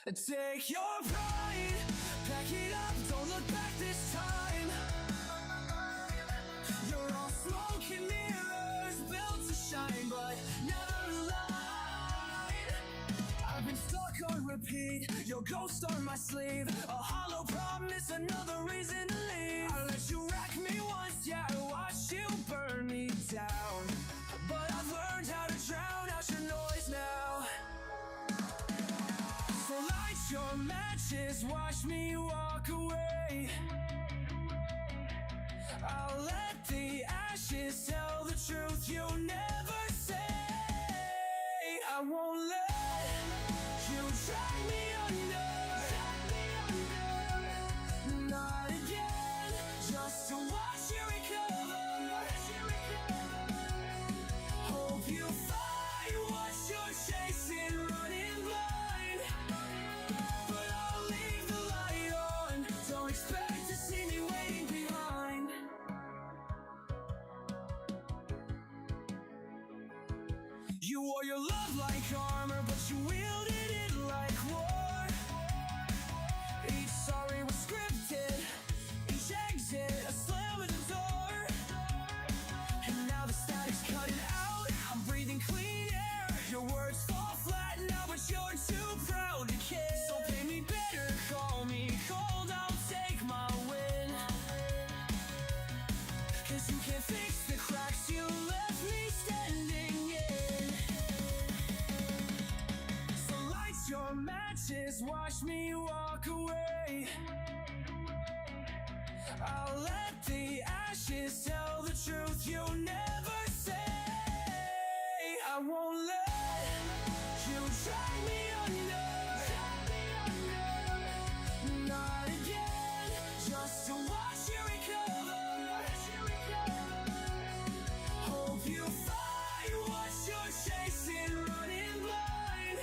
Take your pride, pack it up, don't look back this time. You're all smoke and mirrors, built to shine, but never aligned. I've been stuck on repeat, your ghost on my sleeve. A hollow promise, another reason to leave. I let you wreck me once, yeah, I watched you burn me down. But I've learned how to drown out your noise now. So light your matches, watch me walk away. I'll let the ashes tell the truth you'll never say. I won't let you drag me under, not again, just to watch you recover. Hope you find what you're chasing, running blind. But I'll leave the light on, don't expect to see me waiting behind. You wore your love like armor, but you wielded it like war. Each sorry was scripted, each exit a slam at the door. And now the static's cutting out, I'm breathing clean air. Your words fall flat now, but you're too proud to care. So pay me better, call me cold, I'll take my win. Cause you can't fix the cracks you left me standing in. So light your matches, watch me walk away. I'll let the ashes tell the truth you'll never say. I won't let you drag me under, not again, just to watch you recover. Hope you find what you're chasing, running blind.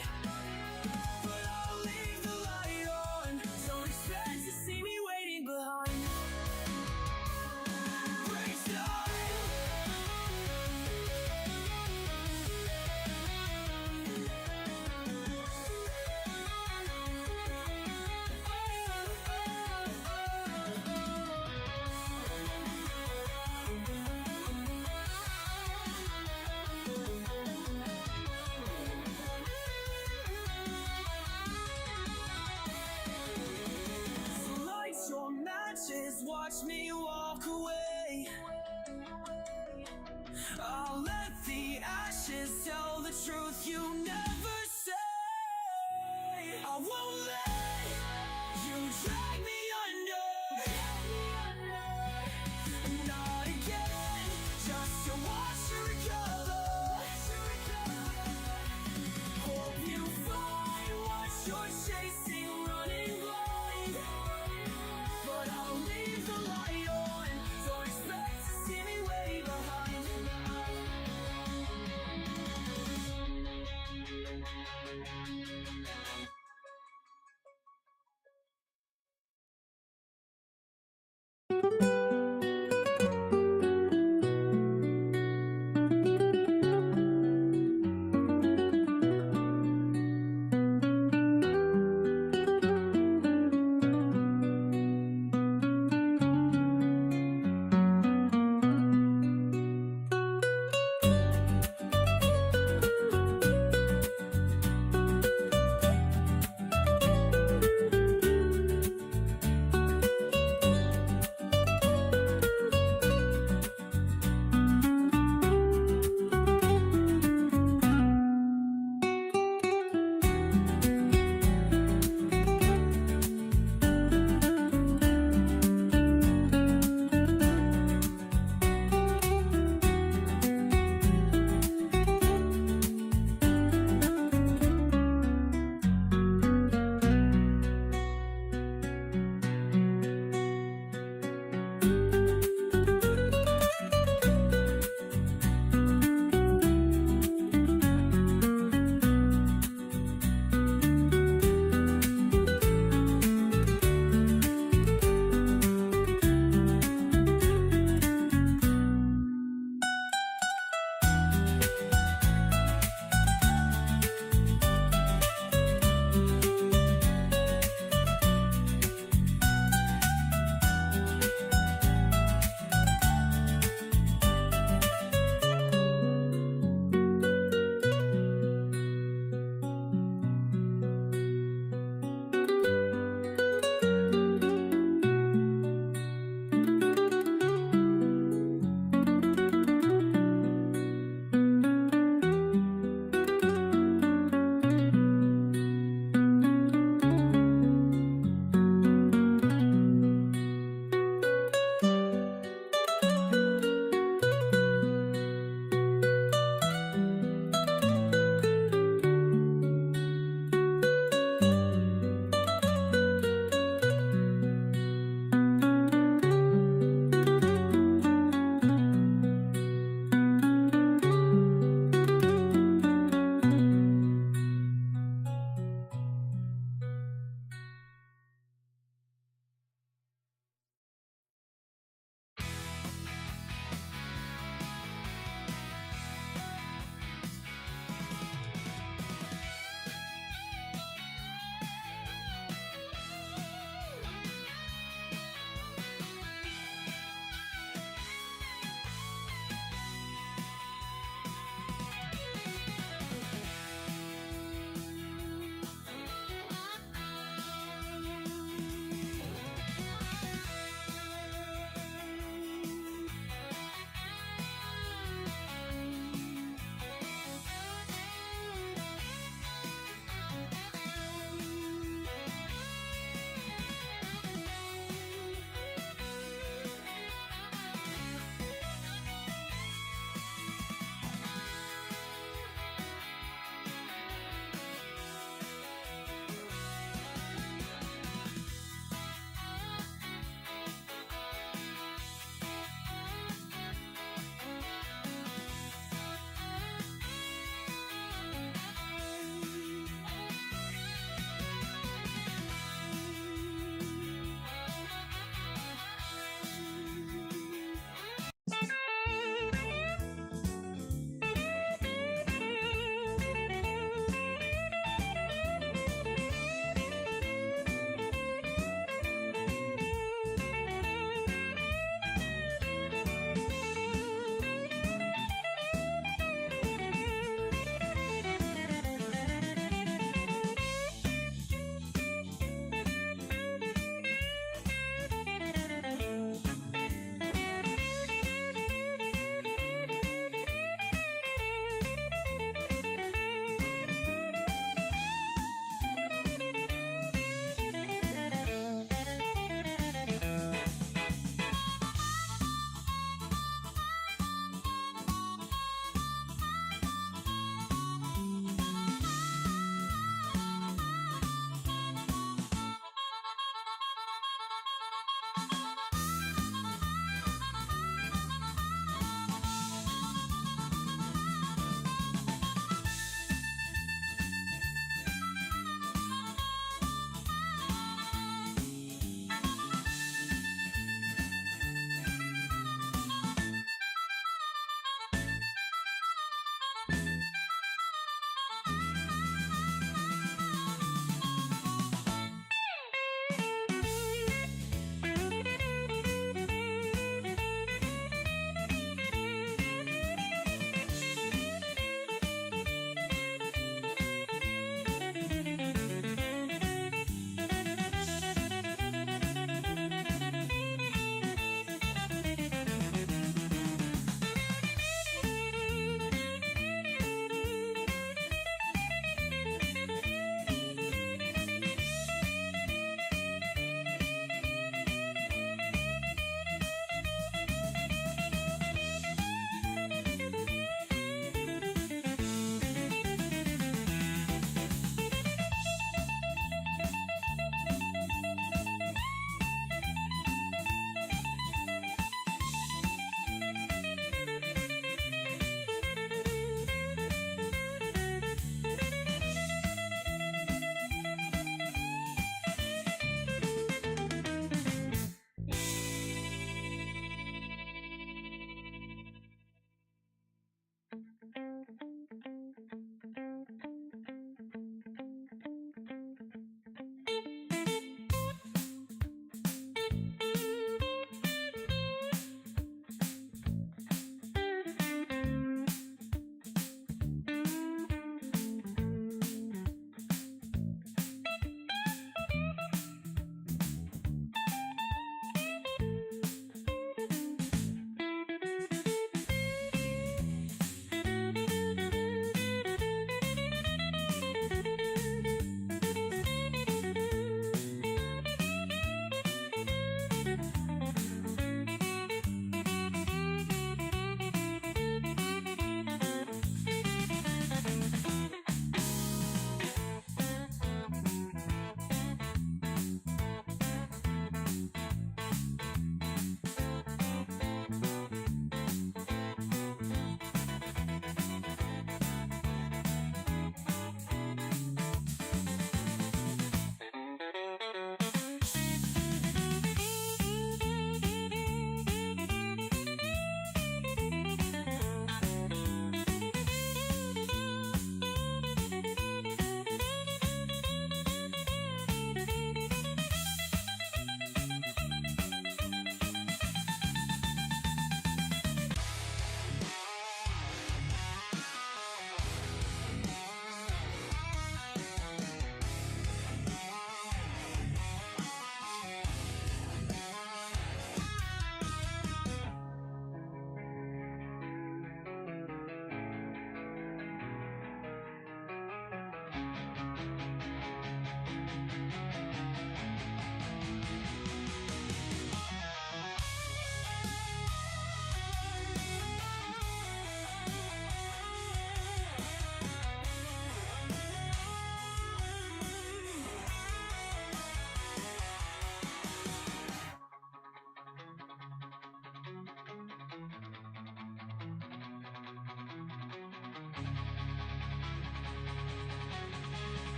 But I'll leave the light on, don't expect to see me waiting behind. Breaks time. So light your matches, watch me walk away. I'll let the ashes tell the truth you never say. I won't let you drag me under, not again, just to watch you recover. Hope you find what you're chasing, running blind. But I'll leave the light on, don't expect to see me way behind.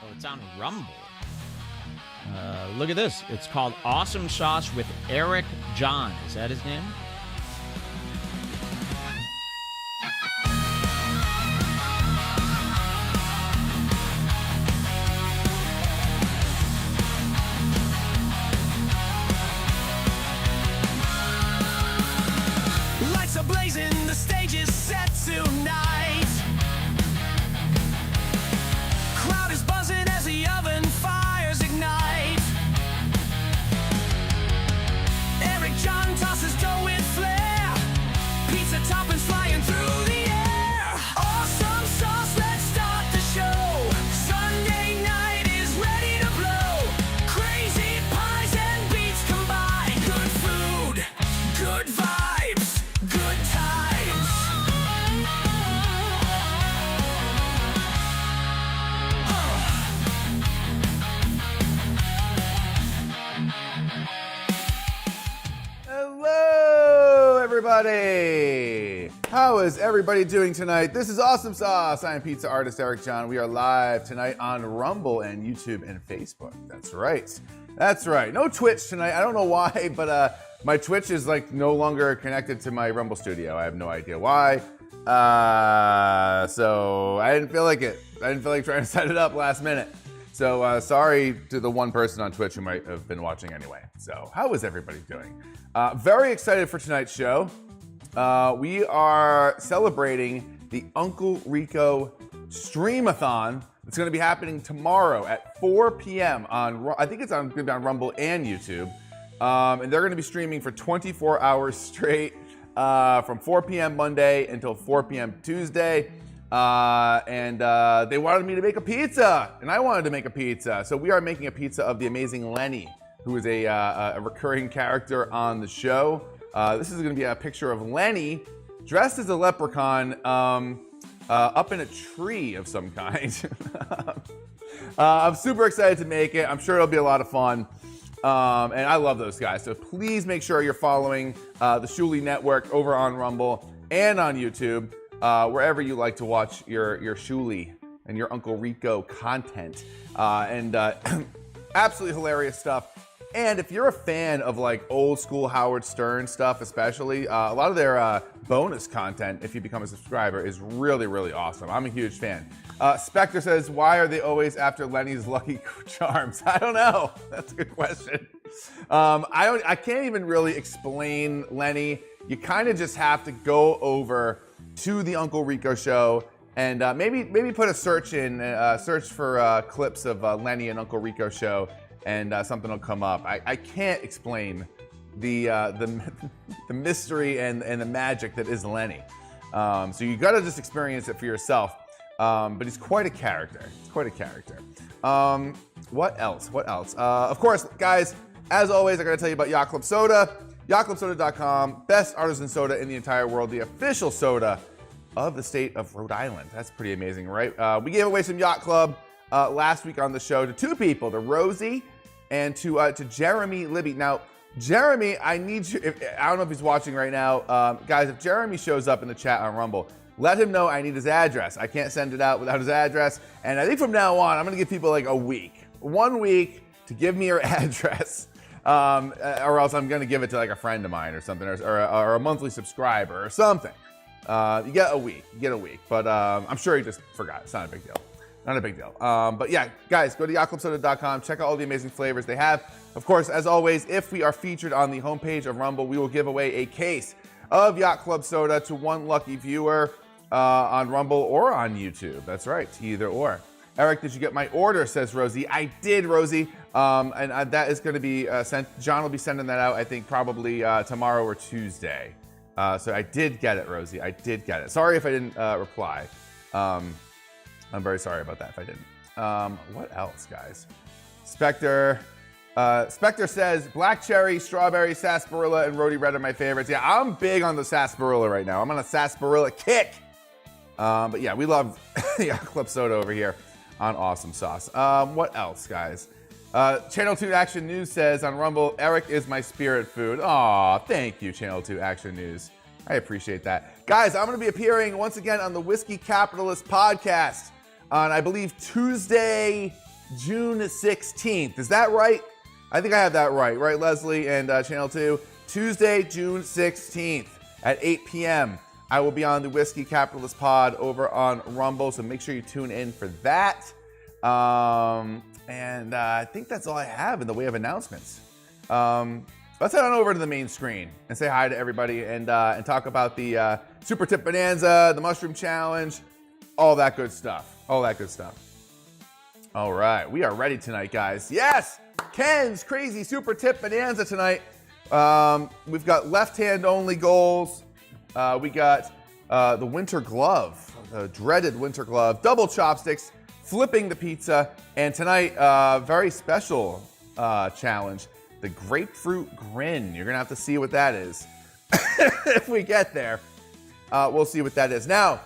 Oh, it's on Rumble. Look at this. It's called Awesome Sauce with Eric John. Is that his name? Lights are blazing, the stage is set tonight. Crowd is buzzing as the oven fires ignite. Eric John tosses dough with flair. Pizza toppings flying through the air. Awesome sauce, let's start the show. Sunday night is ready to blow. Crazy pies and beats combine. Good food, good vibes, good times. Hello, everybody. How is everybody doing tonight? This is Awesome Sauce. I am pizza artist Eric John. We are live tonight on Rumble and YouTube and Facebook. That's right. That's right. No Twitch tonight. I don't know why, but my Twitch is like no longer connected to my Rumble studio. I have no idea why. So I didn't feel like it. I didn't feel like trying to set it up last minute. So sorry to the one person on Twitch who might have been watching anyway. So how is everybody doing? Very excited for tonight's show. We are celebrating the Uncle Rico STREAM-A-THON. It's going to be happening tomorrow at 4 p.m. on, I think it's going to be on Rumble and YouTube. And they're going to be streaming for 24 hours straight from 4 p.m. Monday until 4 p.m. Tuesday. And they wanted me to make a pizza, and I wanted to make a pizza. So we are making a pizza of the amazing Lenny, who is a recurring character on the show. This is going to be a picture of Lenny dressed as a leprechaun up in a tree of some kind. I'm super excited to make it. I'm sure it'll be a lot of fun. And I love those guys. So please make sure you're following the Shuli Network over on Rumble and on YouTube, wherever you like to watch your Shuli and your Uncle Rico content. Absolutely hilarious stuff. And if you're a fan of like old school Howard Stern stuff, especially, a lot of their bonus content, if you become a subscriber, is really, really awesome. I'm a huge fan. Spectre says, why are they always after Lenny's Lucky Charms? I don't know. That's a good question. I can't even really explain Lenny. You kind of just have to go over to the Uncle Rico show and maybe put a search in, search for clips of Lenny and Uncle Rico show, and something will come up. I can't explain the mystery and the magic that is Lenny. So you got to just experience it for yourself. But he's quite a character. He's quite a character. What else? What else? Of course, guys, as always, I got to tell you about Yacht Club Soda. YachtClubSoda.com, best artisan soda in the entire world, the official soda of the state of Rhode Island. That's pretty amazing, right? We gave away some Yacht Club last week on the show to two people, to Rosie and to Jeremy Libby. Now, Jeremy, I need you, I don't know if he's watching right now. Guys, if Jeremy shows up in the chat on Rumble, let him know I need his address. I can't send it out without his address. And I think from now on, I'm gonna give people like a week, 1 week to give me your address. Or else I'm gonna give it to like a friend of mine or something, or a monthly subscriber or something. You get a week, but I'm sure he just forgot. It's not a big deal. Not a big deal. But yeah, guys, go to yachtclubsoda.com. Check out all the amazing flavors they have. Of course, as always, if we are featured on the homepage of Rumble, we will give away a case of Yacht Club Soda to one lucky viewer on Rumble or on YouTube. That's right, either or. Eric, did you get my order, says Rosie. I did, Rosie. And that is going to be sent. John will be sending that out, I think, probably tomorrow or Tuesday. So I did get it, Rosie. I did get it. Sorry if I didn't reply. I'm very sorry about that if I didn't. What else, guys? Spectre says, black cherry, strawberry, sarsaparilla, and roti red are my favorites. Yeah, I'm big on the sarsaparilla right now. I'm on a sarsaparilla kick. But yeah, we love Yacht Club Soda over here on Awesome Sauce. What else, guys? Channel 2 Action News says on Rumble, Eric is my spirit food. Aw, thank you, Channel 2 Action News. I appreciate that. Guys, I'm going to be appearing once again on the Whiskey Capitalist podcast on, I believe, Tuesday, June 16th. Is that right? I think I have that right. Right, Leslie and Channel 2? Tuesday, June 16th at 8 p.m. I will be on the Whiskey Capitalist pod over on Rumble, so make sure you tune in for that. And I think that's all I have in the way of announcements. Let's head on over to the main screen and say hi to everybody and talk about the Super Tip Bonanza, the Mushroom Challenge, all that good stuff. All that good stuff. All right, we are ready tonight, guys. Yes, Ken's Crazy Super Tip Bonanza tonight. We've got left-hand only goals. We got the winter glove, the dreaded winter glove, double chopsticks, flipping the pizza, and tonight, very special challenge, the grapefruit grin. You're gonna have to see what that is. If we get there, we'll see what that is. Now,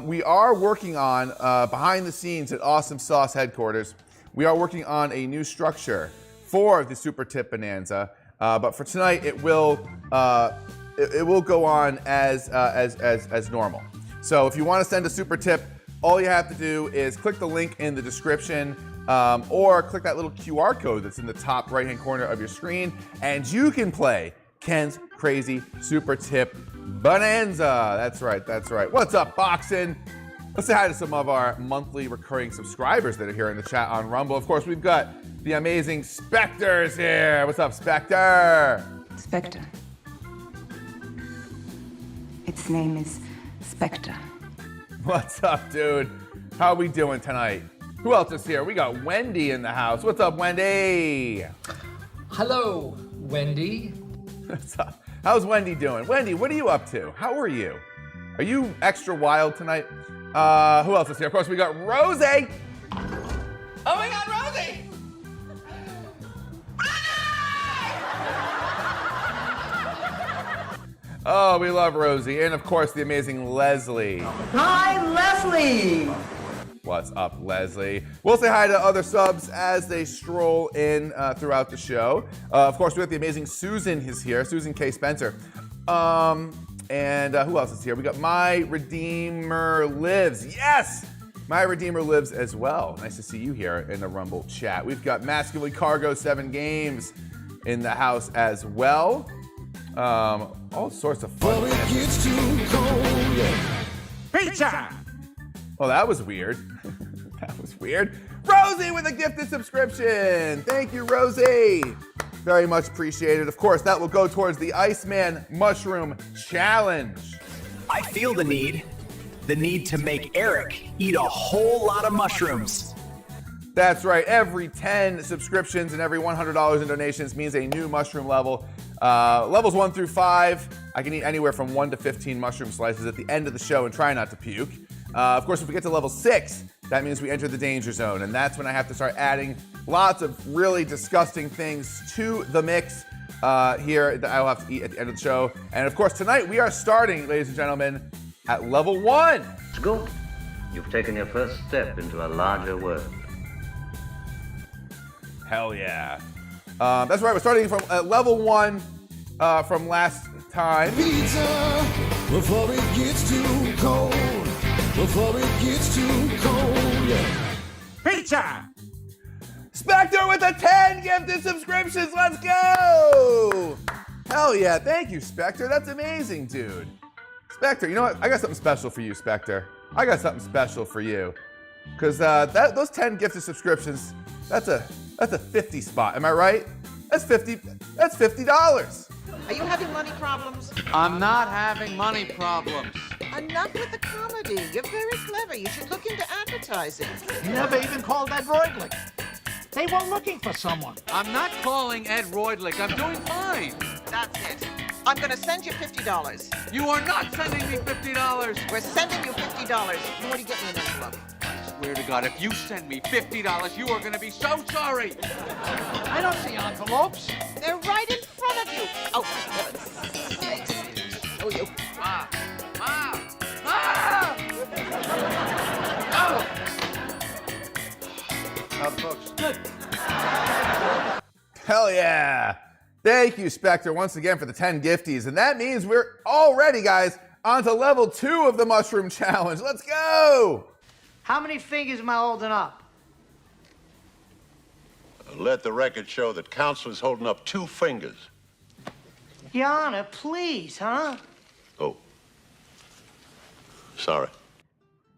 we are working on, behind the scenes at Awesome Sauce headquarters, we are working on a new structure for the Super Tip Bonanza, but for tonight, it will go on as normal. So if you want to send a super tip, all you have to do is click the link in the description or click that little QR code that's in the top right-hand corner of your screen, and you can play Ken's Crazy Super Tip Bonanza. That's right, that's right. What's up, Boxin'? Let's say hi to some of our monthly recurring subscribers that are here in the chat on Rumble. Of course, we've got the amazing Spectre's here. What's up, Spectre? Spectre. Its name is Spectre. What's up, dude? How are we doing tonight? Who else is here? We got Wendy in the house. What's up, Wendy? Hello, Wendy. What's up? How's Wendy doing? Wendy, what are you up to? How are you? Are you extra wild tonight? Who else is here? Of course, we got Rosie. Oh my God, Rosie! Oh, we love Rosie. And of course, the amazing Leslie. Hi, Leslie. What's up, Leslie? We'll say hi to other subs as they stroll in throughout the show. Of course, we got the amazing Susan is here, Susan K. Spencer. And who else is here? We got My Redeemer Lives. Yes! My Redeemer Lives as well. Nice to see you here in the Rumble chat. We've got Masculine Cargo 7 Games in the house as well. All sorts of fun. Pizza! Oh, that was weird. That was weird. Rosie with a gifted subscription. Thank you, Rosie. Very much appreciated. Of course, that will go towards the Iceman Mushroom Challenge. I feel the need to make Eric eat a whole lot of mushrooms. That's right. Every 10 subscriptions and every $100 in donations means a new mushroom level. Levels 1 through 5, I can eat anywhere from 1 to 15 mushroom slices at the end of the show and try not to puke. Of course, if we get to level 6, that means we enter the danger zone, and that's when I have to start adding lots of really disgusting things to the mix here that I'll have to eat at the end of the show. And of course, tonight we are starting, ladies and gentlemen, at level 1. It's good. You've taken your first step into a larger world. Hell yeah. That's right, we're starting from level 1 from last time. Pizza before it gets too cold. Before it gets too cold, yeah. Pizza! Spectre with the 10 gifted subscriptions, let's go! Hell yeah, thank you, Spectre, that's amazing, dude. Spectre, you know what, I got something special for you, Spectre. I got something special for you. Because those 10 gifted subscriptions, that's a 50 spot, am I right? That's $50. Are you having money problems? I'm not having money problems. Enough with the comedy. You're very clever. You should look into advertising. You never even called Ed Roydlick. They were looking for someone. I'm not calling Ed Roydlick. I'm doing fine. That's it. I'm going to send you $50. You are not sending me $50. We're sending you $50. You already get me an envelope. I swear to God, if you send me $50, you are going to be so sorry. I don't see envelopes. They're right in front of you. Oh, for heaven's sakes. Show you. Ah! Oh! How the folks? Good. Hell yeah. Thank you, Spectre, once again for the 10 gifties. And that means we're already, guys, on to level 2 of the Mushroom Challenge. Let's go. How many fingers am I holding up? Let the record show that Counselor's holding up 2 fingers. Your Honor, please, huh? Oh. Sorry.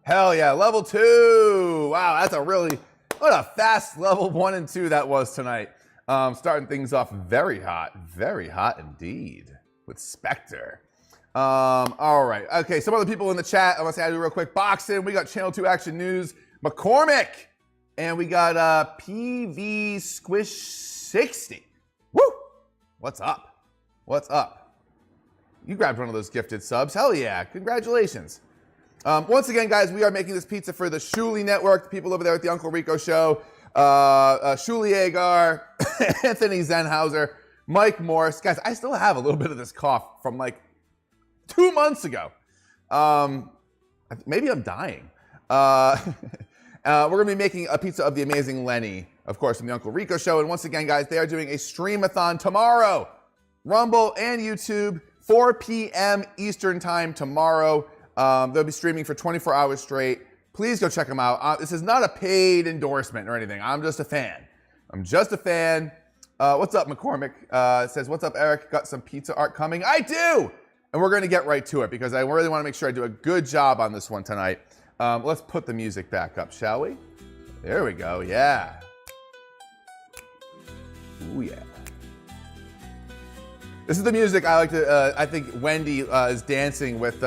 Hell yeah, level 2. Wow, that's what a fast level 1 and 2 that was tonight. Starting things off very hot indeed with Spectre. All right, okay, some other people in the chat, I want to say I do real quick. Boxing, we got Channel 2 Action News, McCormick, and we got PV Squish 60. Woo! What's up? What's up? You grabbed one of those gifted subs. Hell yeah, congratulations. Once again, guys, we are making this pizza for the Shuli Network, the people over there at the Uncle Rico Show. Shuli Agar, Anthony Zenhauser, Mike Morris. Guys, I still have a little bit of this cough from like 2 months ago. Maybe I'm dying. We're going to be making a pizza of the amazing Lenny, of course, from the Uncle Rico Show. And once again, guys, they are doing a stream-a-thon tomorrow. Rumble and YouTube, 4 p.m. Eastern Time tomorrow. They'll be streaming for 24 hours straight. Please go check them out. This is not a paid endorsement or anything. I'm just a fan. What's up, McCormick? Says, what's up, Eric? Got some pizza art coming? I do! And we're going to get right to it because I really want to make sure I do a good job on this one tonight. Let's put the music back up, shall we? There we go, yeah. Ooh, yeah. This is the music I like to, I think Wendy is dancing with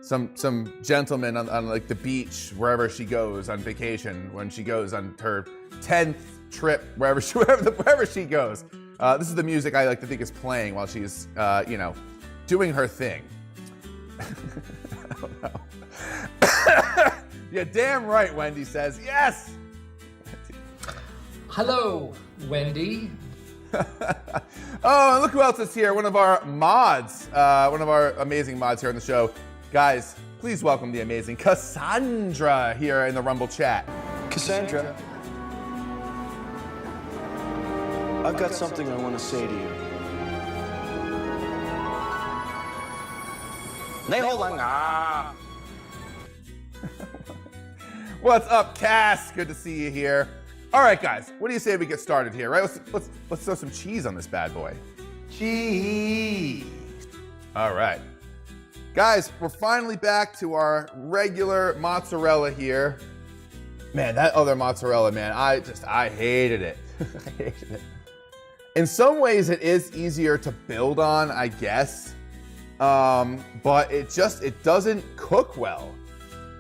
some gentlemen on like the beach, wherever she goes on vacation, when she goes on her 10th trip, wherever she goes. This is the music I like to think is playing while she's, you know, doing her thing. I don't know. Yeah, damn right, Wendy says. Yes! Hello, Wendy. Oh, and look who else is here. One of our mods, one of our amazing mods here on the show. Guys, please welcome the amazing Cassandra here in the Rumble chat. Cassandra, I've got something I want to say to you. What's up, Cass? Good to see you here. All right, guys, what do you say we get started here, right? Let's throw some cheese on this bad boy. Cheese. All right. Guys, we're finally back to our regular mozzarella here. Man, that other mozzarella, man, I hated it. I hated it. In some ways, it is easier to build on, I guess. But it doesn't cook well.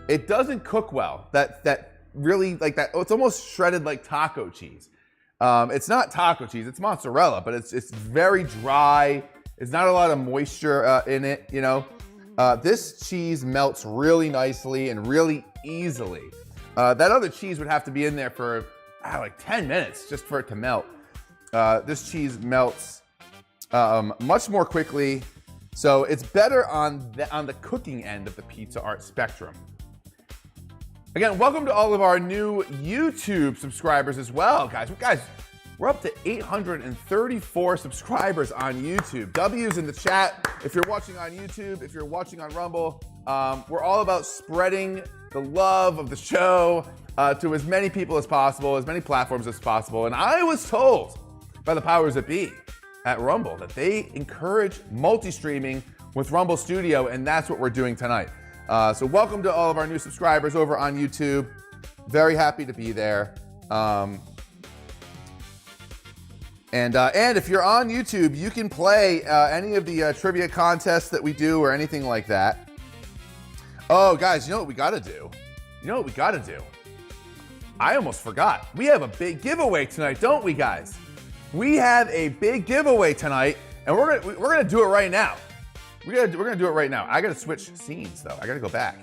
It doesn't cook well. That really, like that, it's almost shredded like taco cheese. It's not taco cheese, it's mozzarella, but it's very dry. There's not a lot of moisture in it, you know. This cheese melts really nicely and really easily. That other cheese would have to be in there for like 10 minutes just for it to melt. This cheese melts much more quickly, so it's better on the cooking end of the pizza art spectrum. Again, welcome to all of our new YouTube subscribers as well, guys. We're up to 834 subscribers on YouTube. W's in the chat if you're watching on YouTube, if you're watching on Rumble. We're all about spreading the love of the show to as many people as possible, as many platforms as possible. And I was told by the powers that be at Rumble that they encourage multi-streaming with Rumble Studio, and that's what we're doing tonight. So welcome to all of our new subscribers over on YouTube. Very happy to be there. And if you're on YouTube, you can play any of the trivia contests that we do or anything like that. Oh, guys, you know what we gotta do? I almost forgot. We have a big giveaway tonight, don't we, guys? We have a big giveaway tonight, and we're gonna do it right now. We're gonna do it right now. I gotta switch scenes though. I gotta go back.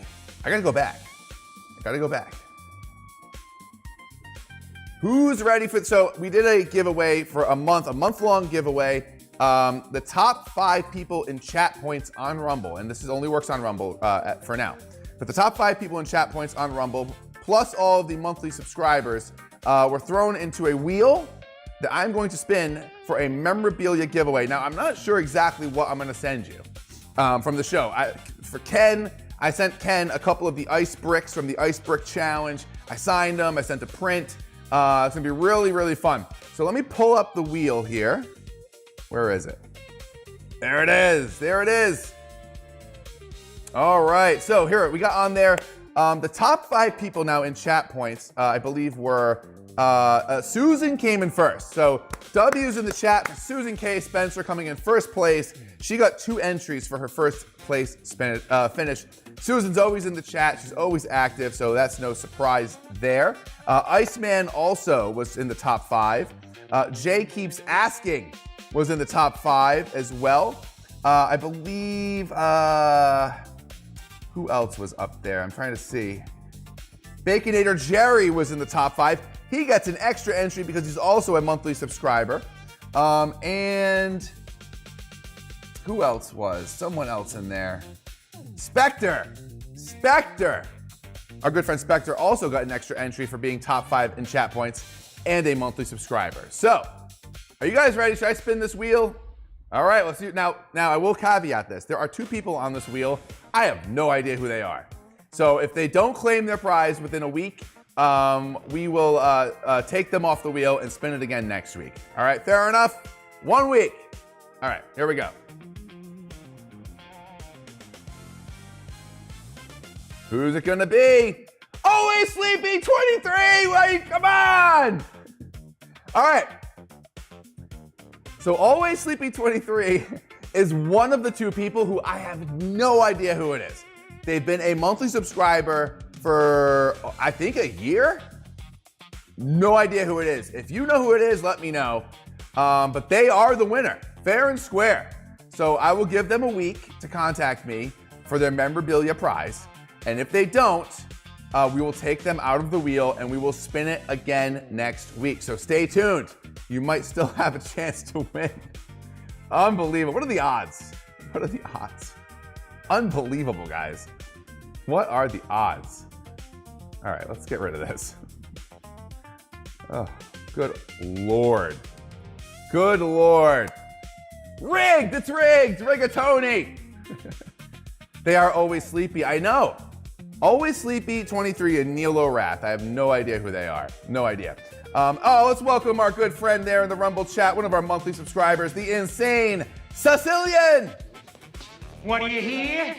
Who's ready for? So we did a giveaway for a month-long giveaway. The top 5 people in chat points on Rumble, and this only works on Rumble for now. But the top 5 people in chat points on Rumble, plus all of the monthly subscribers, were thrown into a wheel that I'm going to spin for a memorabilia giveaway. Now, I'm not sure exactly what I'm gonna send you from the show. For Ken, I sent Ken a couple of the ice bricks from the Ice Brick Challenge. I signed them, I sent a print. It's gonna be really, really fun. So let me pull up the wheel here. Where is it? There it is. All right, so here we got on there. The top 5 people now in chat points, I believe were, Susan came in first. So W's in the chat for Susan K. Spencer coming in first place. She got 2 entries for her first place finish. Susan's always in the chat. She's always active, so that's no surprise there. Iceman also was in the top 5. Jay Keeps Asking was in the top 5 as well. I believe, who else was up there? I'm trying to see. Baconator Jerry was in the top 5. He gets an extra entry because he's also a monthly subscriber. And who else was? Someone else in there. Spectre. Our good friend Spectre also got an extra entry for being top 5 in chat points and a monthly subscriber. So, are you guys ready? Should I spin this wheel? All right, let's do it. Now I will caveat this. There are 2 people on this wheel. I have no idea who they are. So if they don't claim their prize within a week, we will take them off the wheel and spin it again next week. All right, fair enough? 1 week. All right, here we go. Who's it gonna be? Always Sleepy 23, like, come on! All right. So Always Sleepy 23 is one of the two people who I have no idea who it is. They've been a monthly subscriber for, I think, a year? No idea who it is. If you know who it is, let me know. But they are the winner, fair and square. So I will give them a week to contact me for their memorabilia prize. And if they don't, we will take them out of the wheel and we will spin it again next week. So stay tuned. You might still have a chance to win. Unbelievable. What are the odds? What are the odds? Unbelievable, guys. What are the odds? All right, let's get rid of this. Oh, good Lord. Good Lord. Rigged, it's rigged, rigatoni. They are Always Sleepy, I know. Always Sleepy 23 and Neil O'Rath. I have no idea who they are. No idea. Let's welcome our good friend there in the Rumble chat, one of our monthly subscribers, the insane Sicilian. What do you hear?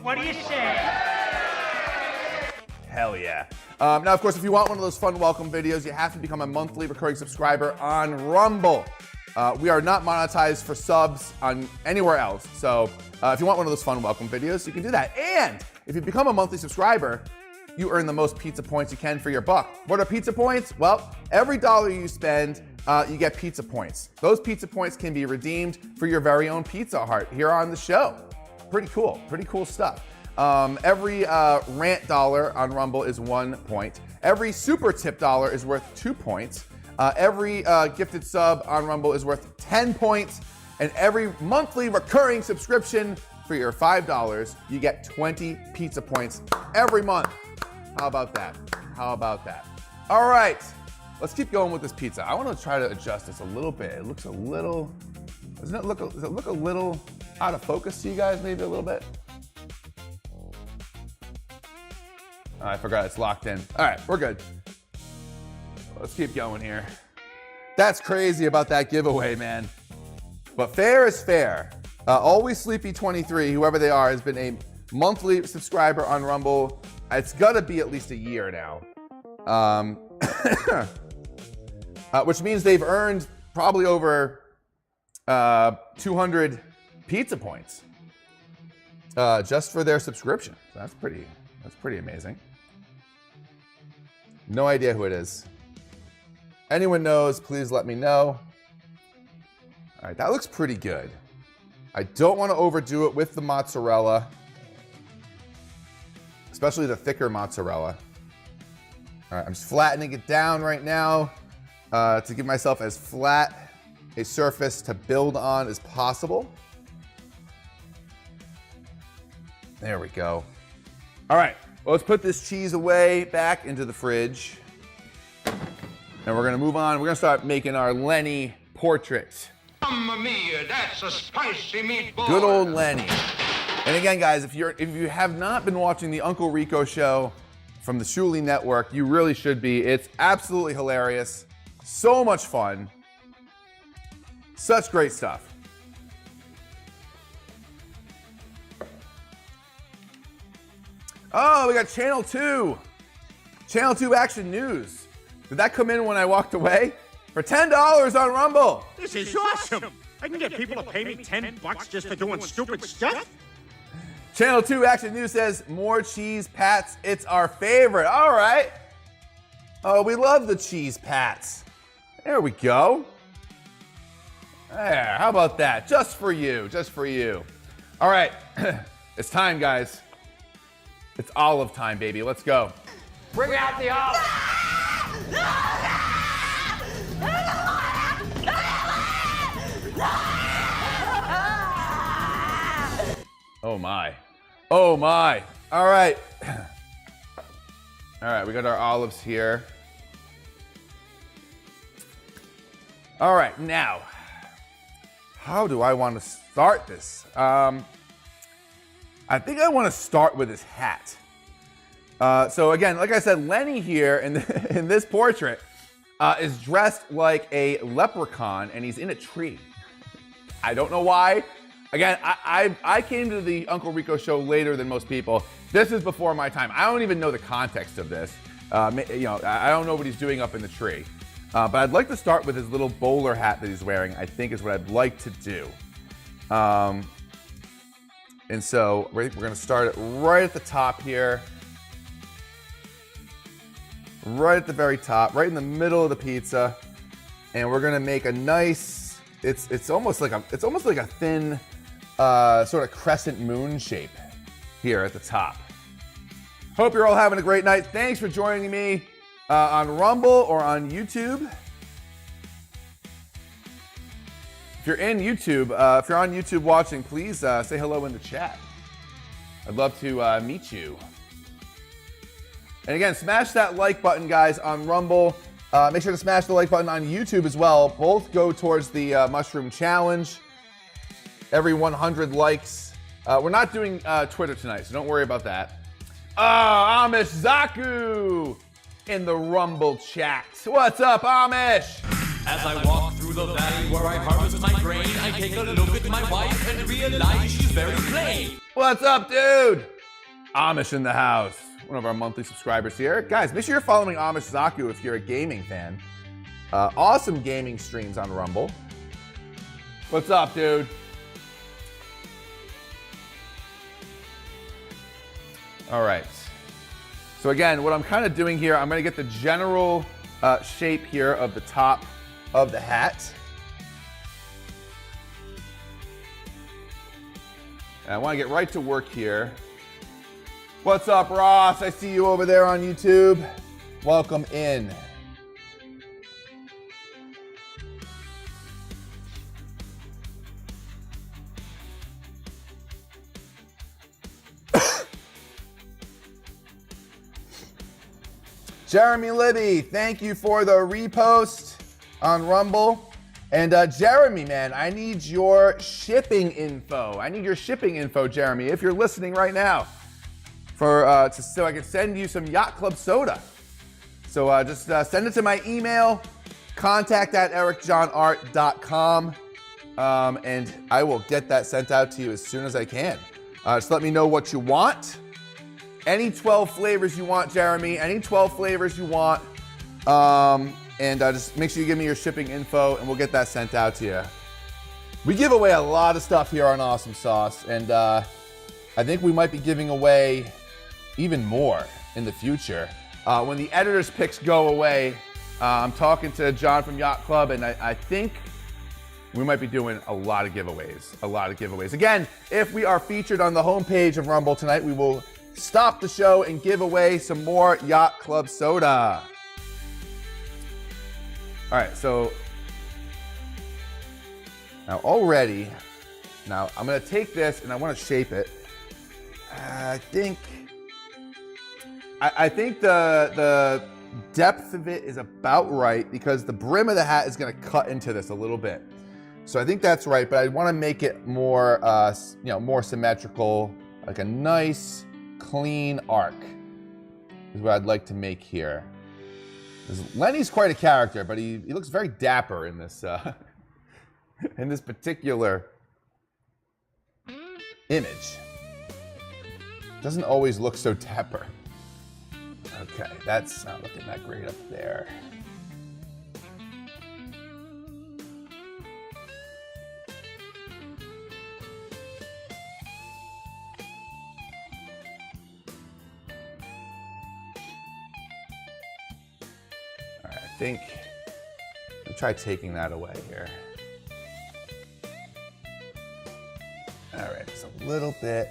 What do you say? Hell yeah. Now, of course, if you want one of those fun welcome videos, you have to become a monthly recurring subscriber on Rumble. We are not monetized for subs on anywhere else. So if you want one of those fun welcome videos, you can do that. And if you become a monthly subscriber, you earn the most pizza points you can for your buck. What are pizza points? Well, every dollar you spend, you get pizza points. Those pizza points can be redeemed for your very own Pizza Hut here on the show. Pretty cool stuff. Every rant dollar on Rumble is 1 point. Every super tip dollar is worth 2 points. Every gifted sub on Rumble is worth 10 points. And every monthly recurring subscription for your $5, you get 20 pizza points every month. How about that? How about that? All right, let's keep going with this pizza. I want to try to adjust this a little bit. It looks a little, does it look a little out of focus to you guys, maybe a little bit? Oh, I forgot it's locked in. All right, we're good. Let's keep going here. That's crazy about that giveaway, man. But fair is fair. Always Sleepy 23, whoever they are, has been a monthly subscriber on Rumble. It's gotta be at least a year now. Which means they've earned probably over 200 pizza points just for their subscription. That's pretty amazing. No idea who it is. Anyone knows, please let me know. All right, that looks pretty good. I don't want to overdo it with the mozzarella, especially the thicker mozzarella. All right, I'm just flattening it down right now to give myself as flat a surface to build on as possible. There we go. All right, well, let's put this cheese away back into the fridge. And we're gonna move on. We're gonna start making our Lenny portrait. Mamma mia, that's a spicy meatball. Good old Lenny. And again, guys, if you have not been watching the Uncle Rico show from the Shuli Network, you really should be. It's absolutely hilarious. So much fun. Such great stuff. Oh, we got Channel 2. Channel 2 Action News. Did that come in when I walked away? For $10 on Rumble. This is awesome. I can get people to pay me $10 just for doing stupid stuff. Channel 2 Action News says, more cheese pats, it's our favorite. All right. Oh, we love the cheese pats. There we go. There, how about that? Just for you, just for you. All right, it's time, guys. It's olive time, baby. Let's go. Bring out the olive. Oh my. Oh my. All right. All right, we got our olives here. All right, now, how do I want to start this? I think I want to start with his hat. So again, like I said, Lenny here in this portrait is dressed like a leprechaun, and he's in a tree. I don't know why. Again, I came to the Uncle Rico show later than most people. This is before my time. I don't even know the context of this. You know, I don't know what he's doing up in the tree. But I'd like to start with his little bowler hat that he's wearing, I think is what I'd like to do. And so we're gonna start it right at the top here. Right at the very top, right in the middle of the pizza. And we're gonna make a nice, it's almost like a thin sort of crescent moon shape here at the top. Hope you're all having a great night. Thanks for joining me on Rumble or on YouTube. If you're in YouTube, if you're on YouTube watching, please say hello in the chat. I'd love to meet you. And again, smash that like button, guys, on Rumble. Make sure to smash the like button on YouTube as well. Both go towards the Mushroom Challenge. Every 100 likes. We're not doing Twitter tonight, so don't worry about that. Amish Zaku in the Rumble chat. What's up, Amish? As I walk through the valley where I harvest my grain, I take a look at my wife and realize she's very plain. What's up, dude? Amish in the house. One of our monthly subscribers here. Guys, make sure you're following Amish Zaku if you're a gaming fan. Awesome gaming streams on Rumble. What's up, dude? All right. So again, what I'm kind of doing here, I'm going to get the general shape here of the top of the hat. And I want to get right to work here. What's up, Ross? I see you over there on YouTube. Welcome in. Jeremy Libby, thank you for the repost on Rumble. And Jeremy, man, I need your shipping info. I need your shipping info, Jeremy, if you're listening right now, so I can send you some Yacht Club soda. So just send it to my email, contact@ericjohnart.com, and I will get that sent out to you as soon as I can. Just let me know what you want. Any 12 flavors you want, Jeremy. Any 12 flavors you want. And just make sure you give me your shipping info and we'll get that sent out to you. We give away a lot of stuff here on Awesome Sauce. And I think we might be giving away even more in the future. When the editor's picks go away, I'm talking to John from Yacht Club, and I think we might be doing a lot of giveaways. A lot of giveaways. Again, if we are featured on the homepage of Rumble tonight, we will stop the show and give away some more Yacht Club soda. All right, so now I'm gonna take this and I wanna shape it. I think the depth of it is about right because the brim of the hat is gonna cut into this a little bit. So I think that's right, but I wanna make it more, more symmetrical, like a nice, clean arc is what I'd like to make here. Lenny's quite a character, but he looks very dapper in this in this particular image. Doesn't always look so dapper. Okay, that's not looking that great up there. Let me try taking that away here. All right, just a little bit.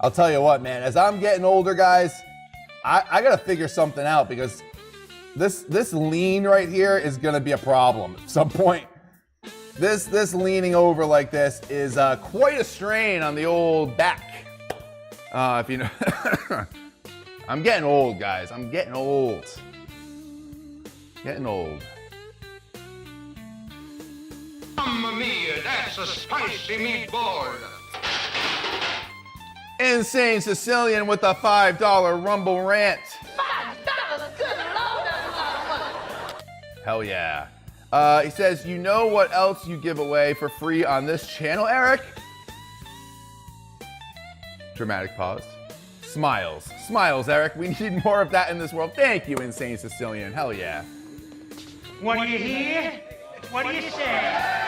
I'll tell you what, man, as I'm getting older, guys, I gotta figure something out because this lean right here is gonna be a problem at some point. This leaning over like this is quite a strain on the old back. If you know, I'm getting old, guys. I'm getting old. Getting old. Mamma mia, that's a spicy meatball. Insane Sicilian with a $5 Rumble rant. $5? Good Lord, that's a lot of money. Hell yeah. He says, you know what else you give away for free on this channel, Eric? Dramatic pause. Smiles. Smiles, Eric. We need more of that in this world. Thank you, Insane Sicilian. Hell yeah. What do you hear? What do you say?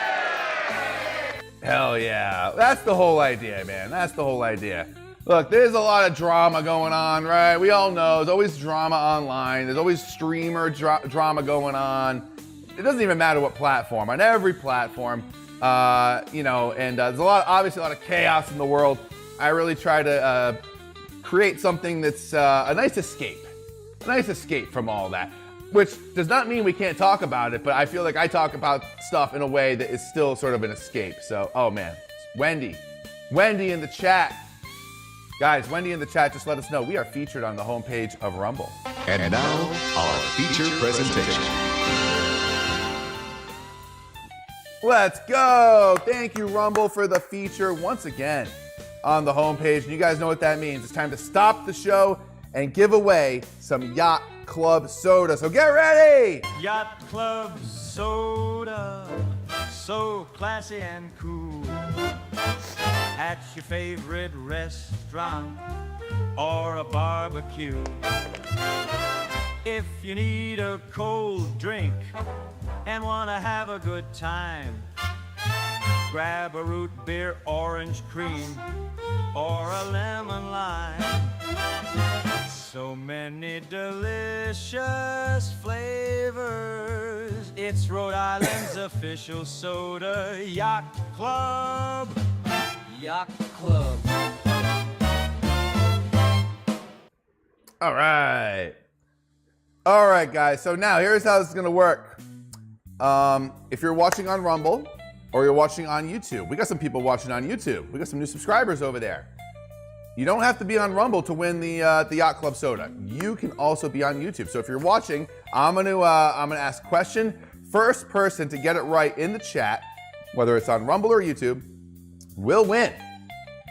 Hell yeah. That's the whole idea, man. That's the whole idea. Look, there's a lot of drama going on, right? We all know there's always drama online. There's always streamer drama going on. It doesn't even matter what platform. On every platform, you know, and there's obviously a lot of chaos in the world. I really try to create something that's a nice escape from all that. Which does not mean we can't talk about it, but I feel like I talk about stuff in a way that is still sort of an escape. So, oh man, Wendy in the chat. Guys, Wendy in the chat just let us know we are featured on the homepage of Rumble. And now, our feature presentation. Let's go. Thank you, Rumble, for the feature once again on the homepage. And you guys know what that means. It's time to stop the show and give away some Yacht Club soda. So get ready. Yacht Club soda, so classy and cool. At your favorite restaurant or a barbecue. If you need a cold drink and want to have a good time, grab a root beer, orange cream, or a lemon lime. So many delicious flavors. It's Rhode Island's official soda, Yacht Club. Yacht Club. All right. All right, guys. So now here's how this is going to work. If you're watching on Rumble or you're watching on YouTube, we got some people watching on YouTube. We got some new subscribers over there. You don't have to be on Rumble to win the Yacht Club soda. You can also be on YouTube. So if you're watching, I'm gonna ask a question. First person to get it right in the chat, whether it's on Rumble or YouTube, will win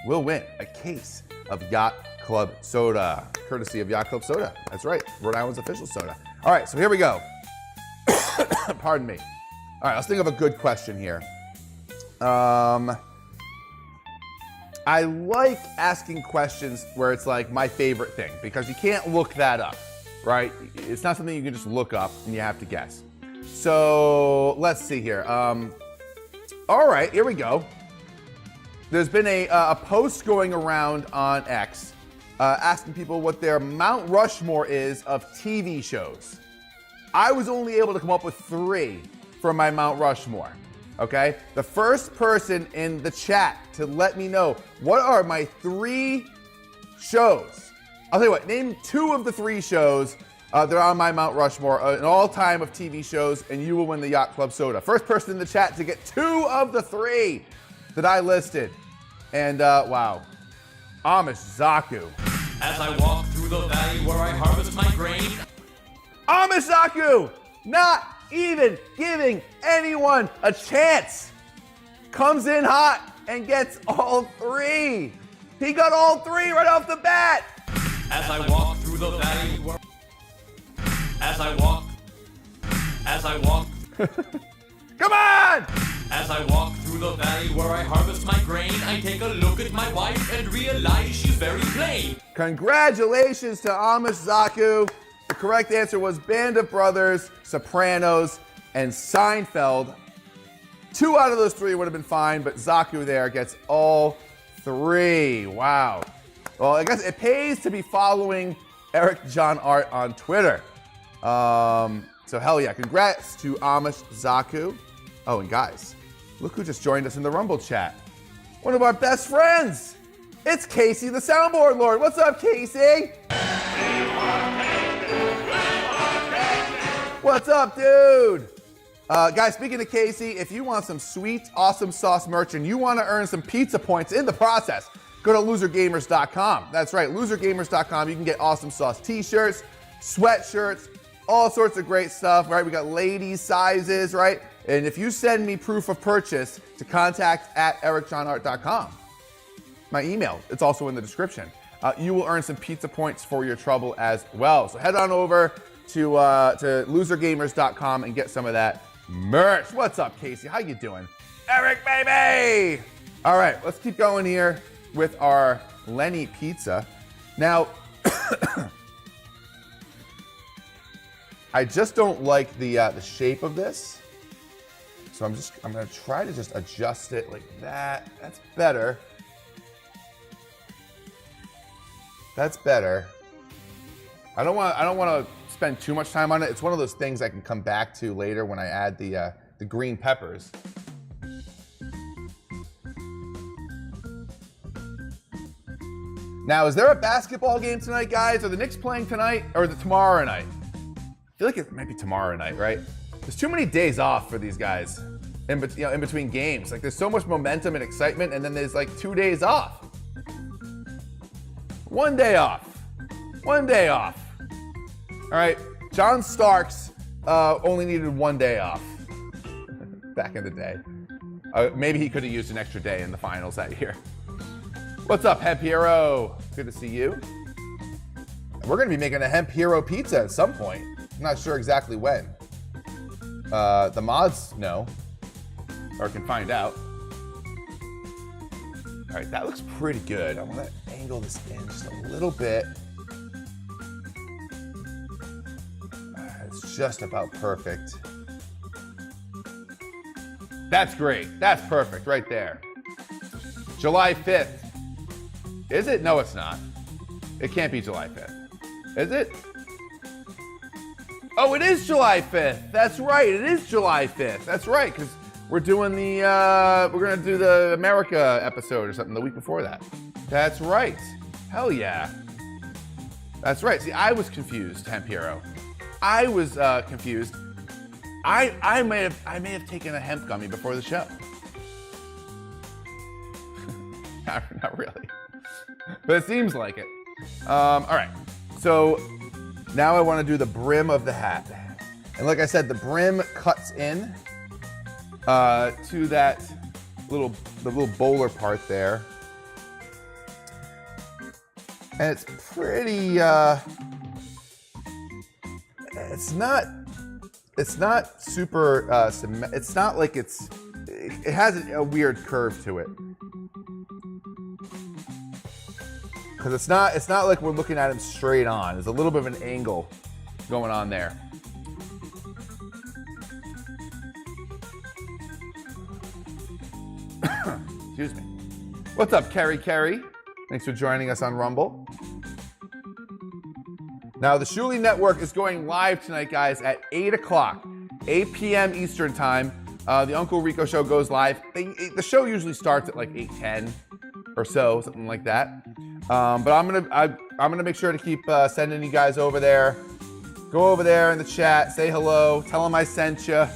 a case of Yacht Club soda, courtesy of Yacht Club soda. That's right, Rhode Island's official soda. All right, so here we go. Pardon me. All right, let's think of a good question here. I like asking questions where it's like my favorite thing, because you can't look that up, right? It's not something you can just look up and you have to guess. So let's see here. All right, here we go. There's been a post going around on X asking people what their Mount Rushmore is of TV shows. I was only able to come up with 3 for my Mount Rushmore. Okay, the first person in the chat to let me know what are my 3 shows. I'll tell you what, name 2 of the 3 shows that are on my Mount Rushmore, an all-time of TV shows, and you will win the Yacht Club soda. First person in the chat to get 2 of the 3 that I listed. And wow, Amish Zaku. As I walk through the valley where I harvest my grain. Amish Zaku, not even giving anyone a chance. Comes in hot and gets all 3. He got all 3 right off the bat. As I walk through the valley where... As I walk... Come on! As I walk through the valley where I harvest my grain, I take a look at my wife and realize she's very plain. Congratulations to Amish Zaku. The correct answer was Band of Brothers, Sopranos, and Seinfeld. 2 out of those 3 would have been fine, but Zaku there gets all 3. Wow. Well, I guess it pays to be following Eric John Art on Twitter. So hell yeah, congrats to Amish Zaku. Oh, and guys, look who just joined us in the Rumble chat. One of our best friends. It's Casey, the soundboard lord. What's up, Casey? What's up, dude? Guys, speaking of Casey, if you want some sweet, awesome sauce merch and you want to earn some pizza points in the process, go to losergamers.com. That's right, losergamers.com. You can get awesome sauce t-shirts, sweatshirts, all sorts of great stuff, right? We got ladies' sizes, right? And if you send me proof of purchase to contact@ericjohnart.com, my email. It's also in the description. You will earn some pizza points for your trouble as well. So head on over to losergamers.com and get some of that merch. What's up, Casey? How you doing? Eric, baby! All right, let's keep going here with our Lenny pizza. Now, I just don't like the shape of this. So I'm gonna try to just adjust it like that. That's better. That's better. I don't want to spend too much time on it. It's one of those things I can come back to later when I add the green peppers. Now, is there a basketball game tonight, guys? Are the Knicks playing tonight or is it tomorrow night? I feel like it might be tomorrow night, right? There's too many days off for these guys in between games. Like there's so much momentum and excitement, and then there's like 2 days off. 1 day off. 1 day off. All right, John Starks only needed 1 day off back in the day. Maybe he could have used an extra day in the finals that year. What's up, Hemp Hero? Good to see you. We're gonna be making a Hemp Hero pizza at some point. I'm not sure exactly when. The mods know, or can find out. All right, that looks pretty good. I wanna angle this in just a little bit. It's just about perfect. That's great. That's perfect right there. July 5th. Is it? No, it's not. It can't be July 5th. Is it? Oh, it is July 5th. That's right. It is July 5th. That's right, because we're doing we're going to do the America episode or something the week before that. That's right. Hell yeah. That's right. See, I was confused, Hemp Hero. I was confused. I may have taken a hemp gummy before the show. Not really. But it seems like it. All right. So now I want to do the brim of the hat. And like I said, the brim cuts in to the little bowler part there. And it's pretty, it's not super, it's not like it has a weird curve to it. Because it's not like we're looking at him straight on. There's a little bit of an angle going on there. Excuse me. What's up, Kerry? Thanks for joining us on Rumble. Now, the Shuli Network is going live tonight, guys, at 8 o'clock, 8 p.m. Eastern time. The Uncle Rico show goes live. The show usually starts at like 8:10 or so, something like that. But I'm gonna make sure to keep sending you guys over there. Go over there in the chat, say hello, tell them I sent you.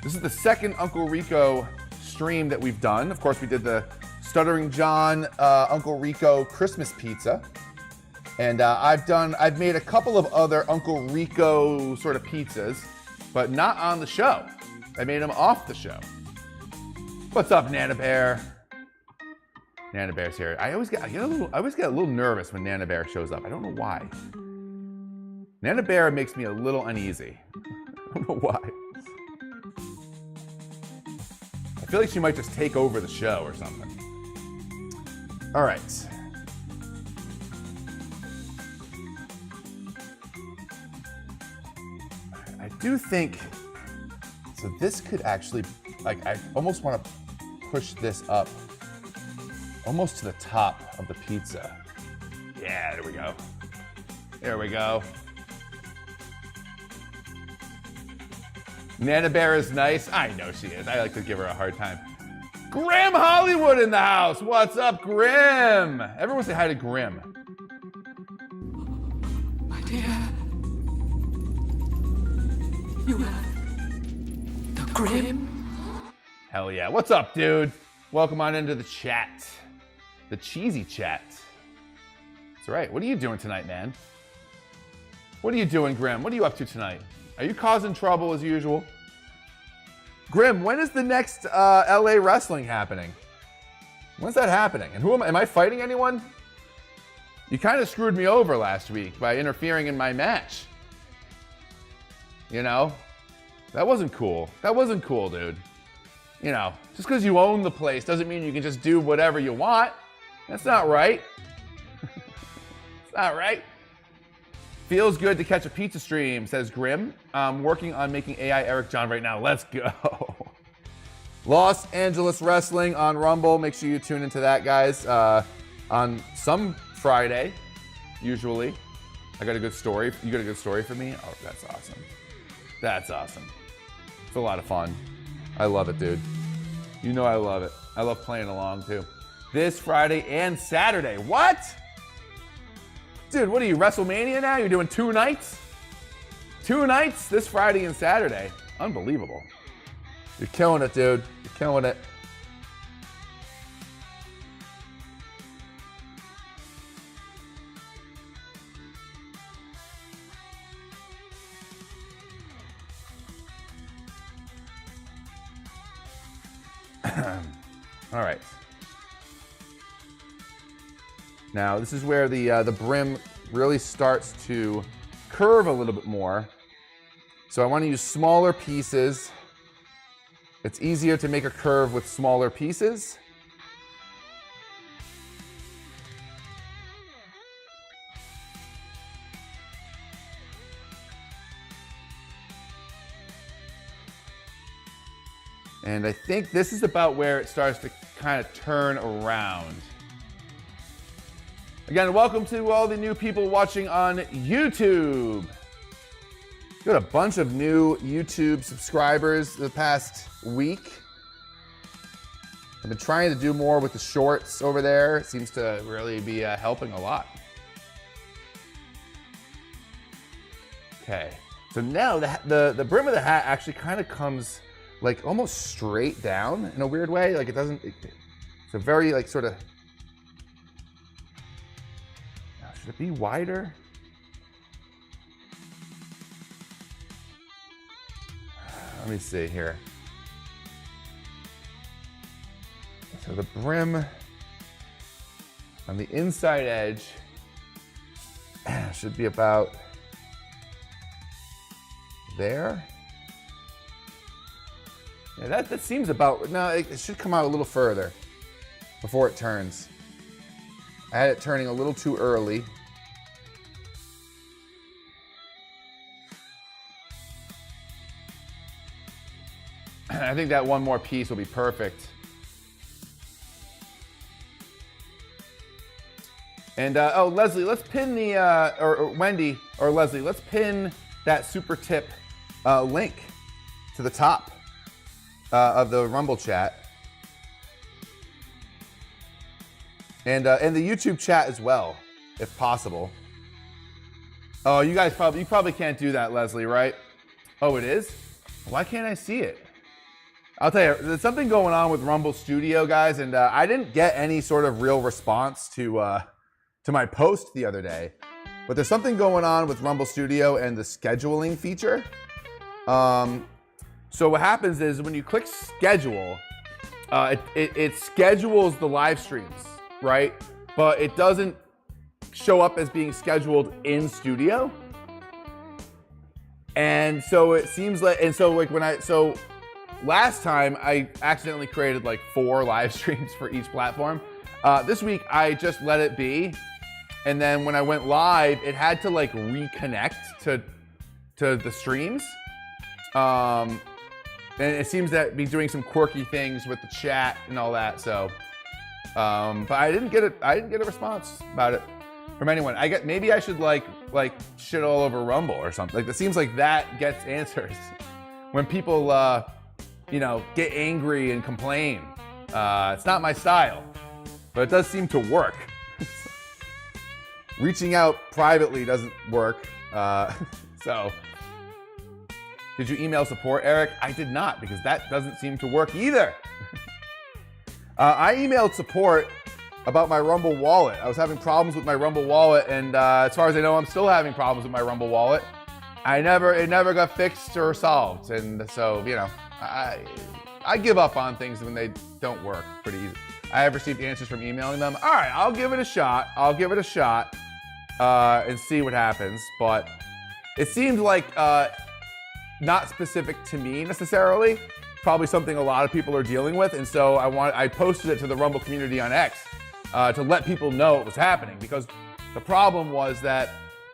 This is the second Uncle Rico stream that we've done. Of course, we did the Stuttering John Uncle Rico Christmas pizza, and I've made a couple of other Uncle Rico sort of pizzas, but not on the show. I made them off the show. What's up, Nana Bear? Nana Bear's here. I always get a little nervous when Nana Bear shows up. I don't know why. Nana Bear makes me a little uneasy. I don't know why. I feel like she might just take over the show or something. All right. I do think, so this could actually, like, I almost want to push this up almost to the top of the pizza. Yeah, there we go. There we go. Nana Bear is nice. I know she is. I like to give her a hard time. Grim Hollywood in the house. What's up, Grim? Everyone say hi to Grim. My dear, you have the Grim? Hell yeah. What's up, dude? Welcome on into the chat. The cheesy chat. That's right. What are you doing tonight, man? What are you doing, Grim? What are you up to tonight? Are you causing trouble as usual? Grim, when is the next LA wrestling happening? When's that happening? And who am I fighting anyone? You kind of screwed me over last week by interfering in my match. You know? That wasn't cool. That wasn't cool, dude. You know, just because you own the place doesn't mean you can just do whatever you want. That's not right. It's not right. Feels good to catch a pizza stream, says Grim. I'm working on making AI Eric John right now. Let's go. Los Angeles Wrestling on Rumble. Make sure you tune into that, guys. On some Friday, usually. I got a good story. You got a good story for me? Oh, that's awesome. That's awesome. It's a lot of fun. I love it, dude. You know I love it. I love playing along, too. This Friday and Saturday. What? Dude, what are you, WrestleMania now? You're doing 2 nights? 2 nights this Friday and Saturday. Unbelievable. You're killing it, dude. You're killing it. All right. Now, this is where the brim really starts to curve a little bit more. So I want to use smaller pieces. It's easier to make a curve with smaller pieces. And I think this is about where it starts to kind of turn around. Again, welcome to all the new people watching on YouTube. Got a bunch of new YouTube subscribers the past week. I've been trying to do more with the shorts over there. It seems to really be helping a lot. Okay, so now the brim of the hat actually kind of comes like almost straight down in a weird way. Like it doesn't, it's a very like sort of, should it be wider? Let me see here. So the brim on the inside edge should be about there. Yeah, that seems about, no, it should come out a little further before it turns. I had it turning a little too early. I think that one more piece will be perfect. And, oh, Leslie, let's pin the, or Wendy, or Leslie, let's pin that super tip link to the top of the Rumble chat. And the YouTube chat as well, if possible. Oh, you guys probably can't do that, Leslie, right? Oh, it is? Why can't I see it? I'll tell you, there's something going on with Rumble Studio, guys, and I didn't get any sort of real response to my post the other day. But there's something going on with Rumble Studio and the scheduling feature. So what happens is when you click schedule, it schedules the live streams, right? But it doesn't show up as being scheduled in Studio. And so it seems like, and so like so last time I accidentally created like 4 live streams for each platform. This week I just let it be. And then when I went live, it had to like reconnect to the streams. And it seems to be doing some quirky things with the chat and all that. So, but I didn't get a response about it from anyone. Maybe I should like shit all over Rumble or something. Like it seems like that gets answers when people you know, get angry and complain. It's not my style, but it does seem to work. Reaching out privately doesn't work. So. Did you email support, Eric? I did not, because that doesn't seem to work either. I emailed support about my Rumble wallet. I was having problems with my Rumble wallet, and as far as I know, I'm still having problems with my Rumble wallet. It never got fixed or solved, and so, you know, I give up on things when they don't work pretty easy. I have received answers from emailing them. All right, I'll give it a shot. I'll give it a shot and see what happens. But it seemed like not specific to me necessarily. Probably something a lot of people are dealing with. And so I posted it to the Rumble community on X to let people know it was happening, because the problem was that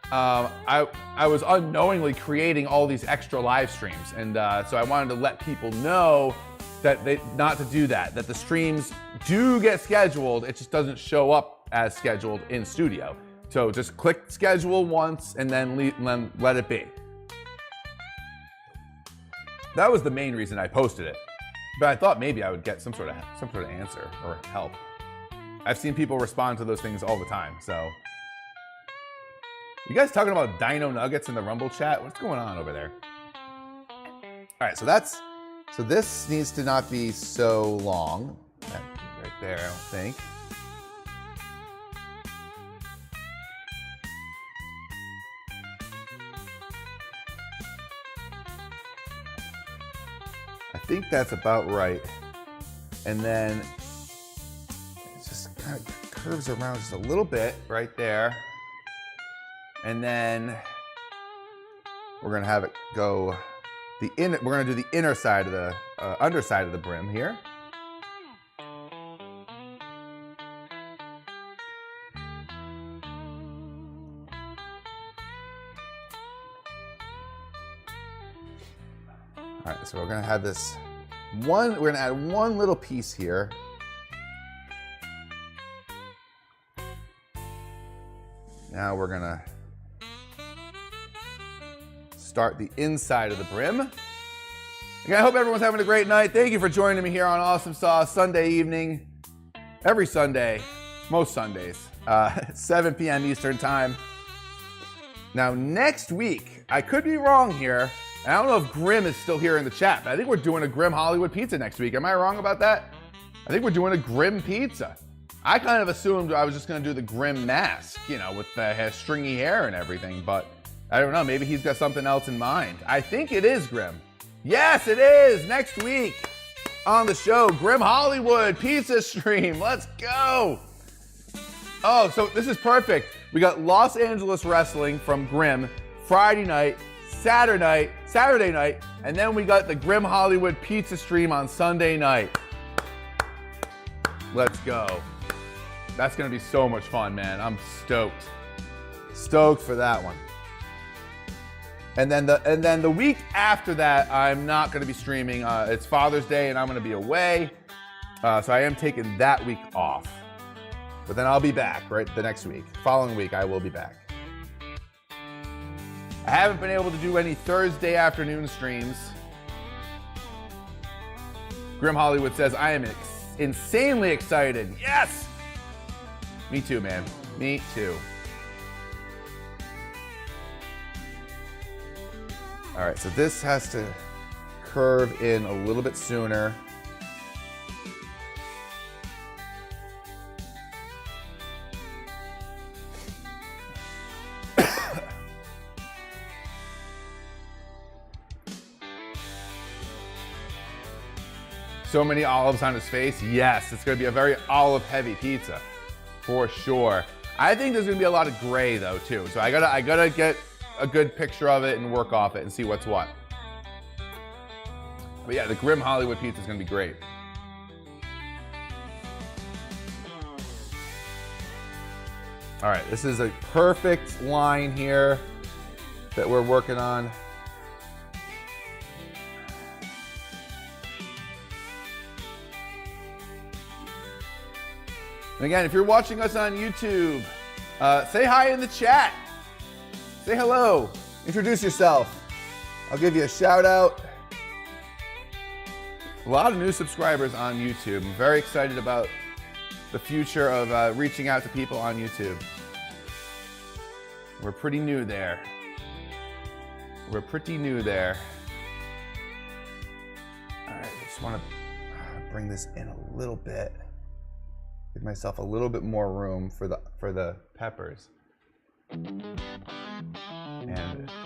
I was unknowingly creating all these extra live streams. And so I wanted to let people know that not to do that, that the streams do get scheduled, it just doesn't show up as scheduled in studio. So just click schedule once and then let it be. That was the main reason I posted it. But I thought maybe I would get some sort of answer or help. I've seen people respond to those things all the time, so. You guys talking about dino nuggets in the Rumble chat? What's going on over there? All right, so this needs to not be so long. Right there, I don't think. I think that's about right. And then it just kind of curves around just a little bit right there. And then we're gonna have it go we're gonna do the inner side of the underside of the brim here. All right, so we're gonna have this we're gonna add one little piece here. Now we're gonna start the inside of the brim. Again, I hope everyone's having a great night. Thank you for joining me here on Awesome Sauce Sunday evening. Every Sunday, most Sundays, 7 p.m. Eastern time. Now next week, I could be wrong here, and I don't know if Grim is still here in the chat, but I think we're doing a Grim Hollywood pizza next week. Am I wrong about that? I think we're doing a Grim pizza. I kind of assumed I was just gonna do the Grim mask, you know, with the stringy hair and everything, but I don't know, maybe he's got something else in mind. I think it is Grim. Yes, it is! Next week on the show, Grim Hollywood Pizza Stream. Let's go! Oh, so this is perfect. We got Los Angeles Wrestling from Grim Friday night, Saturday night, and then we got the Grim Hollywood Pizza Stream on Sunday night. Let's go. That's gonna be so much fun, man. I'm stoked. Stoked for that one. And then the week after that, I'm not going to be streaming. It's Father's Day, and I'm going to be away. So I am taking that week off. But then I'll be back, right, the next week. Following week, I will be back. I haven't been able to do any Thursday afternoon streams. Grim Hollywood says, I am insanely excited. Yes! Me too, man. Me too. All right, so this has to curve in a little bit sooner. So many olives on his face. Yes, it's gonna be a very olive-heavy pizza, for sure. I think there's gonna be a lot of gray though too. So I gotta get a good picture of it and work off it and see what's what. But yeah, the Grim Hollywood pizza is gonna be great. All right, this is a perfect line here that we're working on. And again, if you're watching us on YouTube, say hi in the chat. Say hello. Introduce yourself. I'll give you a shout out. A lot of new subscribers on YouTube. I'm very excited about the future of reaching out to people on YouTube. We're pretty new there. We're pretty new there. All right, I just want to bring this in a little bit. Give myself a little bit more room for the peppers. And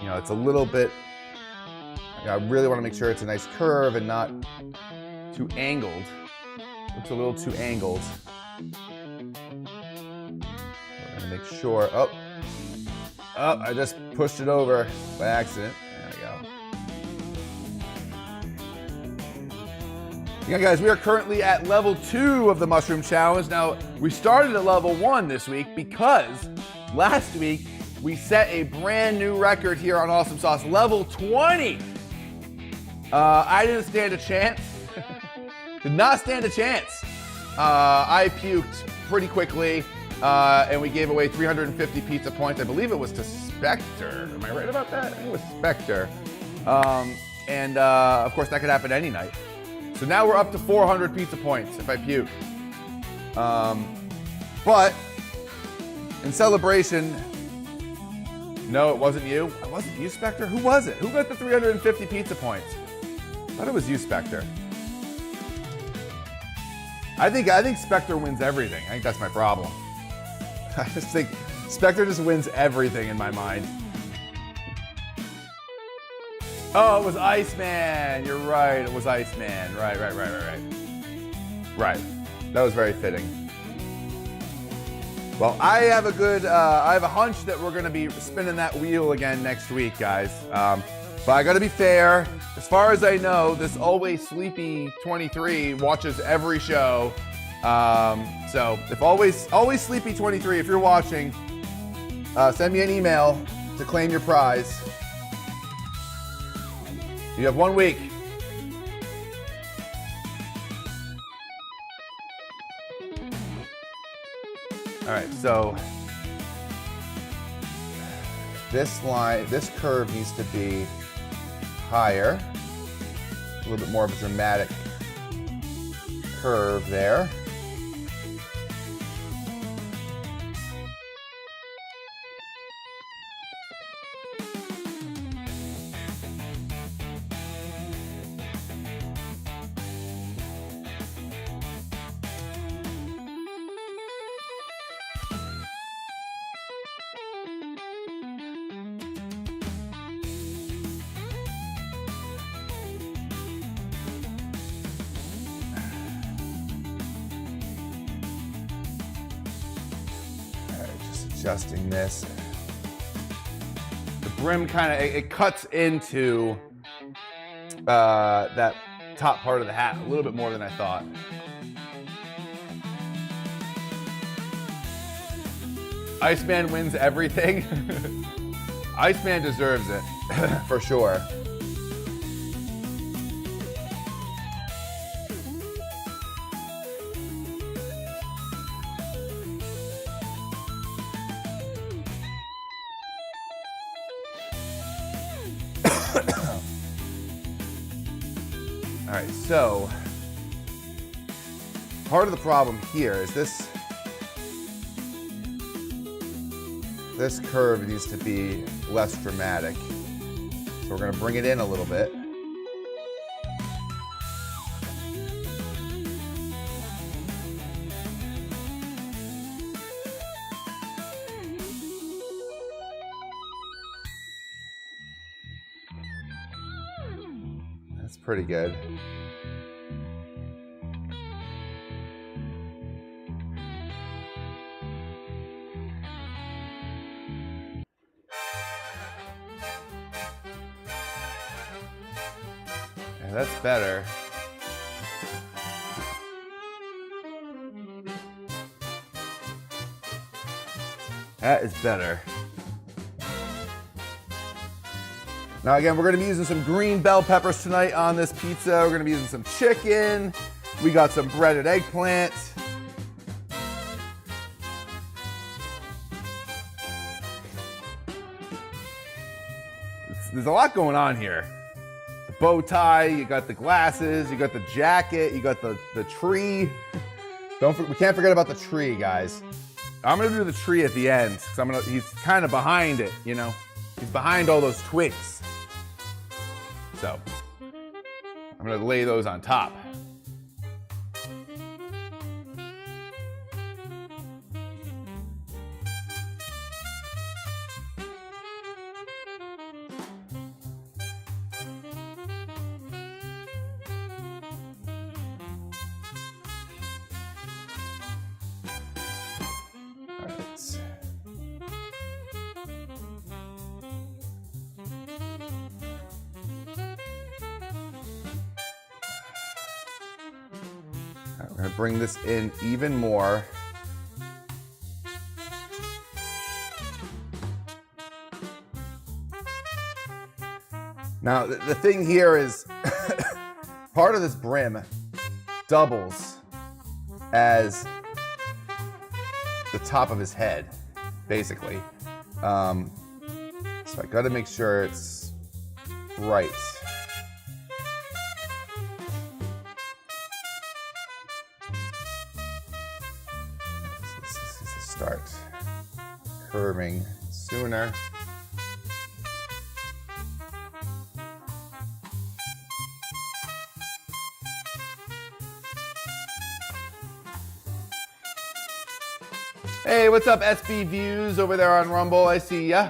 you know, it's a little bit, I really want to make sure it's a nice curve and not too angled. Looks a little too angled. We're gonna make sure, oh, I just pushed it over by accident. There we go. Yeah, guys, we are currently at level 2 of the Mushroom Challenge. Now, we started at level 1 this week because last week we set a brand new record here on Awesome Sauce, level 20. I didn't stand a chance. Did not stand a chance. I puked pretty quickly, and we gave away 350 pizza points. I believe it was to Spectre. Am I right about that? I think it was Spectre. And of course, that could happen any night. So now we're up to 400 pizza points if I puke. But in celebration, no, it wasn't you. It wasn't you, Spectre. Who was it? Who got the 350 pizza points? I thought it was you, Spectre. I think Spectre wins everything. I think that's my problem. I just think Spectre just wins everything in my mind. Oh, it was Iceman. You're right. It was Iceman. Right. Right. That was very fitting. Well, I have a hunch that we're going to be spinning that wheel again next week, guys. But I got to be fair. As far as I know, this Always Sleepy 23 watches every show. So if Always Sleepy 23, if you're watching, send me an email to claim your prize. You have 1 week. All right, so this curve needs to be higher, a little bit more of a dramatic curve there. Adjusting this. The brim kind of, it cuts into that top part of the hat a little bit more than I thought. Iceman wins everything. Iceman deserves it, for sure. All right, so part of the problem here is this curve needs to be less dramatic. So we're gonna bring it in a little bit. That's pretty good. Yeah, that's better. That is better. Now again, we're gonna be using some green bell peppers tonight on this pizza. We're gonna be using some chicken. We got some breaded eggplant. There's a lot going on here. The bow tie, you got the glasses, you got the jacket, you got the tree. We can't forget about the tree, guys. I'm gonna do the tree at the end, because he's kind of behind it, you know? He's behind all those twigs. So, I'm gonna lay those on top. We're gonna bring this in even more. Now, the thing here is part of this brim doubles as the top of his head, basically. So I gotta make sure it's right. Start curving sooner. Hey, what's up, SB Views over there on Rumble? I see ya.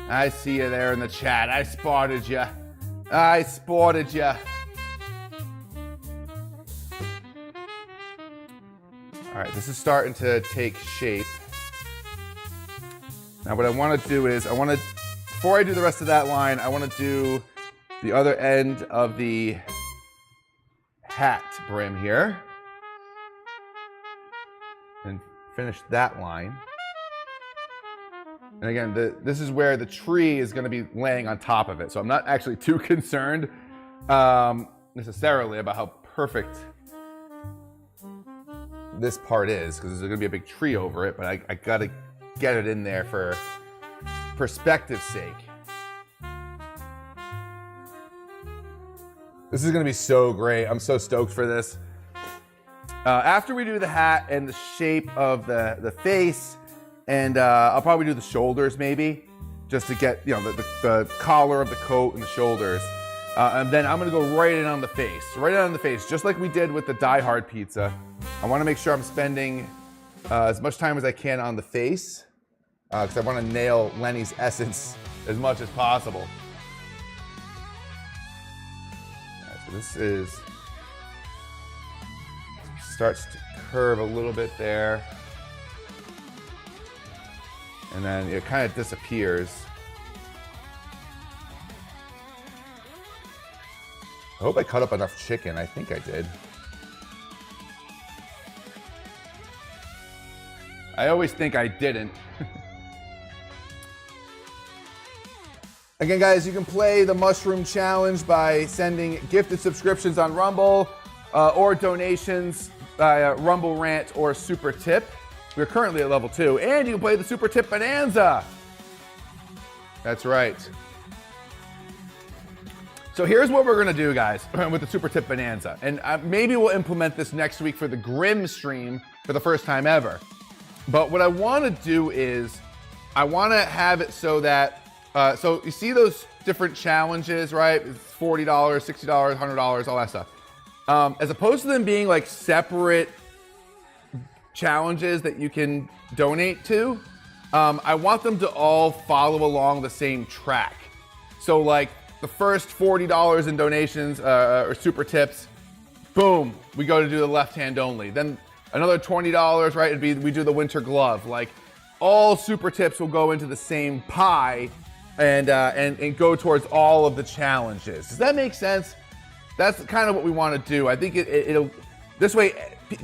I see you there in the chat. I spotted ya. I spotted ya. All right, this is starting to take shape. Now what I want to do is, before I do the rest of that line, I want to do the other end of the hat brim here. And finish that line. And again, this is where the tree is going to be laying on top of it. So I'm not actually too concerned necessarily about how perfect this part is, because there's going to be a big tree over it, but I got to get it in there for perspective's sake. This is going to be so great. I'm so stoked for this. After we do the hat and the shape of the face, and I'll probably do the shoulders maybe, just to get, you know, the collar of the coat and the shoulders. And then I'm gonna go right in on the face. Right in on the face, just like we did with the Die Hard pizza. I wanna make sure I'm spending as much time as I can on the face, because I wanna nail Lenny's essence as much as possible. All right, so this starts to curve a little bit there. And then it kind of disappears. I hope I cut up enough chicken. I think I did. I always think I didn't. Again, guys, you can play the Mushroom Challenge by sending gifted subscriptions on Rumble or donations by Rumble Rant or Super Tip. We're currently at level 2, and you can play the Super Tip Bonanza. That's right. So here's what we're gonna do, guys, with the Super Tip Bonanza. And maybe we'll implement this next week for the Grimm stream for the first time ever. But what I wanna do is, I wanna have it so that, so you see those different challenges, right? It's $40, $60, $100, all that stuff. As opposed to them being like separate challenges that you can donate to, I want them to all follow along the same track. So like the first $40 in donations or super tips, boom, we go to do the left hand only. Then another $20, right? It'd be, we do the winter glove. Like all super tips will go into the same pie and go towards all of the challenges. Does that make sense? That's kind of what we want to do. I think it'll, this way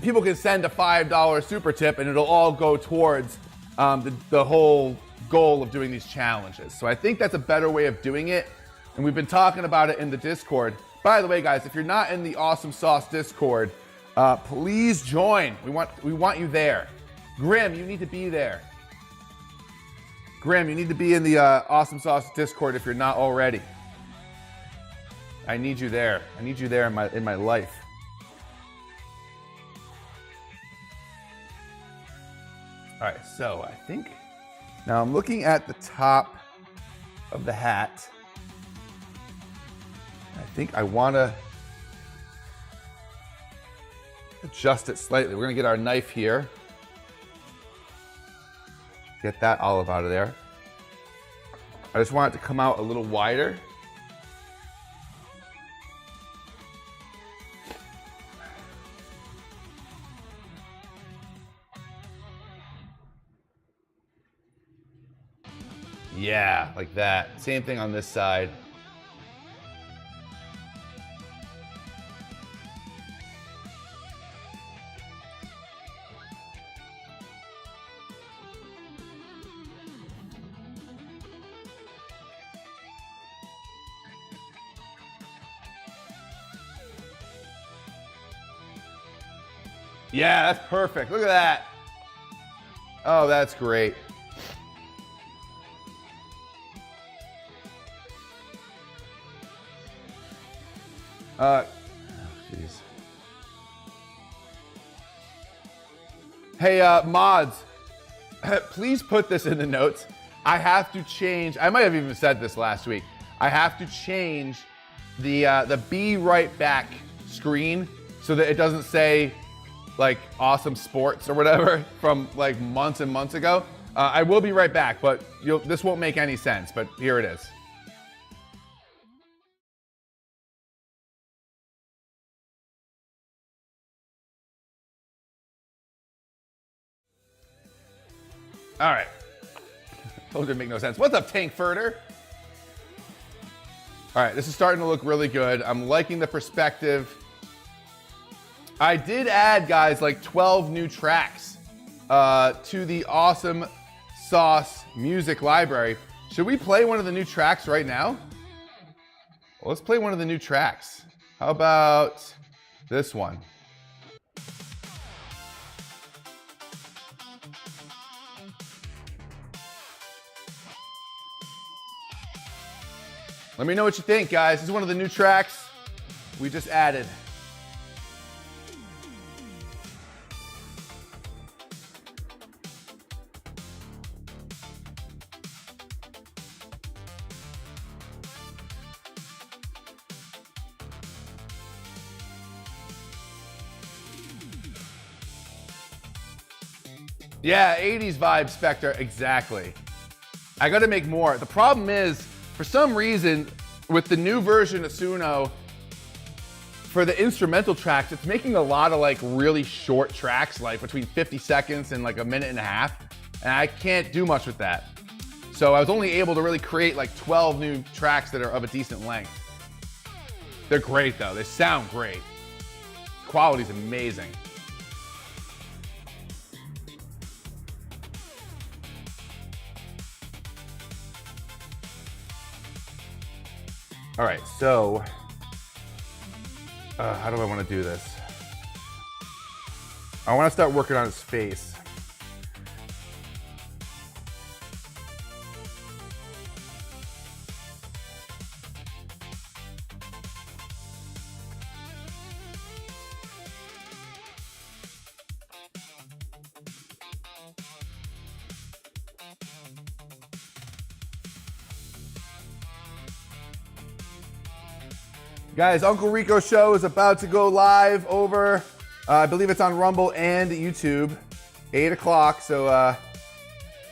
people can send a $5 super tip and it'll all go towards the whole goal of doing these challenges. So I think that's a better way of doing it. And we've been talking about it in the Discord. By the way, guys, if you're not in the Awesome Sauce Discord, please join. We want you there. Grimm, you need to be there. Grimm, you need to be in the Awesome Sauce Discord if you're not already. I need you there. I need you there in my life. All right, so I think now I'm looking at the top of the hat. I think I want to adjust it slightly. We're going to get our knife here. Get that olive out of there. I just want it to come out a little wider. Yeah, like that. Same thing on this side. Yeah, that's perfect. Look at that. Oh, that's great. Jeez. Hey, mods, please put this in the notes. I have to change, I might have even said this last week. I have to change the be right back screen so that it doesn't say like awesome sports or whatever from like months and months ago. I will be right back, but this won't make any sense, but here it is. All right. Those didn't make no sense. What's up, Tank Furter? All right, this is starting to look really good. I'm liking the perspective. I did add, guys, like 12 new tracks to the Awesome Sauce music library. Should we play one of the new tracks right now? Well, let's play one of the new tracks. How about this one? Let me know what you think, guys. This is one of the new tracks we just added. Yeah, 80s vibe, Spectre, exactly. I gotta make more. The problem is, for some reason, with the new version of SUNO, for the instrumental tracks, it's making a lot of like really short tracks, like between 50 seconds and like a minute and a half. And I can't do much with that. So I was only able to really create like 12 new tracks that are of a decent length. They're great though, they sound great. Quality's amazing. All right, so how do I want to do this? I want to start working on his face. Guys, Uncle Rico show is about to go live over, I believe it's on Rumble and YouTube, 8 o'clock. So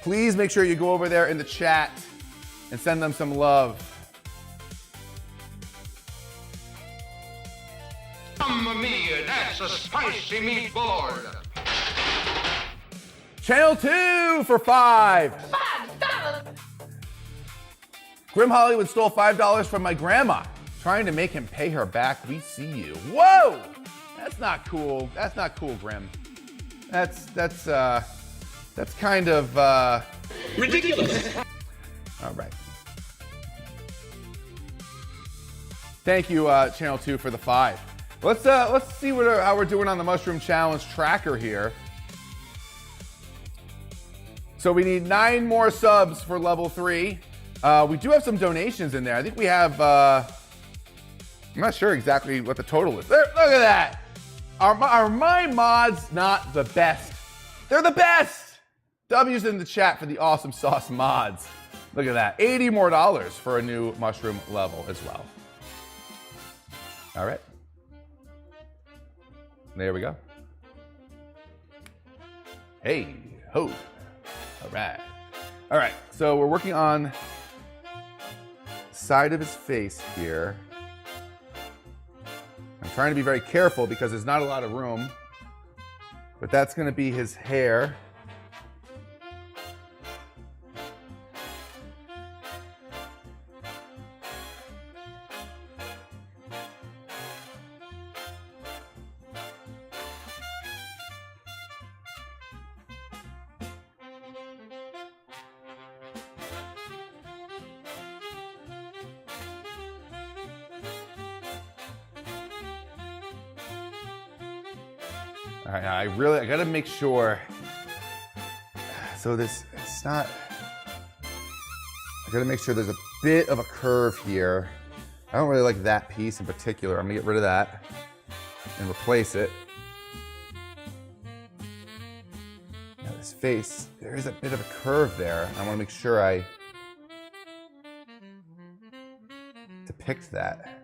please make sure you go over there in the chat and send them some love. Mamma mia, that's a spicy meatball. Channel 2 for $5. Grim Hollywood stole $5 from my grandma. Trying to make him pay her back. We see you. Whoa! That's not cool. That's not cool, Grim. That's kind of Ridiculous. All right. Thank you, Channel 2, for the $5. Let's see how we're doing on the Mushroom Challenge tracker here. So we need 9 more subs for level 3. We do have some donations in there. I think we have. I'm not sure exactly what the total is. There, look at that. Are my mods not the best? They're the best. W's in the chat for the Awesome Sauce mods. Look at that. $80 more for a new mushroom level as well. All right. There we go. Hey, ho. All right. All right, so we're working on the side of his face here. I'm trying to be very careful because there's not a lot of room, but that's going to be his hair. All right, I gotta make sure. So it's not, I gotta make sure there's a bit of a curve here. I don't really like that piece in particular. I'm gonna get rid of that and replace it. Now this face, there is a bit of a curve there. I wanna make sure I depict that.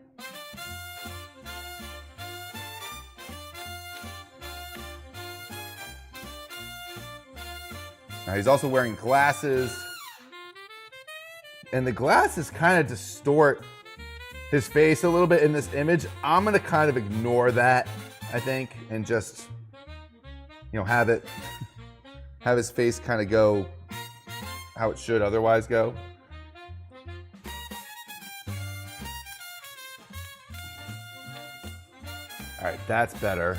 Now he's also wearing glasses, and the glasses kind of distort his face a little bit in this image. I'm gonna kind of ignore that, I think, and just, you know, have his face kind of go how it should otherwise go. All right, that's better.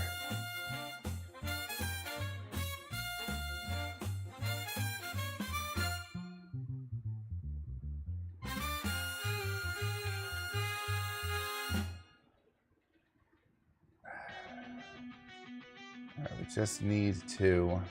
Just need to all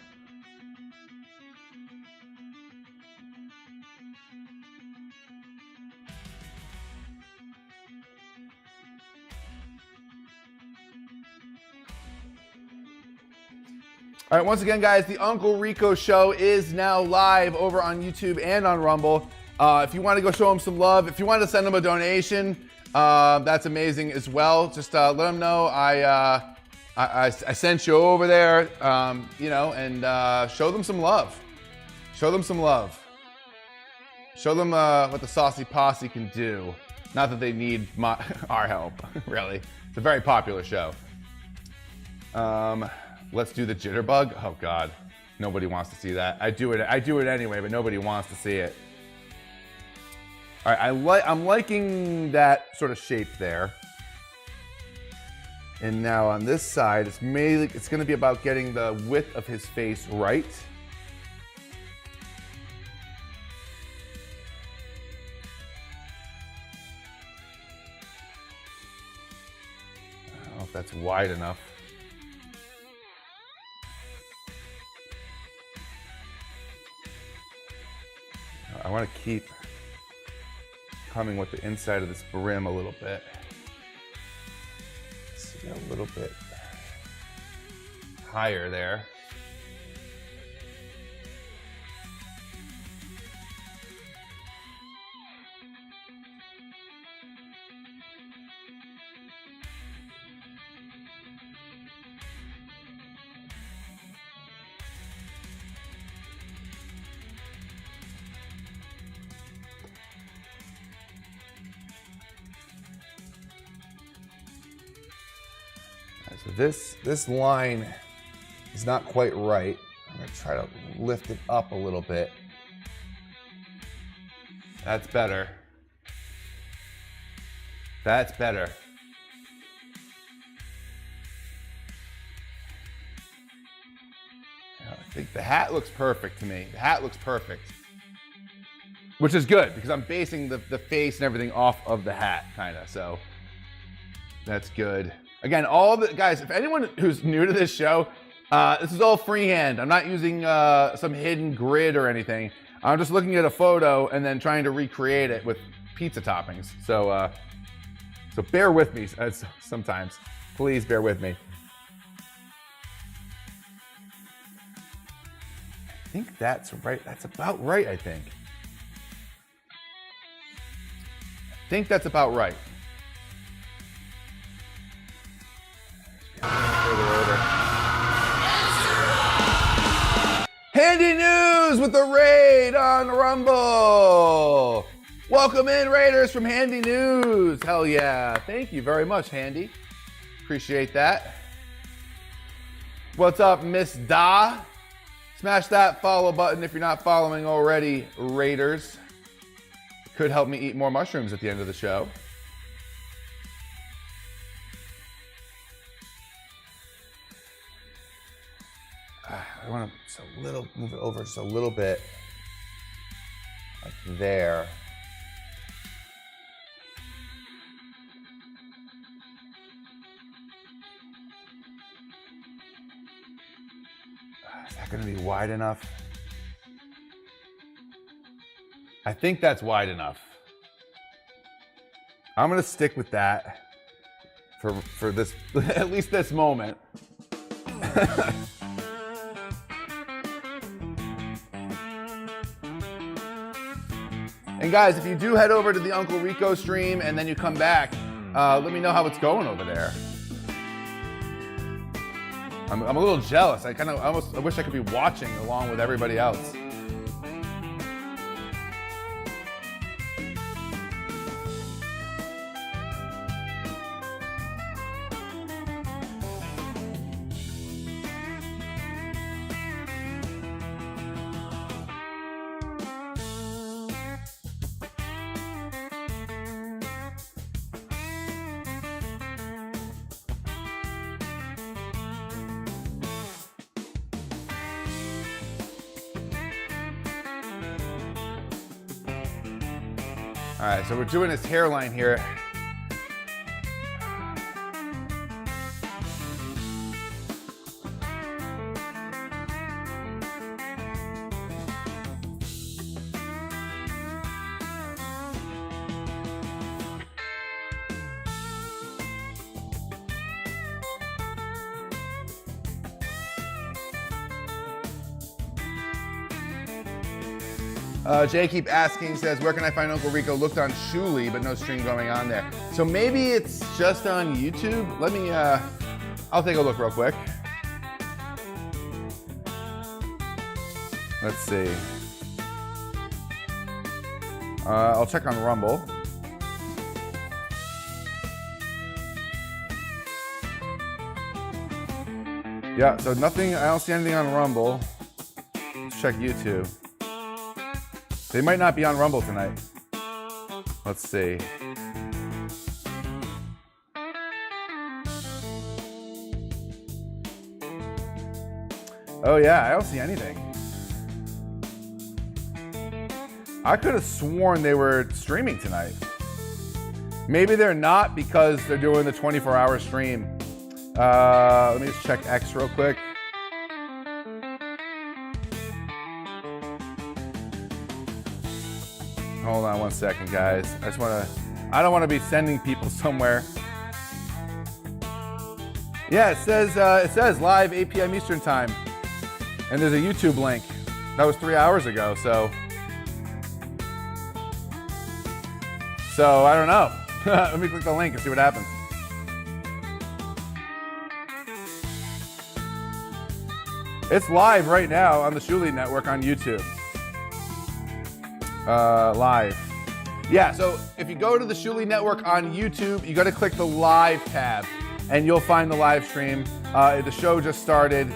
right, once again, guys, the Uncle Rico Show is now live over on YouTube and on Rumble. If you want to go show him some love, if you want to send him a donation, that's amazing as well. Just let him know I sent you over there, you know, and show them some love. Show them some love. Show them what the Saucy Posse can do. Not that they need our help, really. It's a very popular show. Let's do the jitterbug. Oh God, nobody wants to see that. I do it anyway, but nobody wants to see it. All right, I'm liking that sort of shape there. And now on this side, it's going to be about getting the width of his face right. I don't know if that's wide enough. I want to keep coming with the inside of this brim a little bit. A little bit higher there. So this line is not quite right. I'm gonna try to lift it up a little bit. That's better. That's better. I think the hat looks perfect to me. The hat looks perfect. Which is good, because I'm basing the face and everything off of the hat, kind of, so that's good. Again, all the guys, if anyone who's new to this show, this is all freehand. I'm not using some hidden grid or anything. I'm just looking at a photo and then trying to recreate it with pizza toppings. So, so bear with me sometimes. Please bear with me. I think that's right. That's about right, I think. I think that's about right. Handy News with the raid on Rumble. Welcome in, Raiders, from Handy News. Hell yeah. Thank you very much, Handy. Appreciate that. What's up, Miss Da? Smash that follow button if you're not following already, Raiders. Could help me eat more mushrooms at the end of the show. I want to just a little, move it over just a little bit, like there. Is that gonna be wide enough? I think that's wide enough. I'm gonna stick with that for this, at least this moment. And guys, if you do head over to the Uncle Rico stream and then you come back, let me know how it's going over there. I'm a little jealous. I wish I could be watching along with everybody else. All right, so we're doing his hairline here. Jay keep asking, says, where can I find Uncle Rico? Looked on Shuli, but no stream going on there. So maybe it's just on YouTube? Let me, I'll take a look real quick. Let's see. I'll check on Rumble. Yeah, so nothing, I don't see anything on Rumble. Let's check YouTube. They might not be on Rumble tonight. Let's see. Oh yeah, I don't see anything. I could have sworn they were streaming tonight. Maybe they're not because they're doing the 24-hour stream. Let me just check X real quick. Hold on one second, guys. I don't want to be sending people somewhere. Yeah, it says live 8 p.m. Eastern time. And there's a YouTube link. That was 3 hours ago, so I don't know. Let me click the link and see what happens. It's live right now on the Shuli Network on YouTube. Live. Yeah, so if you go to the Shuli Network on YouTube, you got to click the live tab and you'll find the live stream. The show just started.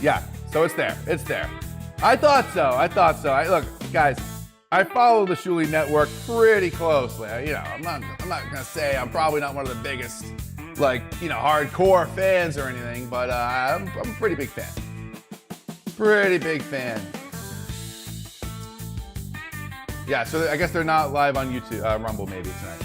Yeah, so it's there. It's there. I thought so. Look, guys, I follow the Shuli Network pretty closely. You know, I'm not gonna say I'm probably not one of the biggest, hardcore fans or anything, but I'm a pretty big fan. Pretty big fan. Yeah, so I guess they're not live on YouTube, Rumble maybe tonight.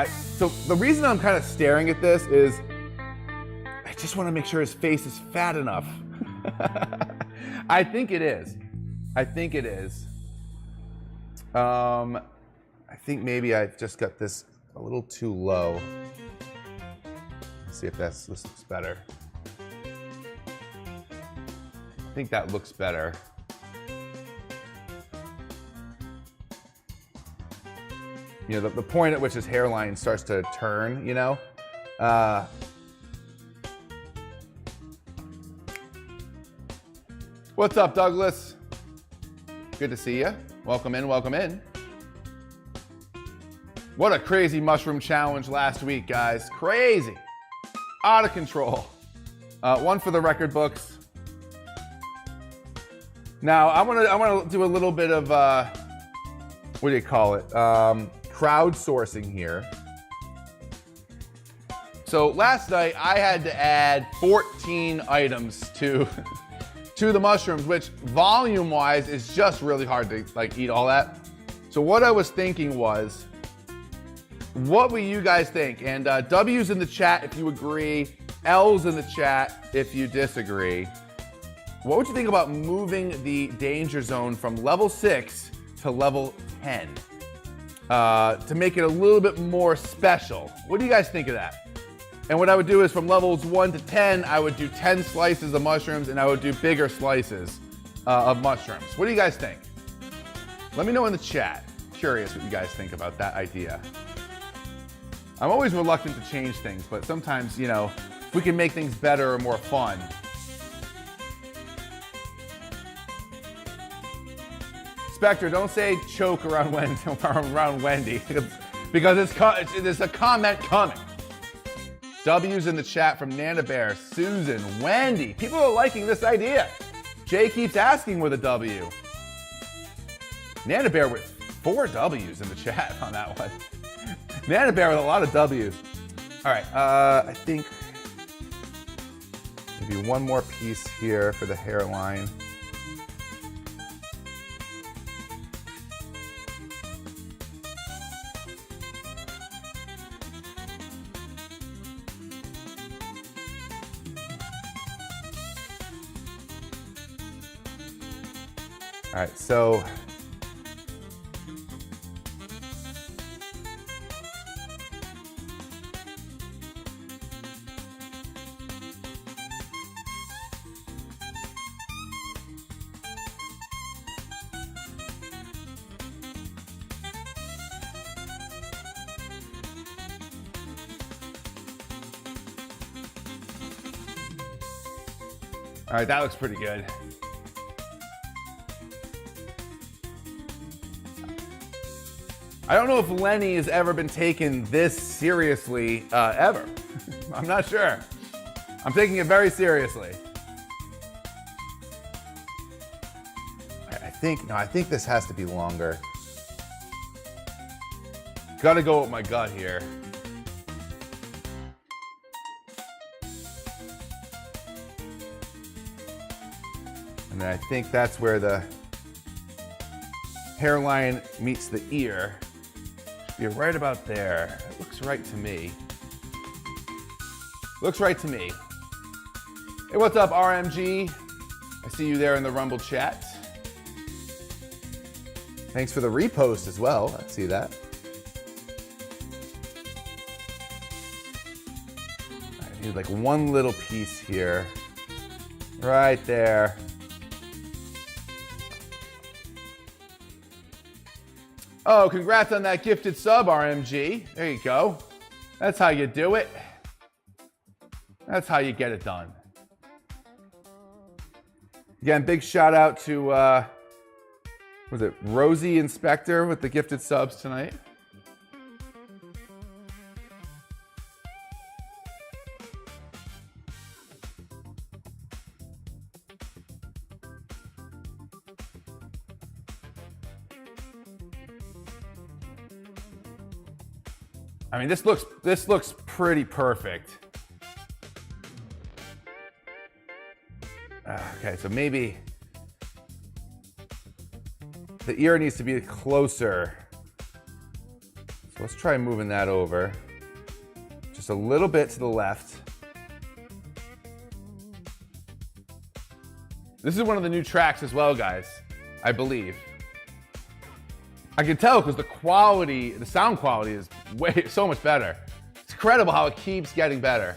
So the reason I'm kind of staring at this is I just want to make sure his face is fat enough. I think it is. I think maybe I've just got this a little too low. Let's see if this looks better. I think that looks better. You know, the point at which his hairline starts to turn, you know? What's up, Douglas? Good to see you. Welcome in, welcome in. What a crazy mushroom challenge last week, guys. Crazy. Out of control. One for the record books. Now, I want to do a little bit of, what do you call it? Crowdsourcing here. So last night, I had to add 14 items to the mushrooms, which volume-wise is just really hard to eat all that. So what I was thinking was, What will you guys think? And W's in the chat if you agree, L's in the chat if you disagree. What would you think about moving the danger zone from level 6 to level 10 to make it a little bit more special? What do you guys think of that? And what I would do is from levels 1 to 10, I would do 10 slices of mushrooms and I would do bigger slices of mushrooms. What do you guys think? Let me know in the chat. Curious what you guys think about that idea. I'm always reluctant to change things, but sometimes, you know, if we can make things better or more fun. Spectre, don't say choke around Wendy because there's a comment coming. W's in the chat from Nana Bear, Susan, Wendy. People are liking this idea. Jay keeps asking with a W. Nana Bear with 4 W's in the chat on that one. Nana Bear with a lot of W's. All right, I think maybe one more piece here for the hairline. All right, so all right, that looks pretty good. I don't know if Lenny has ever been taken this seriously, ever. I'm not sure. I'm taking it very seriously. I think this has to be longer. Gotta go with my gut here. And then I think that's where the hairline meets the ear. You're right about there. It looks right to me. Looks right to me. Hey, what's up, RMG? I see you there in the Rumble chat. Thanks for the repost as well. I see that. I need like one little piece here. Right there. Oh, congrats on that gifted sub, RMG. There you go. That's how you do it. That's how you get it done. Again, big shout out to, was it Rosie Inspector with the gifted subs tonight? I mean, this looks pretty perfect. Okay, so maybe the ear needs to be closer. So let's try moving that over. Just a little bit to the left. This is one of the new tracks as well, guys, I believe. I can tell because the quality, the sound quality is so much better. It's incredible how it keeps getting better.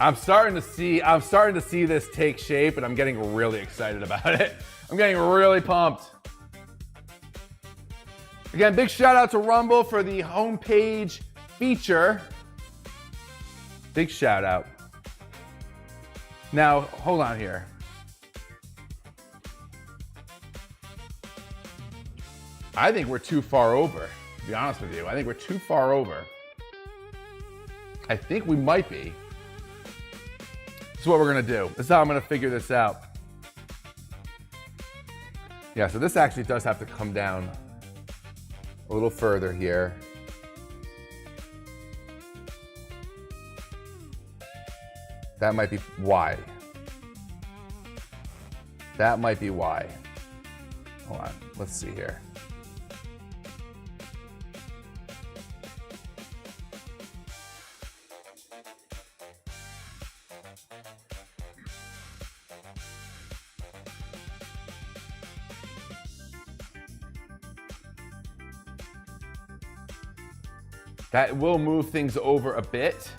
I'm starting to see this take shape, and I'm getting really excited about it. I'm getting really pumped. Again, big shout out to Rumble for the homepage feature. Big shout out. Now, hold on here. I think we're too far over, to be honest with you. I think we're too far over. I think we might be. This is what we're gonna do. This is how I'm gonna figure this out. Yeah, so this actually does have to come down a little further here. That might be why. That might be why. Hold on, let's see here. That will move things over a bit.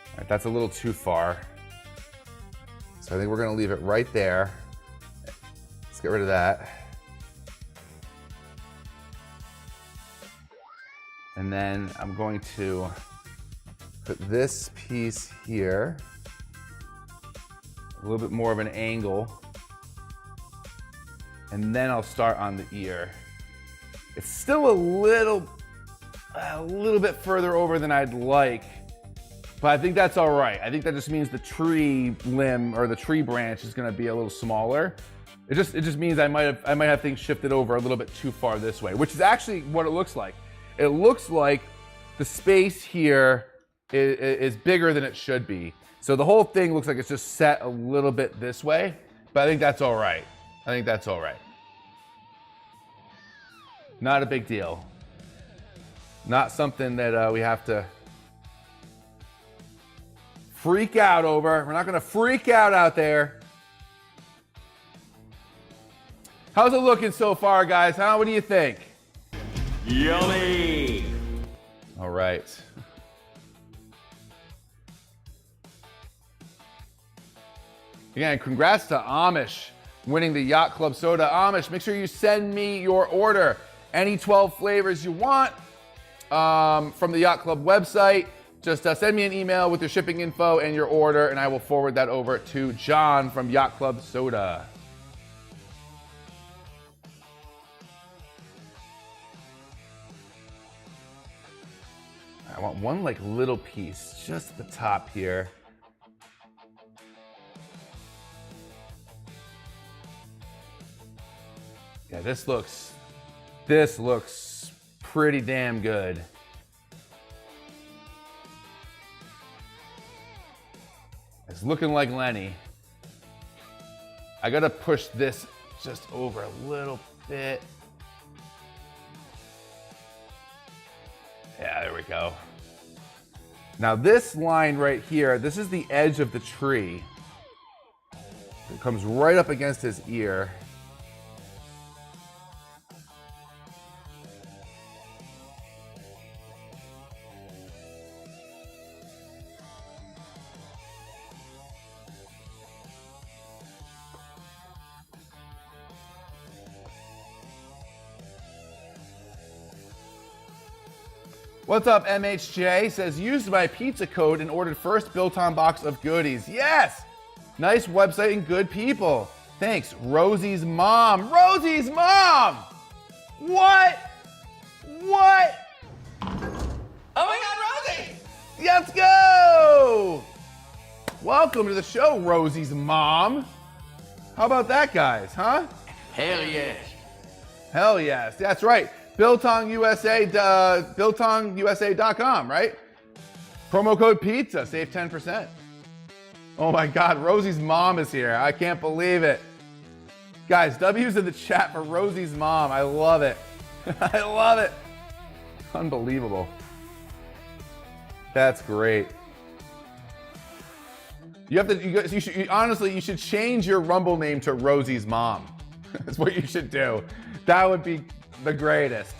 All right, that's a little too far. So I think we're gonna leave it right there. Let's get rid of that. And then I'm going to put this piece here, a little bit more of an angle. And then I'll start on the ear. It's still a little bit further over than I'd like, but I think that's all right. I think that just means the tree limb or the tree branch is gonna be a little smaller. It just means I might have things shifted over a little bit too far this way, which is actually what it looks like. It looks like the space here is bigger than it should be. So the whole thing looks like it's just set a little bit this way, but I think that's all right. I think that's all right. Not a big deal. Not something that we have to freak out over. We're not gonna freak out there. How's it looking so far, guys? Huh? What do you think? Yummy! All right. Again, congrats to Amish winning the Yacht Club Soda. Amish, make sure you send me your order. Any 12 flavors you want from the Yacht Club website. Just send me an email with your shipping info and your order, and I will forward that over to John from Yacht Club Soda. I want one like little piece just at the top here. Yeah, this looks pretty damn good. It's looking like Lenny. I gotta push this just over a little bit. Yeah, there we go. Now this line right here, this is the edge of the tree. It comes right up against his ear. What's up, MHJ? Says, used my pizza code and ordered first built-on box of goodies. Yes! Nice website and good people. Thanks, Rosie's mom. Rosie's mom! What? What? Oh my God, Rosie! Let's go! Welcome to the show, Rosie's mom. How about that, guys, huh? Hell yes. Hell yes, that's right. BiltonUSA.com, right? Promo code pizza, save 10%. Oh my God, Rosie's mom is here. I can't believe it. Guys, W's in the chat for Rosie's mom. I love it. I love it. Unbelievable. That's great. You have to, honestly, you should change your Rumble name to Rosie's mom. That's what you should do. That would be the greatest.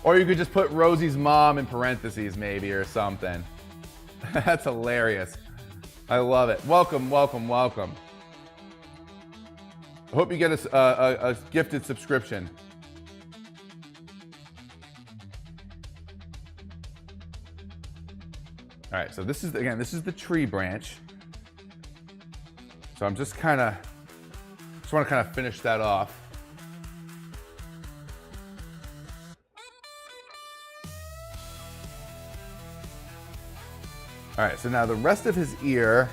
Or you could just put Rosie's mom in parentheses maybe or something. That's hilarious. I love it. Welcome, welcome, welcome. I hope you get a gifted subscription. All right, so this is, again, this is the tree branch. So I'm just want to kind of finish that off. All right, so now the rest of his ear.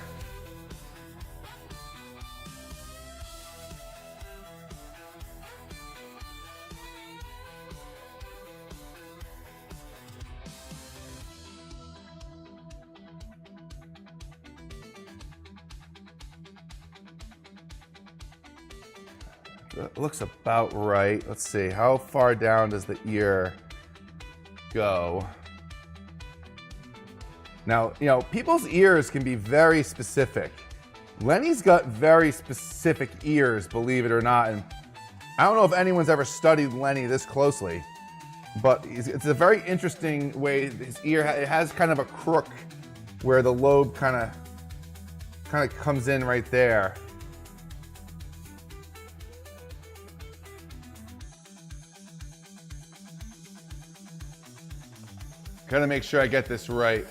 That looks about right. Let's see, how far down does the ear go? Now, you know, people's ears can be very specific. Lenny's got very specific ears, believe it or not. And I don't know if anyone's ever studied Lenny this closely, but it's a very interesting way. His ear, it has kind of a crook where the lobe kind of comes in right there. Gotta make sure I get this right.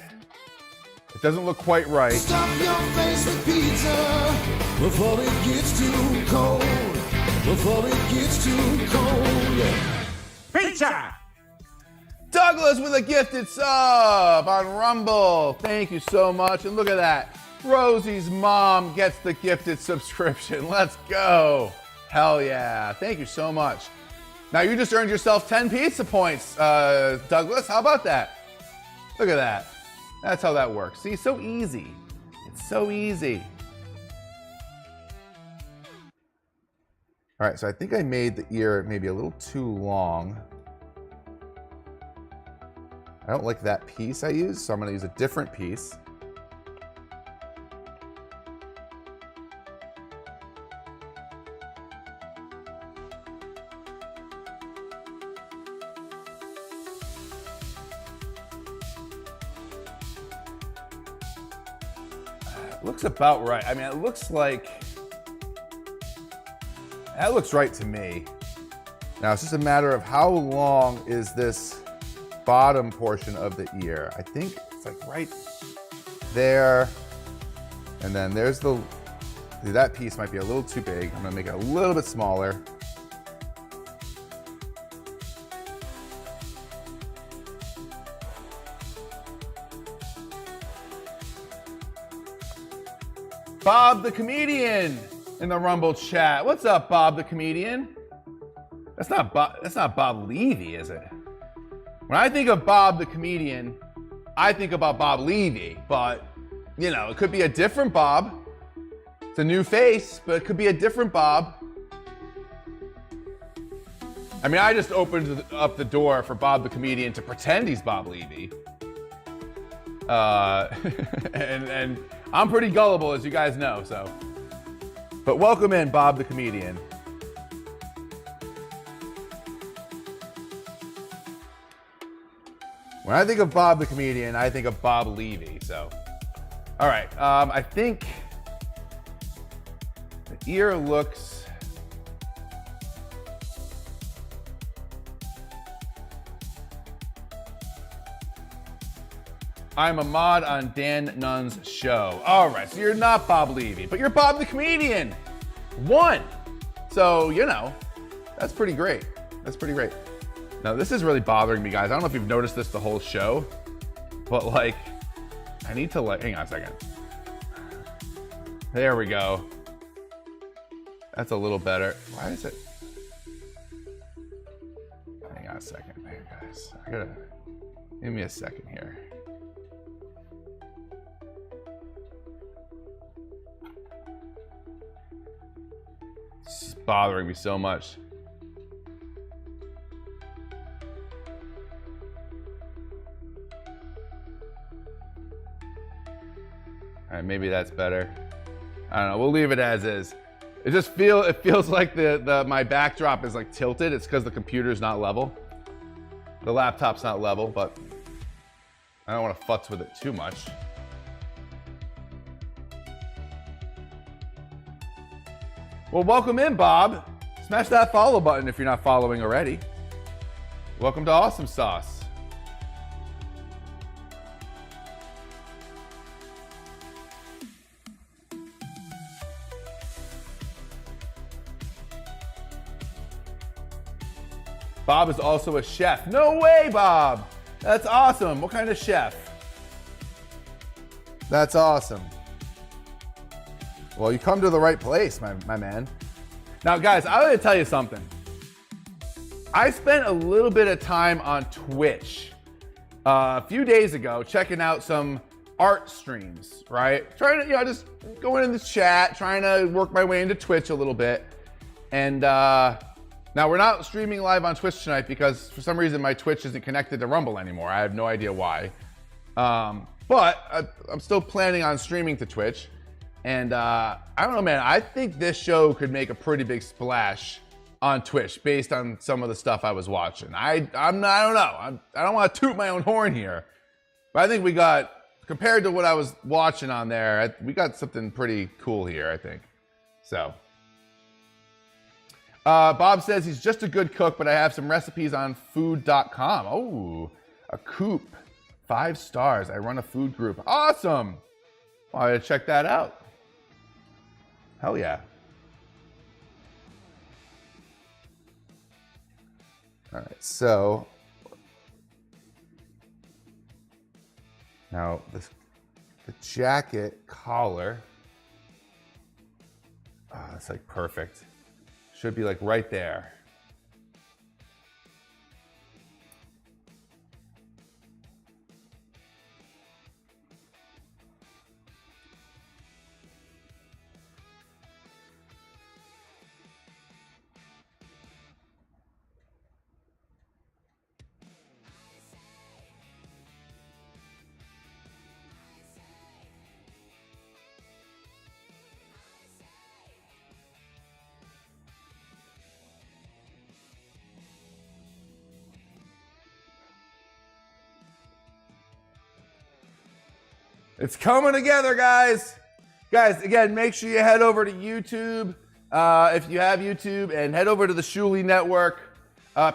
It doesn't look quite right. Stop your face with pizza before it gets too cold. Before it gets too cold. Pizza! Douglas with a gifted sub on Rumble. Thank you so much. And look at that. Rosie's mom gets the gifted subscription. Let's go. Hell yeah. Thank you so much. Now you just earned yourself 10 pizza points, Douglas. How about that? Look at that. That's how that works. See, so easy. It's so easy. All right, so I think I made the ear maybe a little too long. I don't like that piece I used, so I'm gonna use a different piece. Looks about right. I mean, it looks like, that looks right to me. Now it's just a matter of how long is this bottom portion of the ear. I think it's like right there. And then there's that piece might be a little too big. I'm gonna make it a little bit smaller. Bob the Comedian in the Rumble chat. What's up, Bob the Comedian? That's not Bob Levy, is it? When I think of Bob the Comedian, I think about Bob Levy, but you know, it could be a different Bob. It's a new face, but it could be a different Bob. I mean, I just opened up the door for Bob the Comedian to pretend he's Bob Levy. And I'm pretty gullible, as you guys know, so. But welcome in, Bob the Comedian. When I think of Bob the Comedian, I think of Bob Levy, so. All right, I think the ear looks, I'm a mod on Dan Nunn's show. All right, so you're not Bob Levy, but you're Bob the Comedian. One. So, you know, that's pretty great. That's pretty great. Now, this is really bothering me, guys. I don't know if you've noticed this the whole show, but like, I need to like, hang on a second. There we go. That's a little better. Why is it? Hang on a second there, guys. Give me a second here. It's bothering me so much. All right, maybe that's better. I don't know. We'll leave it as is. It feels like my backdrop is like tilted. It's because the computer's not level. The laptop's not level, but I don't want to futz with it too much. Well, welcome in, Bob. Smash that follow button if you're not following already. Welcome to Awesome Sauce. Bob is also a chef. No way, Bob. That's awesome. What kind of chef? That's awesome. Well, you come to the right place, my man. Now, guys, I want to tell you something. I spent a little bit of time on Twitch a few days ago checking out some art streams, right? Trying to, just going in the chat, trying to work my way into Twitch a little bit. And now we're not streaming live on Twitch tonight because for some reason my Twitch isn't connected to Rumble anymore. I have no idea why. But I'm still planning on streaming to Twitch. And I don't know, man, I think this show could make a pretty big splash on Twitch based on some of the stuff I was watching. I don't know. I don't want to toot my own horn here, but I think we got, compared to what I was watching on there, we got something pretty cool here, I think. So, Bob says he's just a good cook, but I have some recipes on food.com. Oh, a coop, 5 stars. I run a food group. Awesome. Well, I gotta check that out. Hell yeah. All right, so now the jacket collar, it's like perfect. Should be like right there. It's coming together, guys. Guys, again, make sure you head over to YouTube if you have YouTube, and head over to the Shuli Network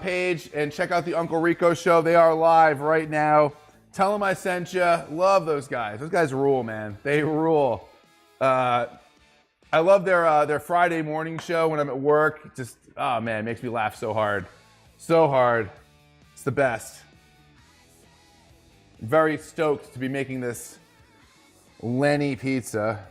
page and check out the Uncle Rico show. They are live right now. Tell them I sent you. Love those guys. Those guys rule, man. They rule. I love their Friday morning show when I'm at work. Just, oh man, it makes me laugh so hard. So hard. It's the best. Very stoked to be making this Lenny pizza.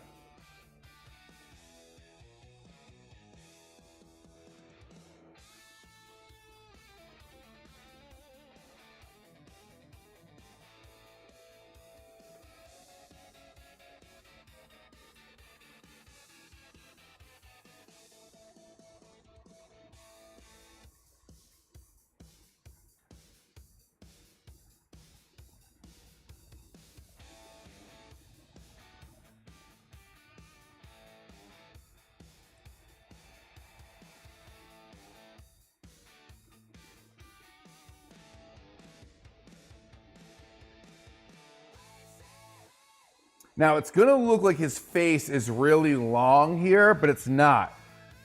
Now it's gonna look like his face is really long here, but it's not.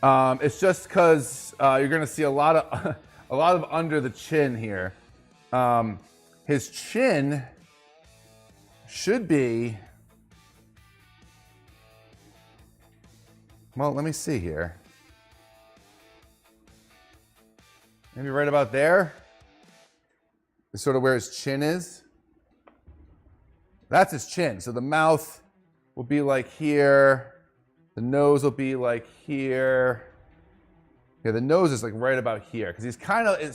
It's just because you're gonna see a lot of under the chin here. His chin should be, well, let me see here. Maybe right about there is sort of where his chin is. That's his chin. So the mouth will be like here. The nose will be like here. Yeah, the nose is like right about here because his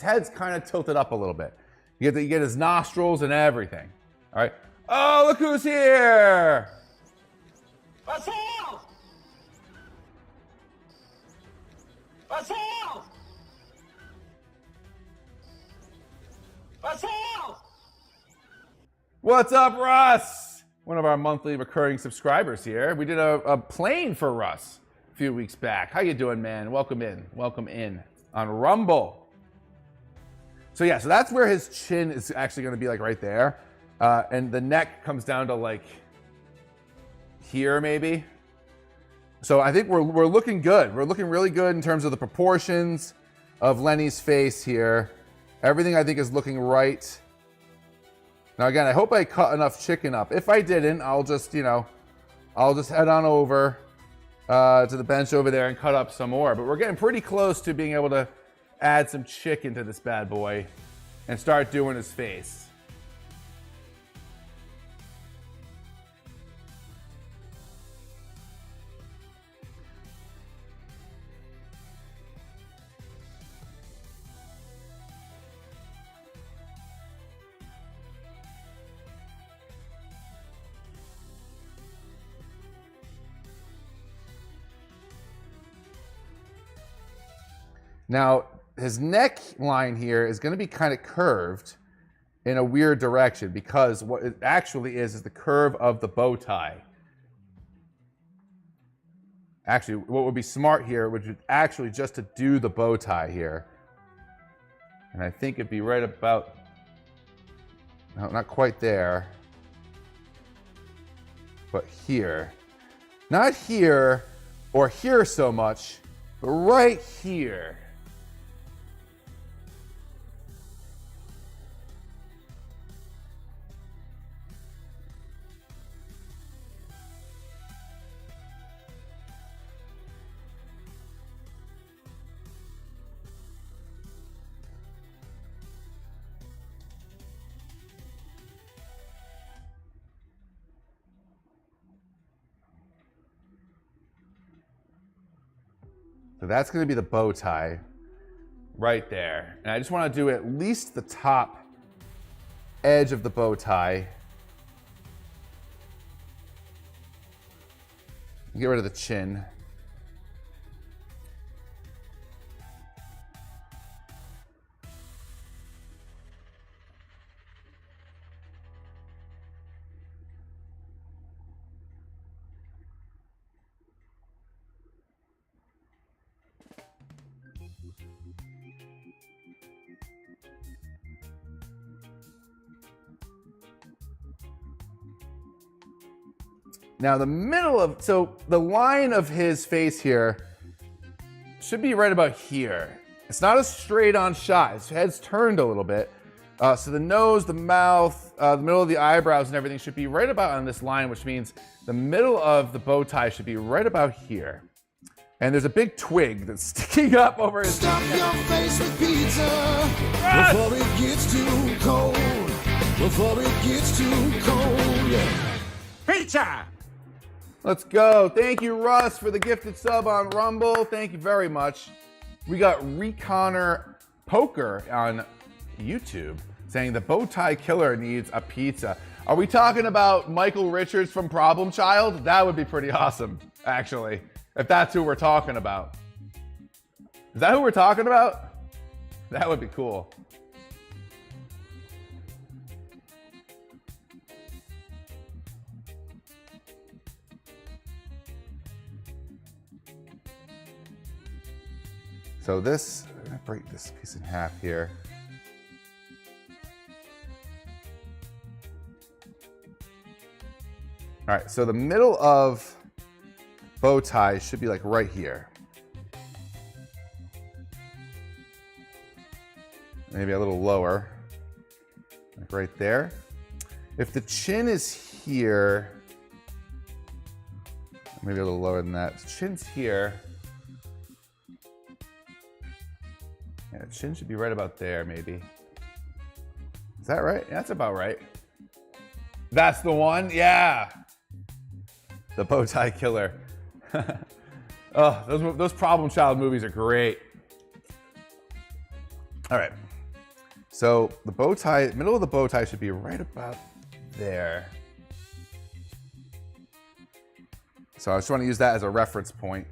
head's kind of tilted up a little bit. You get his nostrils and everything. All right. Oh, look who's here! Myself! Myself! Myself! What's up, Russ? One of our monthly recurring subscribers here. We did a plane for Russ a few weeks back. How you doing, man? Welcome in on Rumble. So yeah, so that's where his chin is actually going to be, like right there, and the neck comes down to like here maybe. So I think we're looking good. We're looking really good in terms of the proportions of Lenny's face here. Everything I think is looking right. Now again, I hope I cut enough chicken up. If I didn't, I'll just head on over to the bench over there and cut up some more. But we're getting pretty close to being able to add some chicken to this bad boy and start doing his face. Now, his neck line here is going to be kind of curved in a weird direction because what it actually is the curve of the bow tie. Actually, what would be smart here would actually just to do the bow tie here. And I think it'd be right about, no, not quite there, but here. Not here or here so much, but right here. So that's going to be the bow tie right there. And I just want to do at least the top edge of the bow tie. Get rid of the chin. Now the middle of, so the line of his face here should be right about here. It's not a straight on shot. His head's turned a little bit. So the nose, the mouth, the middle of the eyebrows and everything should be right about on this line, which means the middle of the bow tie should be right about here. And there's a big twig that's sticking up over his Stuff your face with pizza before it gets too cold. Before it gets too cold. Yeah. Pizza! Let's go. Thank you, Russ, for the gifted sub on Rumble. Thank you very much. We got Reconner Poker on YouTube saying the bow tie killer needs a pizza. Are we talking about Michael Richards from Problem Child? That would be pretty awesome, actually, if that's who we're talking about. Is that who we're talking about? That would be cool. So this, I'm gonna break this piece in half here. All right, so the middle of bow tie should be like right here. Maybe a little lower, like right there. If the chin is here, maybe a little lower than that. The chin's here. Yeah, the chin should be right about there, maybe. Is that right? Yeah, that's about right. That's the one? Yeah. The bow tie killer. Oh, those Problem Child movies are great. All right. So the bow tie, middle of the bow tie should be right about there. So I just want to use that as a reference point.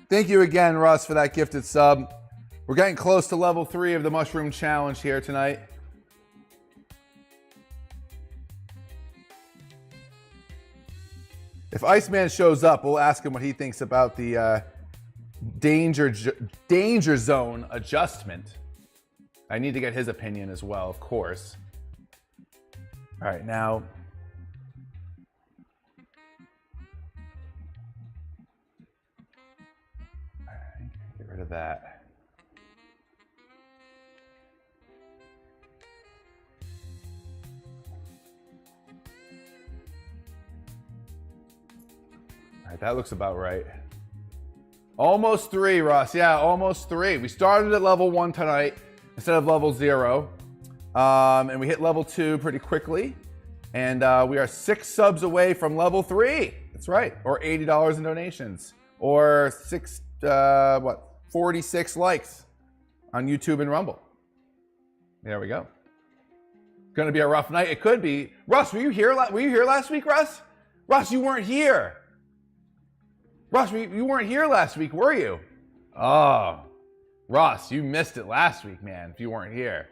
Thank you again, Russ, for that gifted sub. We're getting close to level 3 of the Mushroom Challenge here tonight. If Iceman shows up, we'll ask him what he thinks about the danger zone adjustment. I need to get his opinion as well, of course. All right, now... Get rid of that. All right, that looks about right. Almost 3, Russ. Yeah, almost 3. We started at level 1 tonight instead of level 0. And we hit level 2 pretty quickly. And we are 6 subs away from level 3. That's right. Or $80 in donations. Or 46 likes on YouTube and Rumble. There we go. Gonna be a rough night. It could be. Russ, were you here last week, Russ? Russ, you weren't here. Russ, you weren't here last week, were you? Oh, Russ, you missed it last week, man, if you weren't here.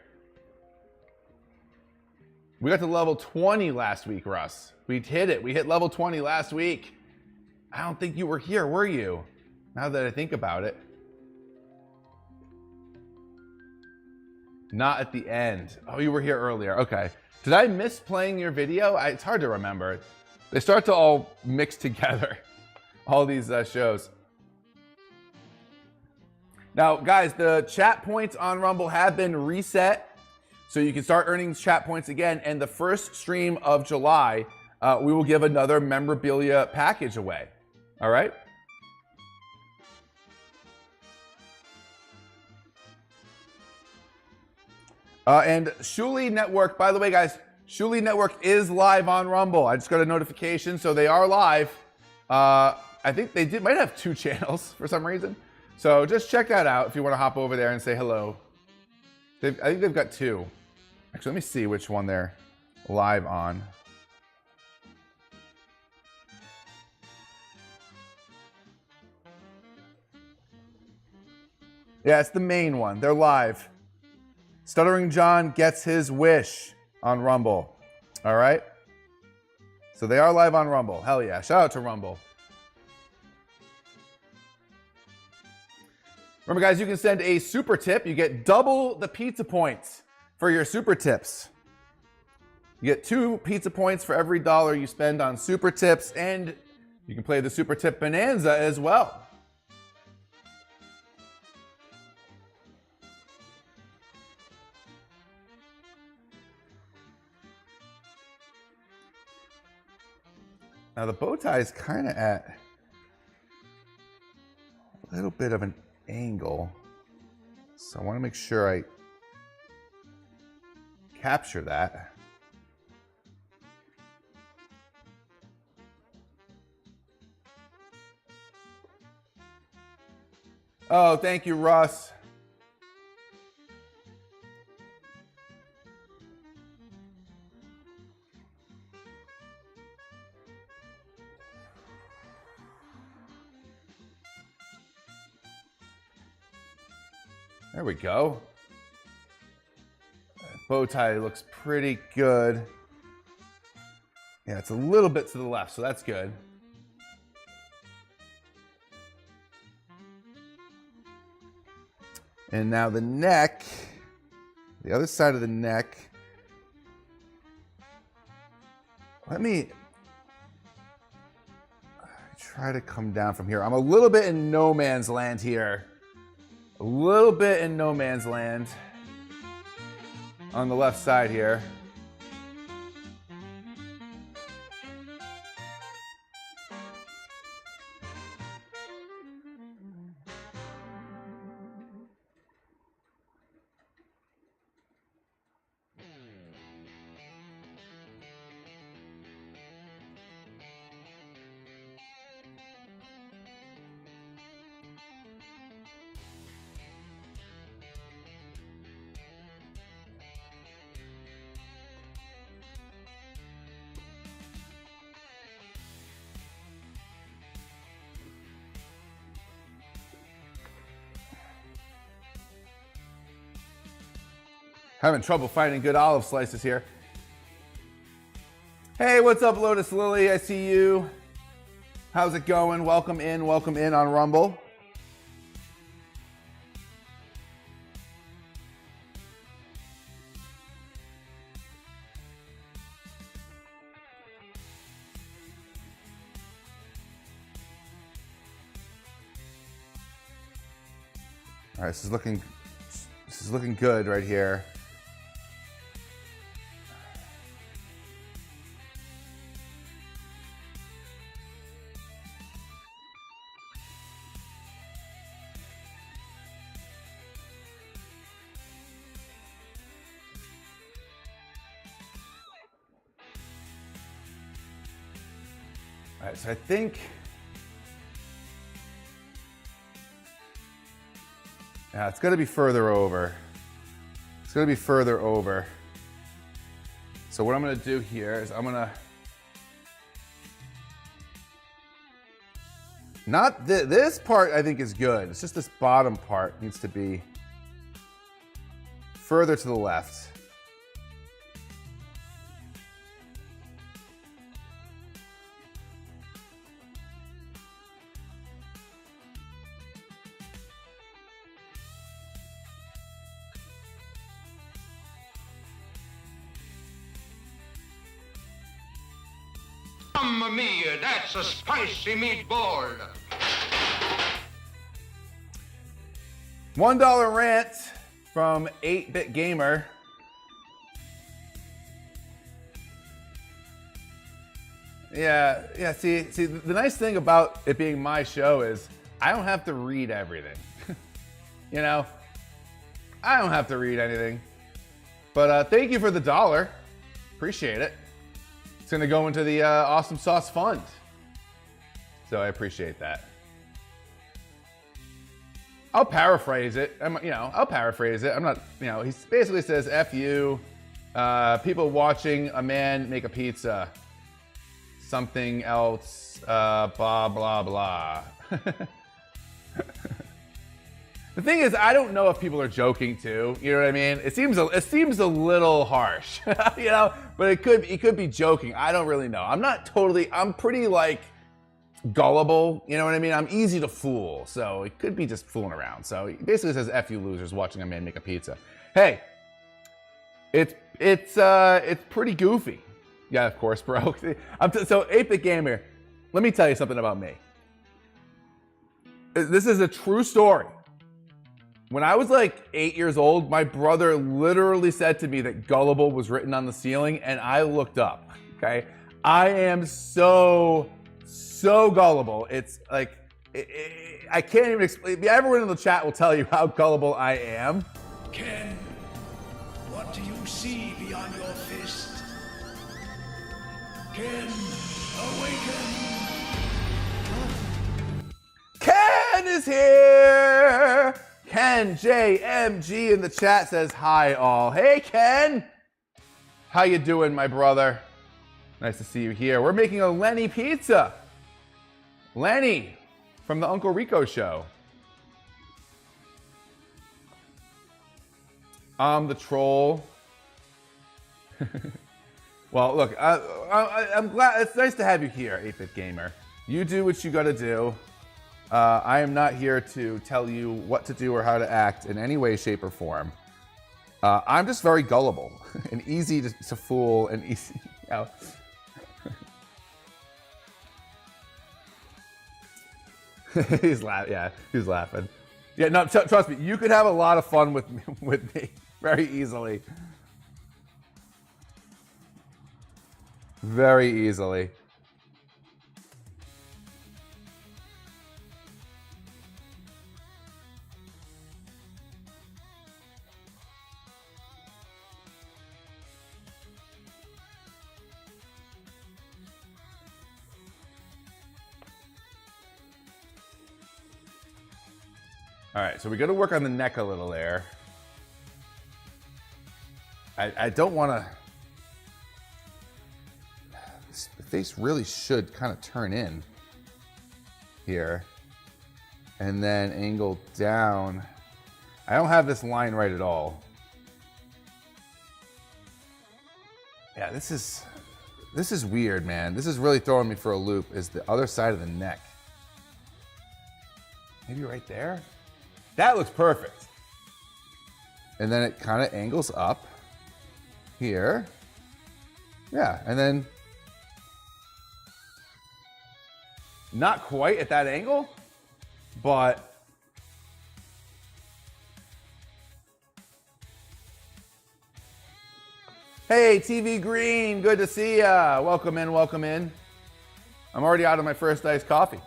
We got to level 20 last week, Russ. We hit it. We hit level 20 last week. I don't think you were here, were you? Now that I think about it. Not at the end. Oh, you were here earlier. Okay. Did I miss playing your video? It's hard to remember. They start to all mix together. All these shows. Now, guys, the chat points on Rumble have been reset, so you can start earning chat points again. And the first stream of July, we will give another memorabilia package away. All right? And Shuli Network, by the way, guys, Shuli Network is live on Rumble. I just got a notification, so they are live. I think they might have 2 channels for some reason. So just check that out if you want to hop over there and say hello. I think they've got 2. Actually, let me see which one they're live on. Yeah, it's the main one. They're live. Stuttering John gets his wish on Rumble. All right? So they are live on Rumble. Hell yeah. Shout out to Rumble. Remember, guys, you can send a super tip. You get double the pizza points for your super tips. You get 2 pizza points for every $1 you spend on super tips, and you can play the super tip bonanza as well. Now, the bow tie is kind of at a little bit of an angle, so I want to make sure I capture that. Oh, thank you, Russ. There we go. Bow tie looks pretty good. Yeah, it's a little bit to the left, so that's good. And now the neck, the other side of the neck. Let me try to come down from here. I'm a little bit in no man's land here. A little bit in no man's land on the left side here. Having trouble finding good olive slices here. Hey, what's up, Lotus Lily? I see you. How's it going? Welcome in on Rumble. All right, this is looking good right here. All right, so I think, yeah, it's gonna be further over. It's gonna be further over. So what I'm gonna do here is I'm gonna, not this part I think is good. It's just this bottom part needs to be further to the left. Mamma mia, that's a spicy meatball. $1 rant from 8-Bit Gamer. Yeah, see, the nice thing about it being my show is I don't have to read everything. You know, I don't have to read anything. But thank you for the $1. Appreciate it. It's gonna go into the Awesome Sauce Fund. So I appreciate that. I'll paraphrase it. I'll paraphrase it. I'm not, he basically says, F you, people watching a man make a pizza, something else, blah, blah, blah. The thing is, I don't know if people are joking too. You know what I mean? It seems a little harsh, but it could be joking. I don't really know. I'm pretty like gullible. You know what I mean? I'm easy to fool. So it could be just fooling around. So it basically says, F you losers watching a man make a pizza. Hey, it's pretty goofy. Yeah, of course, bro. So 8-Bit Gamer, let me tell you something about me. This is a true story. When I was like 8 years old, my brother literally said to me that gullible was written on the ceiling, and I looked up, okay? I am so gullible. It's like, I can't even explain. Everyone in the chat will tell you how gullible I am. Ken, what do you see beyond your fist? Ken, awaken! Ken is here! Ken JMG in the chat says hi all. Hey Ken! How you doing, my brother? Nice to see you here. We're making a Lenny pizza. Lenny from the Uncle Rico show. I'm the troll. Well, look, I'm glad. It's nice to have you here, 8-Bit Gamer. You do what you gotta do. I am not here to tell you what to do or how to act in any way, shape, or form. I'm just very gullible and easy to fool and easy, He's laughing. Yeah, he's laughing. Yeah, no, trust me, you could have a lot of fun with me very easily. Very easily. All right, so we got to work on the neck a little there. I don't want to. The face really should kind of turn in here and then angle down. I don't have this line right at all. Yeah, this is weird, man. This is really throwing me for a loop. Is the other side of the neck. Maybe right there? That looks perfect. And then it kind of angles up here. Yeah, and then not quite at that angle, but hey, TV Green, good to see ya. Welcome in, welcome in. I'm already out of my first iced coffee.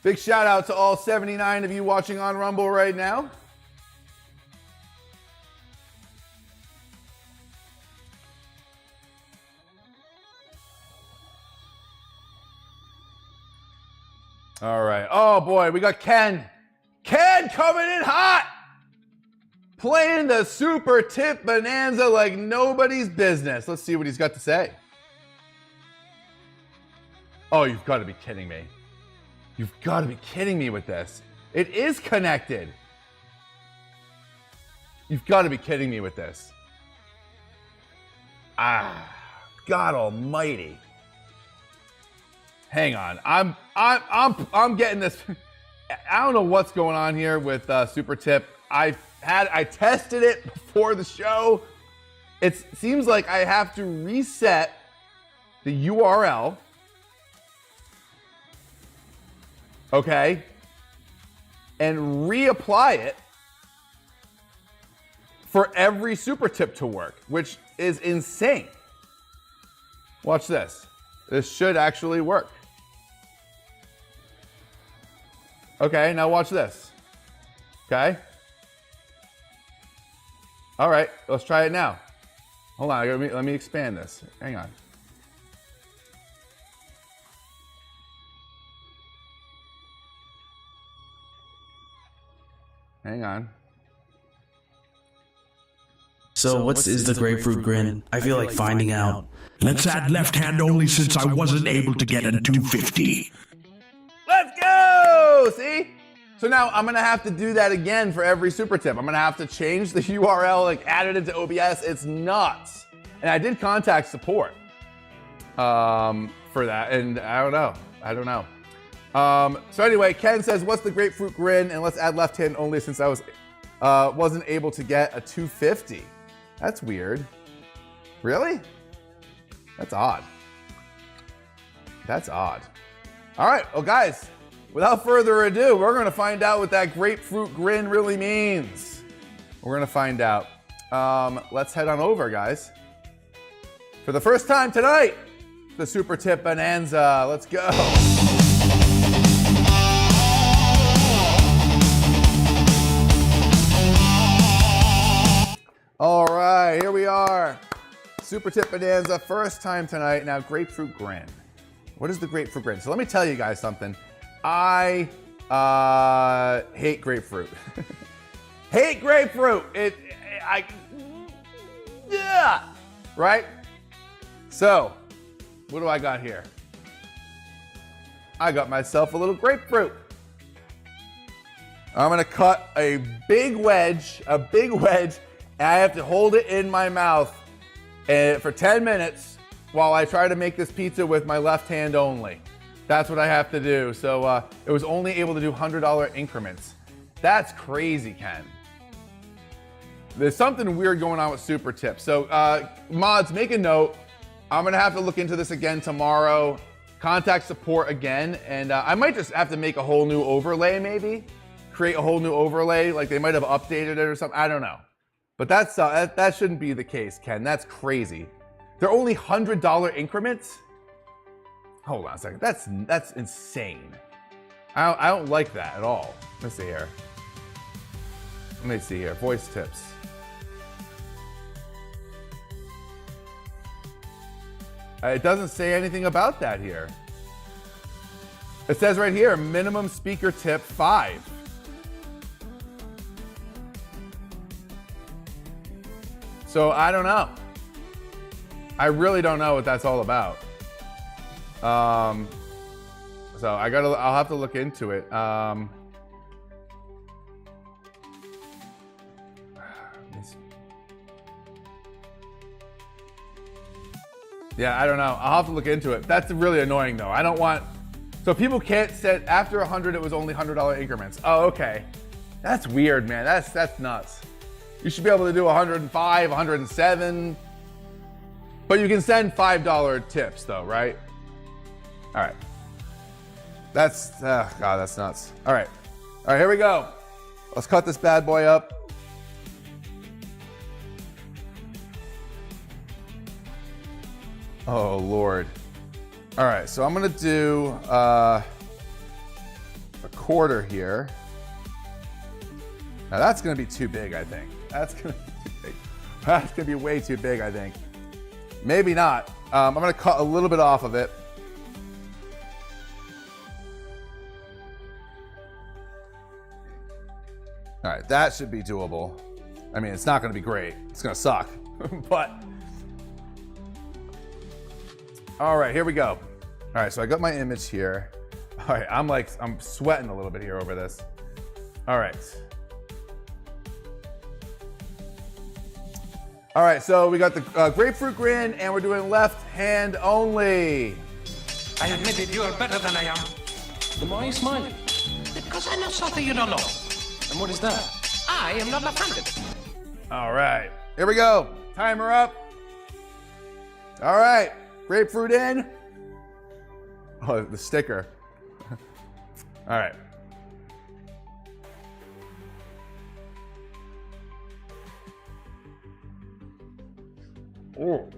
Big shout out to all 79 of you watching on Rumble right now. All right. Oh boy, we got Ken. Ken coming in hot. Playing the super tip bonanza like nobody's business. Let's see what he's got to say. Oh, you've got to be kidding me. You've got to be kidding me with this. It is connected. You've got to be kidding me with this. Ah, God almighty. Hang on. I'm getting this. I don't know what's going on here with Super Tip. I tested it before the show. It seems like I have to reset the URL. Okay. And reapply it for every Super Tip to work, which is insane. Watch this. This should actually work. Okay, now watch this. Okay. All right, let's try it now. Hold on, let me expand this. Hang on. Hang on. So what is the grapefruit grin? I feel like finding out. Let's add left hand only since I wasn't able to get a 250. Let's go! See? So now I'm gonna have to do that again for every Super Tip. I'm gonna have to change the URL, like add it into OBS. It's nuts. And I did contact support for that, and I don't know. So anyway, Ken says, what's the grapefruit grin? And let's add left hand only since I wasn't able to get a 250. That's weird. Really? That's odd. That's odd. All right, well guys, without further ado, we're gonna find out what that grapefruit grin really means. We're gonna find out. Let's head on over, guys. For the first time tonight, the Super Tip Bonanza. Let's go. All right, here we are. Super Tip Bonanza, first time tonight. Now, grapefruit grin. What is the grapefruit grin? So let me tell you guys something. I hate grapefruit. Hate grapefruit. Yeah. Right? So, what do I got here? I got myself a little grapefruit. I'm gonna cut a big wedge, and I have to hold it in my mouth for 10 minutes while I try to make this pizza with my left hand only. That's what I have to do. So it was only able to do $100 increments. That's crazy, Ken. There's something weird going on with Super Tips. So mods, make a note. I'm gonna have to look into this again tomorrow. Contact support again, and I might just have to make a whole new overlay maybe. Create a whole new overlay, like they might have updated it or something, I don't know. But that shouldn't be the case, Ken. That's crazy. They're only $100 increments? Hold on a second. That's insane. I don't like that at all. Let me see here. Let me see here. Voice tips. It doesn't say anything about that here. It says right here, minimum speaker tip 5. So I don't know. I really don't know what that's all about. So I'll have to look into it. Yeah, I don't know. I'll have to look into it. That's really annoying though. I don't want, so people can't set, after 100 it was only $100 increments. Oh, okay. That's weird, man. That's nuts. You should be able to do 105, 107, but you can send $5 tips though, right? All right. God, that's nuts. All right, here we go. Let's cut this bad boy up. Oh, Lord. All right, so I'm gonna do, quarter here. Now that's gonna be too big, I think. That's gonna be too big. That's gonna be way too big, I think. Maybe not. I'm gonna cut a little bit off of it. All right, that should be doable. I mean, it's not gonna be great. It's gonna suck, but. All right, here we go. All right, so I got my image here. All right, I'm sweating a little bit here over this. All right. All right, so we got the grapefruit grin, and we're doing left hand only. I admit it, you are better than I am. Then why are you smiling? Because I know something you don't know. And what is that? I am not offended. All right, here we go. Timer up. All right, grapefruit in. Oh, the sticker. All right. Oh.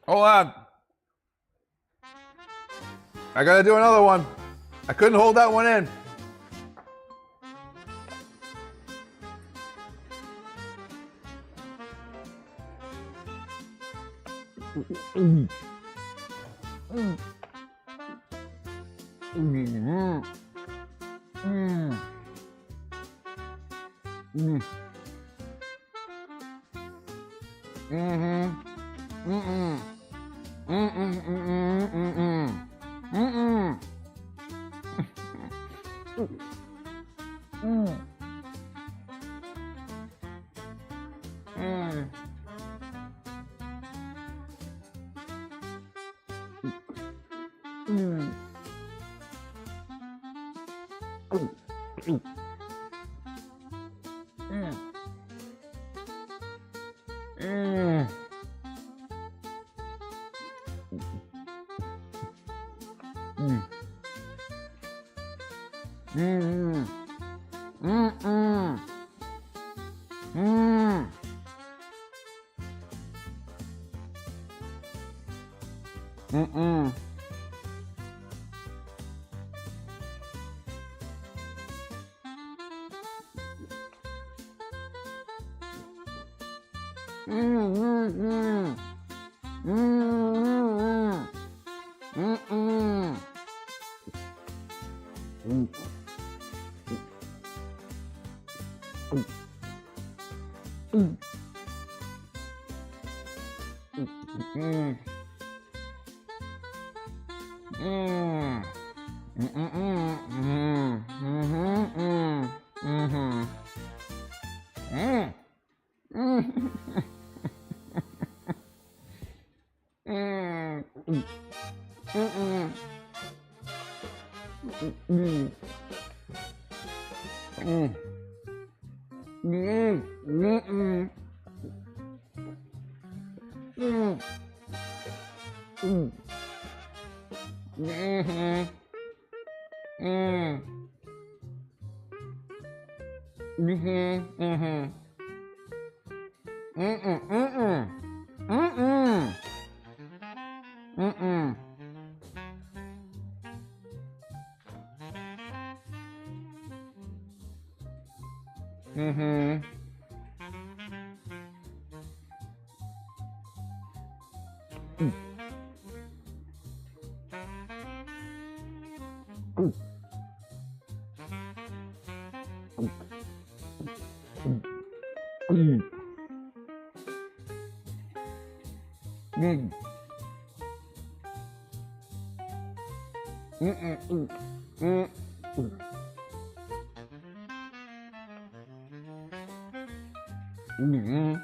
Hold on. I gotta do another one. I couldn't hold that one in. Mm-mm. Mm-mm. Mm. Mm-mm. Mm-mm. Mm-mm. Mm-mm. Mm. Mm. Mm. Mm. Mm. Mm. Mhm. Mm. Mm. Mm. Mm. Mm. Mm. Mm. Mm. Mm. Mm. Mhm. Mm. Mhm. Mhm. Mm-mm. Mm-mm. Mm-mm. Mm-mm. Mhm. Mm. Mm. Mm. Mm. Mm-mm. Mm. Mm. Mhm.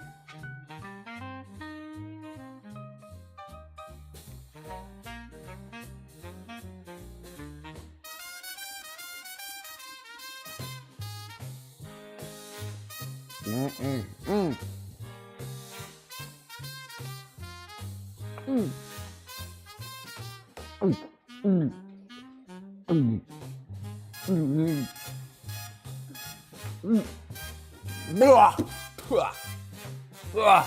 Mm-mm. Mm. Mm. Mm. Mm. Mm. Mm. Mm. Blah. Blah. Blah.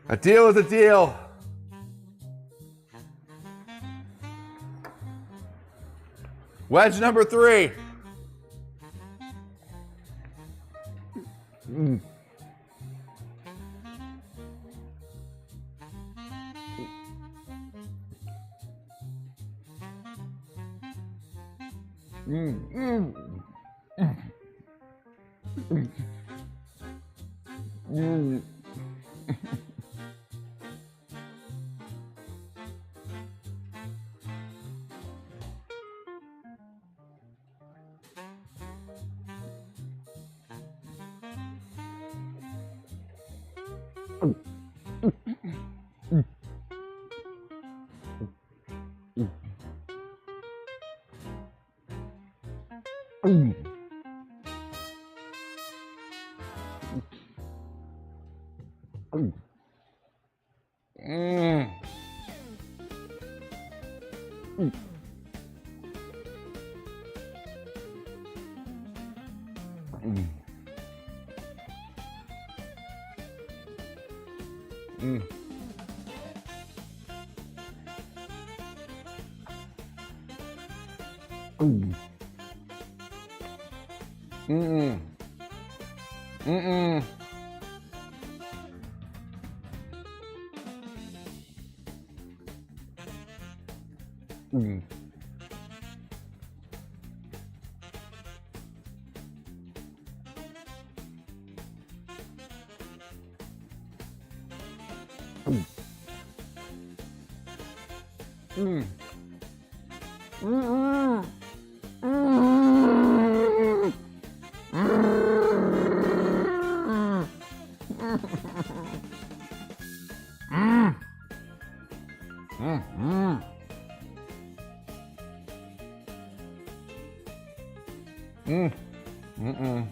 A deal is a deal. Wedge number 3. Mm. Mm. Mm. Mm. Mm. Mm. Mm. Mm. Mm. Mm. Mm. Mm. Mm. Mm. Mm. Mm. Mm. Mm.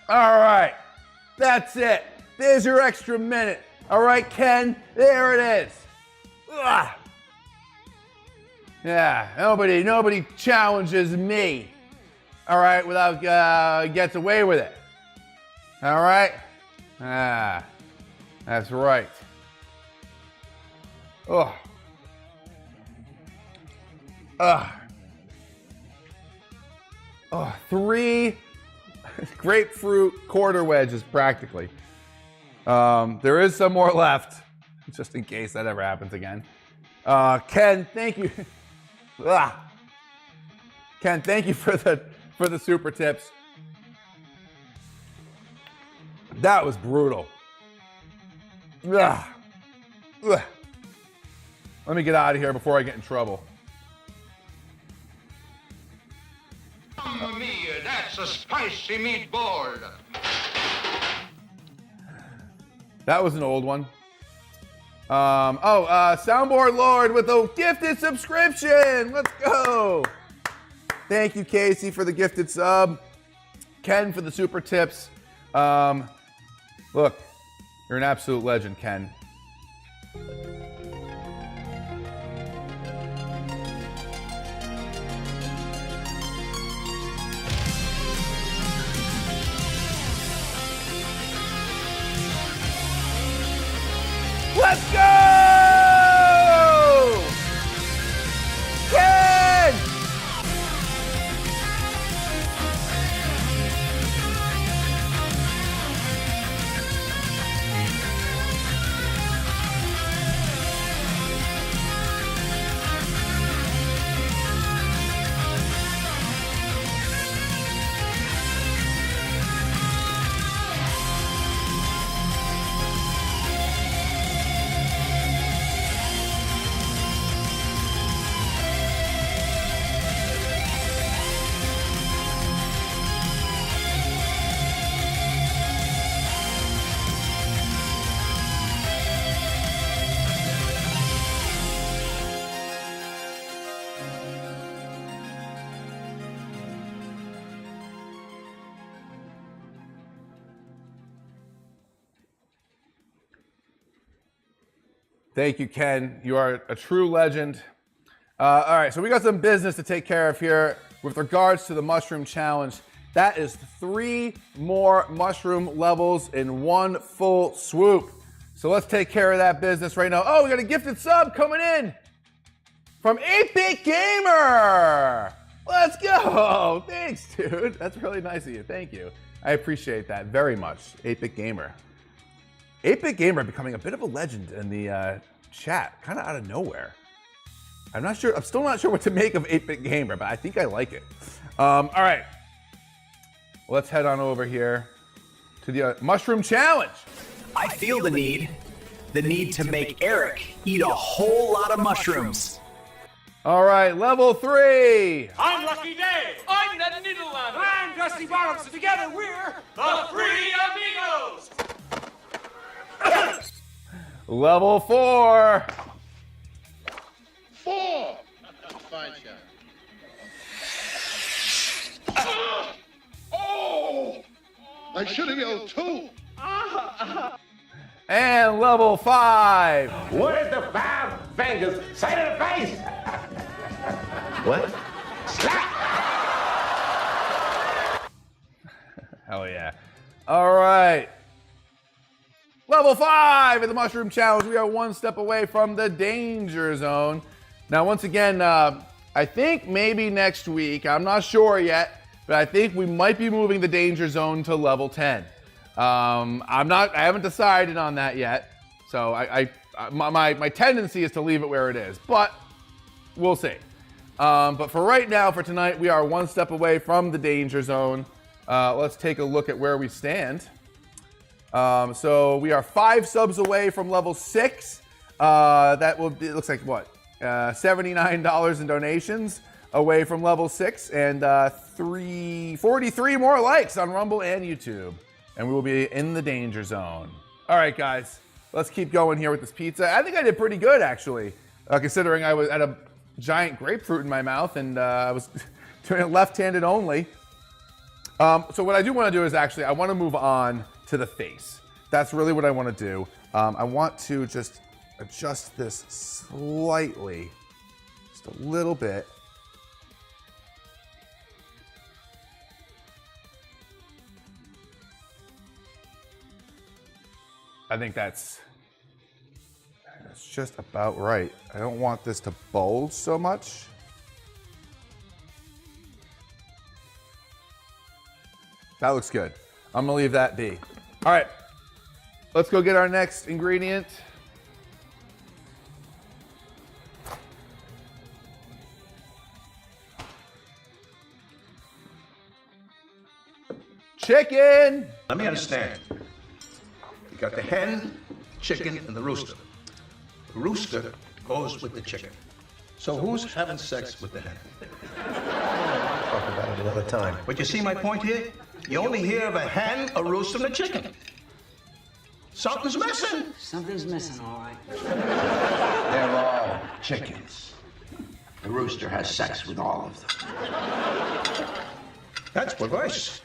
All right, that's it. There's your extra minute. All right, Ken, there it is. Yeah, nobody challenges me. All right, without gets away with it. All right? That's right. Oh. Oh, 3 grapefruit quarter wedges, practically. There is some more left, just in case that ever happens again. Ken, thank you. Ken, thank you for the super tips. That was brutal. Let me get out of here before I get in trouble. Mamma mia, that's a spicy meatball. That was an old one. Soundboard Lord with a gifted subscription. Let's go. Thank you, Casey, for the gifted sub. Ken for the super tips. Look, you're an absolute legend, Ken. Let's go! Ken! Thank you, Ken. You are a true legend. All right, so we got some business to take care of here with regards to the mushroom challenge. That is 3 more mushroom levels in one full swoop. So let's take care of that business right now. Oh, we got a gifted sub coming in from 8-Bit Gamer. Let's go! Thanks, dude. That's really nice of you. Thank you. I appreciate that very much. 8-Bit Gamer. 8-Bit Gamer becoming a bit of a legend in the chat, kind of out of nowhere. I'm still not sure what to make of 8-Bit Gamer, but I think I like it. All right. Let's head on over here to the Mushroom Challenge. I feel the need to make Eric eat a whole lot of mushrooms. All right, level 3. I'm Lucky Day. I'm Ned Needleland. I'm Dusty Bottoms. And together we're The Three Amigos. Level 4. 4. Fine shot. Oh! I should have yelled 2. And level 5. Where's the 5 fingers? Say to the face. What? Slap. Hell yeah. All right. Level 5 in the Mushroom Challenge. We are one step away from the danger zone. Now, once again, I think maybe next week, I'm not sure yet, but I think we might be moving the danger zone to level 10. I haven't decided on that yet. So my tendency is to leave it where it is, but we'll see. But for right now, for tonight, we are one step away from the danger zone. Let's take a look at where we stand. So we are 5 subs away from level 6. That will be, it looks like what? $79 in donations away from level 6, and 43 more likes on Rumble and YouTube. And we will be in the danger zone. All right, guys, let's keep going here with this pizza. I think I did pretty good, actually, considering I had a giant grapefruit in my mouth and I was doing it left-handed only. So what I do want to do is actually, I want to move on to the face. That's really what I want to do. I want to just adjust this slightly, just a little bit. I think that's just about right. I don't want this to bulge so much. That looks good. I'm gonna leave that be. All right, let's go get our next ingredient. Chicken! Let me understand. You got the hen, chicken, and the rooster. The rooster goes with the chicken. So who's having sex with the hen? Talk about it another time. But you see my point here? You only hear of a hen, a rooster, and a chicken. Something's missing. Something's missing, all right. They're all chickens. The rooster has sex with all of them. That's perverse.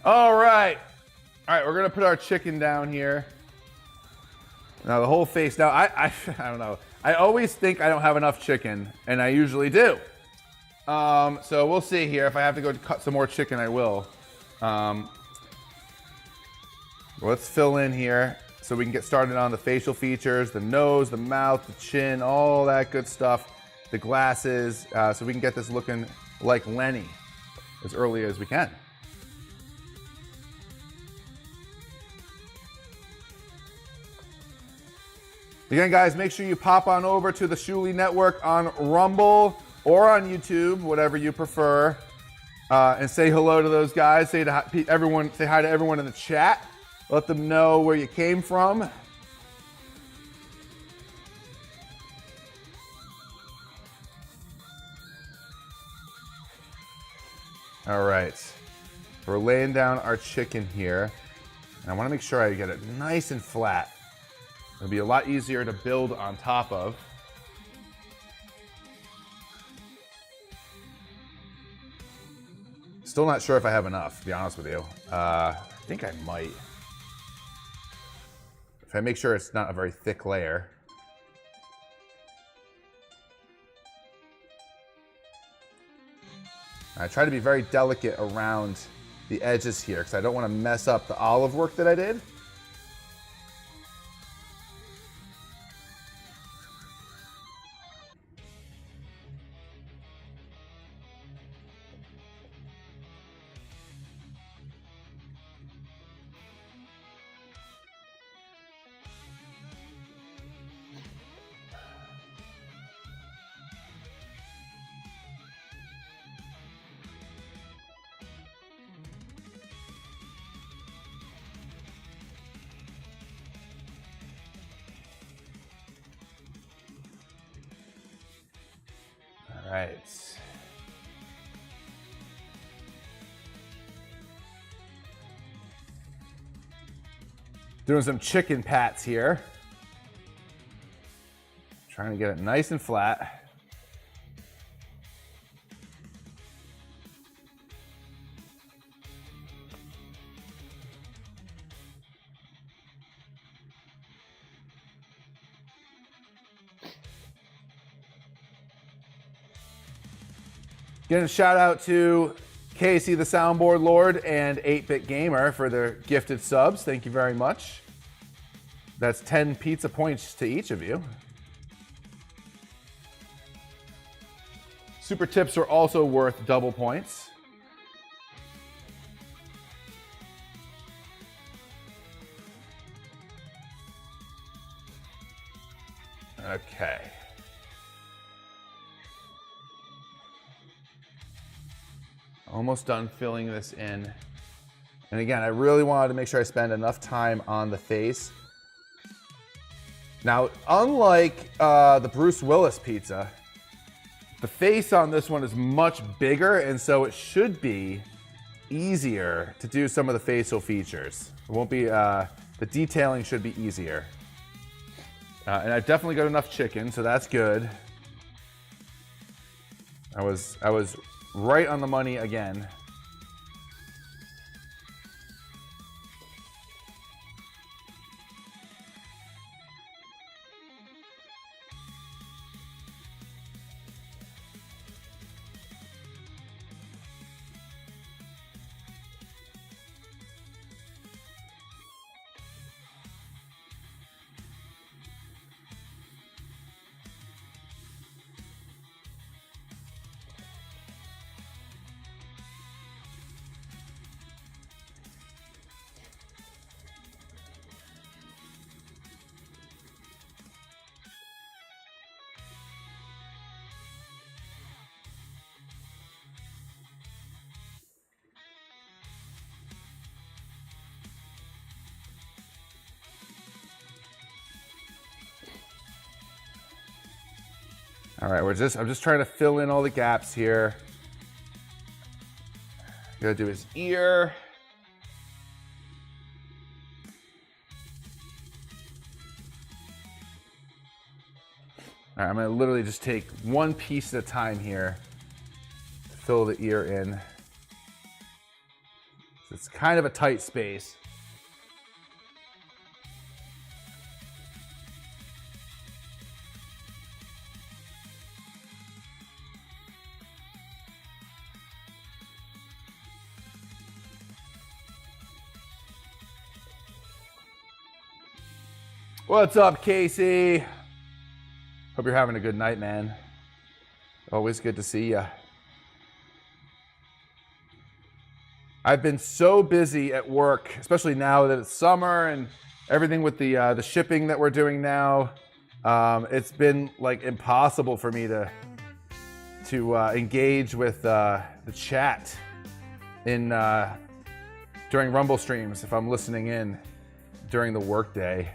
All right. All right, we're gonna put our chicken down here. Now the whole face. Now I don't know. I always think I don't have enough chicken, and I usually do. So we'll see here. If I have to go cut some more chicken, I will. Let's fill in here so we can get started on the facial features, the nose, the mouth, the chin, all that good stuff, the glasses, so we can get this looking like Lenny as early as we can. Again, guys, make sure you pop on over to the Shuli Network on Rumble or on YouTube, whatever you prefer, and say hello to those guys. Say hi to everyone in the chat. Let them know where you came from. All right, we're laying down our chicken here. And I want to make sure I get it nice and flat. It'll be a lot easier to build on top of. Still not sure if I have enough, to be honest with you. I think I might. If I make sure it's not a very thick layer. I try to be very delicate around the edges here because I don't want to mess up the olive work that I did. right. Doing some chicken pats here. Trying to get it nice and flat. Getting a shout out to Casey the Soundboard Lord and 8-Bit Gamer for their gifted subs. Thank you very much. That's 10 pizza points to each of you. Super tips are also worth double points. Okay. Almost done filling this in. And again, I really wanted to make sure I spend enough time on the face. Now, unlike the Bruce Willis pizza, the face on this one is much bigger, and so it should be easier to do some of the facial features. It won't be, the detailing should be easier. And I've definitely got enough chicken, so that's good. I was right on the money again. All right, I'm just trying to fill in all the gaps here. Gotta do his ear. All right, I'm gonna literally just take one piece at a time here to fill the ear in. So it's kind of a tight space. What's up, Casey? Hope you're having a good night, man. Always good to see ya. I've been so busy at work, especially now that it's summer and everything with the shipping that we're doing now. It's been like impossible for me to engage with the chat in during Rumble streams if I'm listening in during the workday.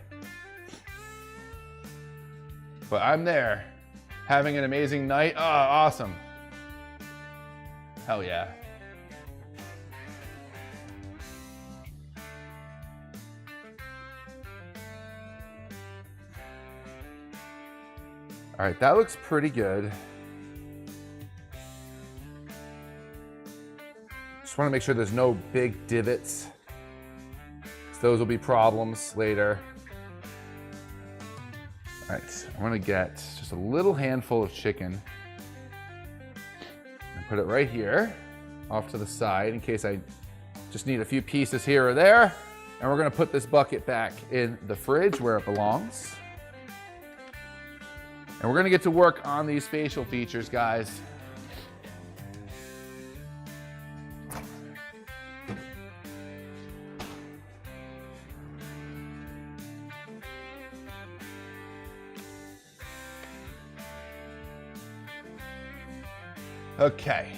But I'm there, having an amazing night. Oh, awesome. Hell yeah. All right, that looks pretty good. Just want to make sure there's no big divots. Those will be problems later. All right, I'm gonna get just a little handful of chicken and put it right here off to the side in case I just need a few pieces here or there. And we're gonna put this bucket back in the fridge where it belongs. And we're gonna get to work on these facial features, guys. Okay.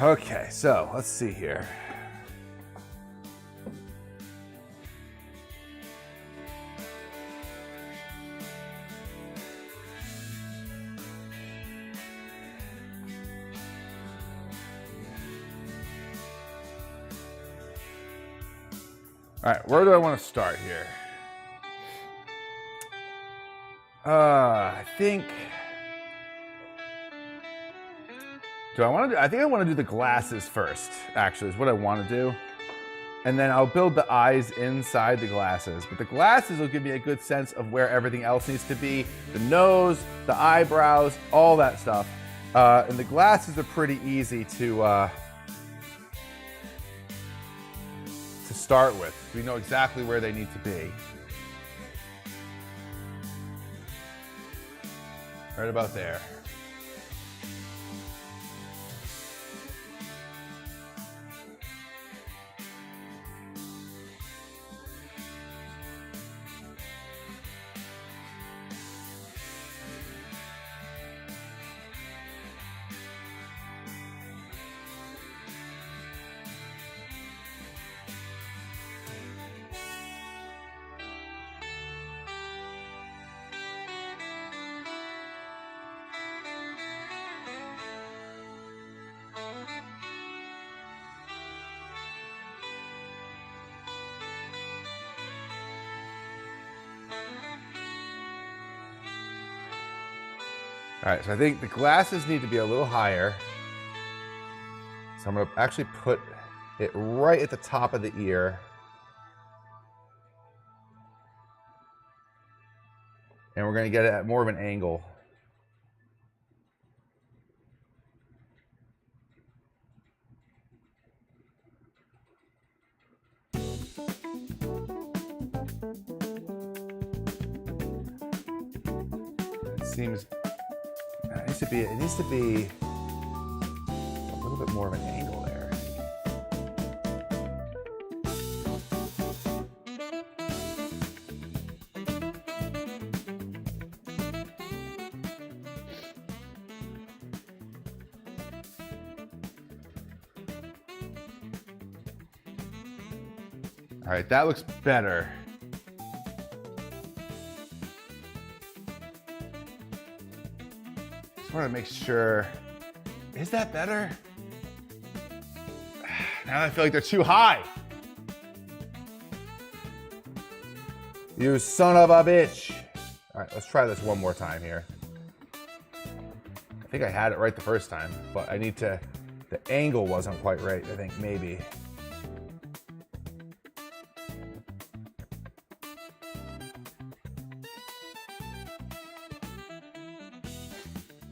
Okay, so let's see here. All right, where do I want to start here? I think. I think I want to do the glasses first, actually, is what I want to do. And then I'll build the eyes inside the glasses. But the glasses will give me a good sense of where everything else needs to be. The nose, the eyebrows, all that stuff. And the glasses are pretty easy to start with. We know exactly where they need to be. Right about there. All right, so I think the glasses need to be a little higher. So I'm gonna actually put it right at the top of the ear. And we're gonna get it at more of an angle. It seems, it needs to be a little bit more of an angle there. All right, that looks better. Just want to make sure. Is that better? Now I feel like they're too high. You son of a bitch. All right, let's try this one more time here. I think I had it right the first time, but I need to, the angle wasn't quite right, I think, maybe.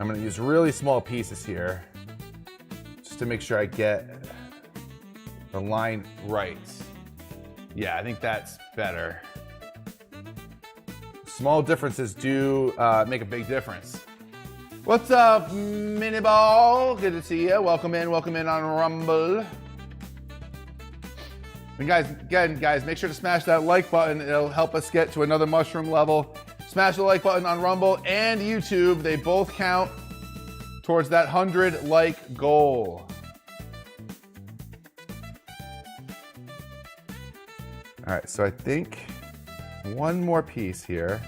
I'm gonna use really small pieces here just to make sure I get the line right. Yeah, I think that's better. Small differences do make a big difference. What's up, Mini Ball? Good to see you. Welcome in on Rumble. And guys, make sure to smash that like button. It'll help us get to another mushroom level. Smash the like button on Rumble and YouTube. They both count towards that 100 like goal. All right, so I think one more piece here.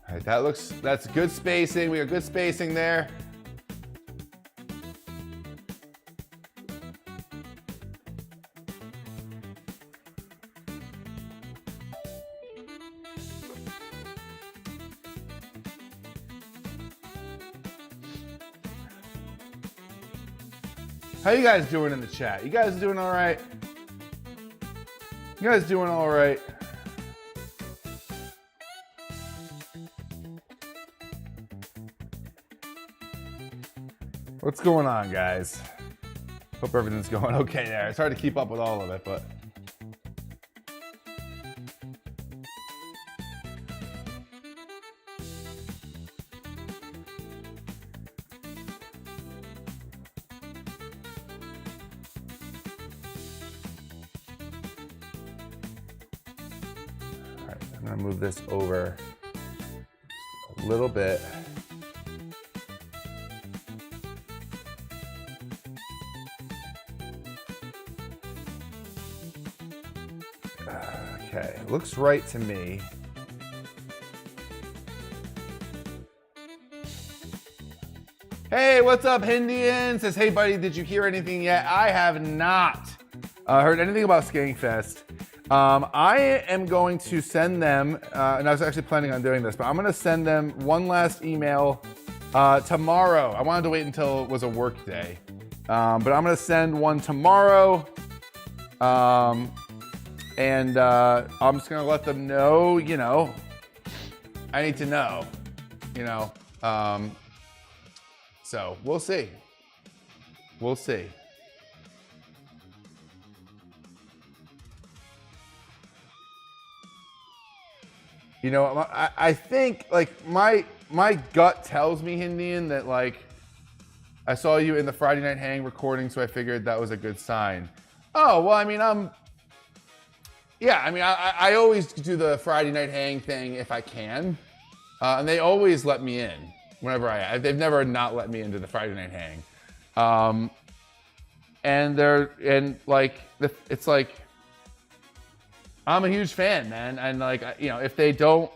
All right, that's good spacing. We got good spacing there. How you guys doing in the chat? You guys doing all right? You guys doing all right? What's going on, guys? Hope everything's going okay there. It's hard to keep up with all of it, but. All right, I'm gonna move this over a little bit. Okay, looks right to me. Hey, what's up, Hindian? Says, hey, buddy, did you hear anything yet? I have not heard anything about Skankfest. I am going to send them, and I was actually planning on doing this, but I'm going to send them one last email tomorrow. I wanted to wait until it was a work day, but I'm going to send one tomorrow, and I'm just going to let them know, you know, I need to know, you know. So we'll see. We'll see. You know, I think like my gut tells me, Hindian, that like I saw you in the Friday Night Hang recording, so I figured that was a good sign. Oh, well, I mean, I always do the Friday Night Hang thing if I can, and they always let me in whenever they've never not let me into the Friday Night Hang, it's like I'm a huge fan, man, and like, you know, if they don't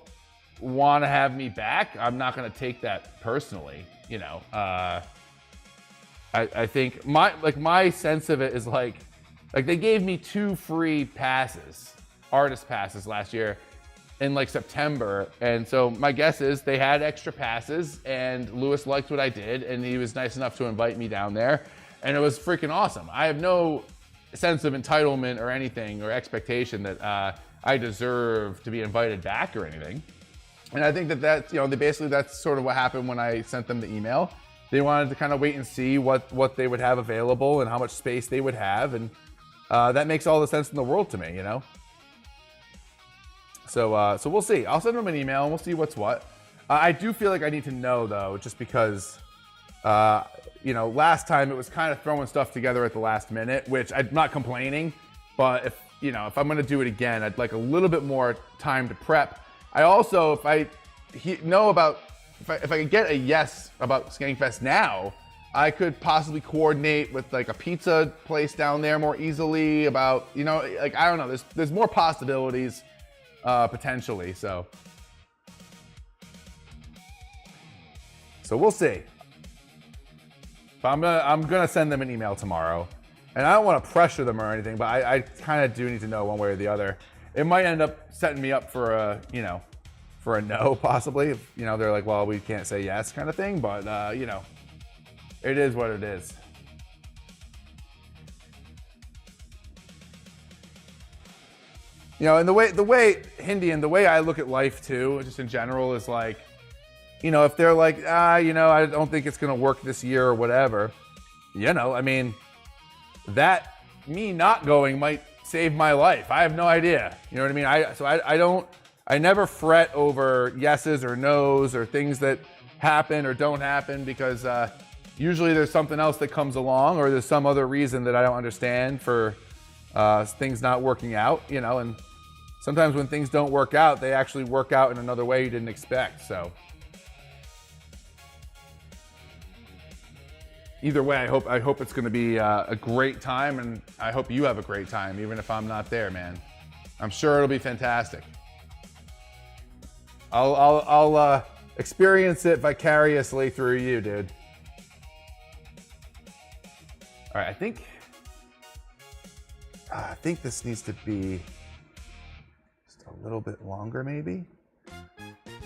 want to have me back, I'm not going to take that personally, you know. I think my sense of it is like they gave me 2 free passes, artist passes last year in like September. And so my guess is they had extra passes and Lewis liked what I did and he was nice enough to invite me down there. And it was freaking awesome. I have no sense of entitlement or anything or expectation that I deserve to be invited back or anything. And I think that's, you know, that's sort of what happened when I sent them the email. They wanted to kind of wait and see what they would have available and how much space they would have. And that makes all the sense in the world to me, you know? So we'll see. I'll send them an email and we'll see what's what. I do feel like I need to know though, just because, you know, last time it was kind of throwing stuff together at the last minute, which I'm not complaining, but if I'm going to do it again, I'd like a little bit more time to prep. I also, if I could get a yes about Skankfest now, I could possibly coordinate with like a pizza place down there more easily about, you know, like, I don't know, there's more possibilities potentially, so we'll see. But I'm gonna send them an email tomorrow, and I don't want to pressure them or anything, but I kind of do need to know one way or the other. It might end up setting me up for a no, possibly. If, you know, they're like, well, we can't say yes kind of thing, but you know, it is what it is. You know, and the way Hindian, the way I look at life too, just in general, is like, you know, if they're like, you know, I don't think it's gonna work this year or whatever, you know, I mean, that me not going might save my life. I have no idea. You know what I mean? I never fret over yeses or nos or things that happen or don't happen, because usually there's something else that comes along, or there's some other reason that I don't understand for things not working out, you know, and sometimes when things don't work out, they actually work out in another way you didn't expect, so. Either way, I hope it's gonna be a great time, and I hope you have a great time, even if I'm not there, man. I'm sure it'll be fantastic. I'll experience it vicariously through you, dude. All right, I think this needs to be just a little bit longer, maybe.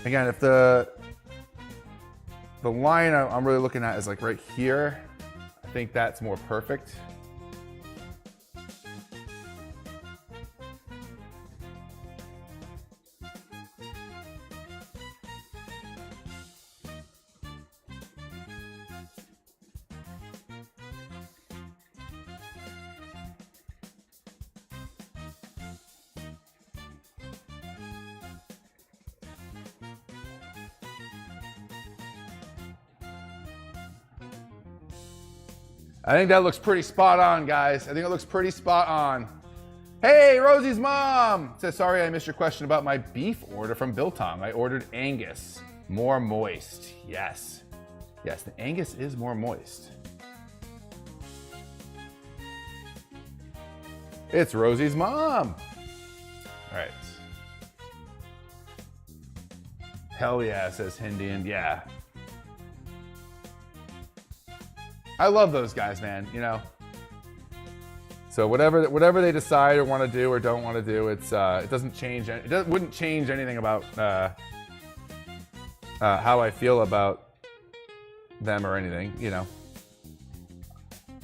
Again, if the line I'm really looking at is like right here, I think that's more perfect. I think that looks pretty spot on, guys. I think it looks pretty spot on. Hey, Rosie's mom says, sorry I missed your question about my beef order from Biltong. I ordered Angus, more moist. Yes. Yes, the Angus is more moist. It's Rosie's mom. All right. Hell yeah, says Hindian. Yeah. I love those guys, man, you know. So whatever they decide or want to do or don't want to do, it doesn't change. Wouldn't change anything about how I feel about them or anything, you know.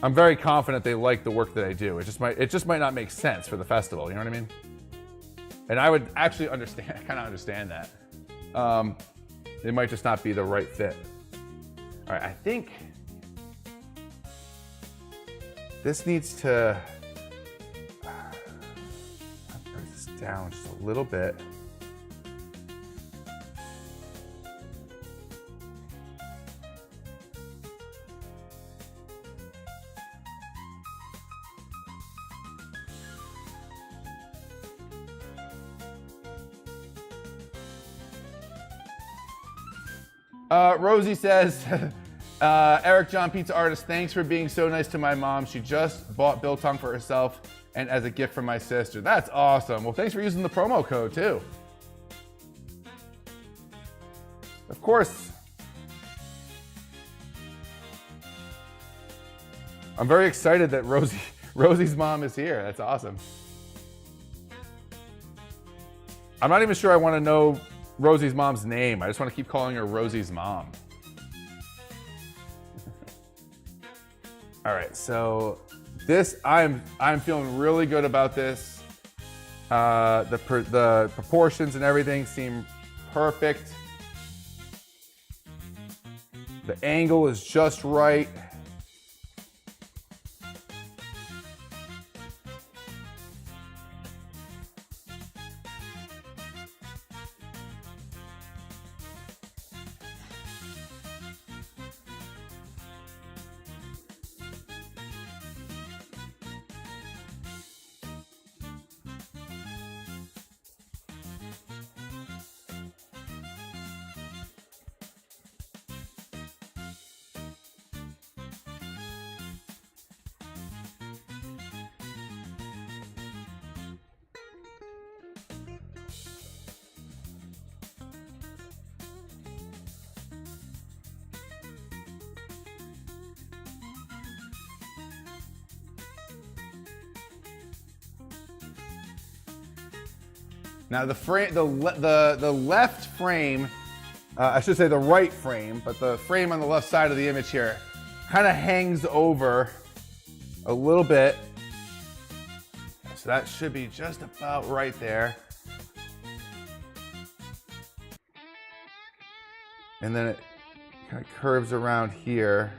I'm very confident they like the work that I do. It just might not make sense for the festival, you know what I mean? And I would actually kind of understand that. It might just not be the right fit. All right, I think this needs to bring this down just a little bit. Rosie says, Eric John Pizza Artist, thanks for being so nice to my mom. She just bought biltong for herself and as a gift from my sister. That's awesome. Well, thanks for using the promo code too. Of course. I'm very excited that Rosie's mom is here. That's awesome. I'm not even sure I want to know Rosie's mom's name. I just want to keep calling her Rosie's mom. All right, so this I'm feeling really good about this. The proportions and everything seem perfect. The angle is just right. Now the frame, the left frame, I should say the right frame, but the frame on the left side of the image here kind of hangs over a little bit. So that should be just about right there. And then it kind of curves around here.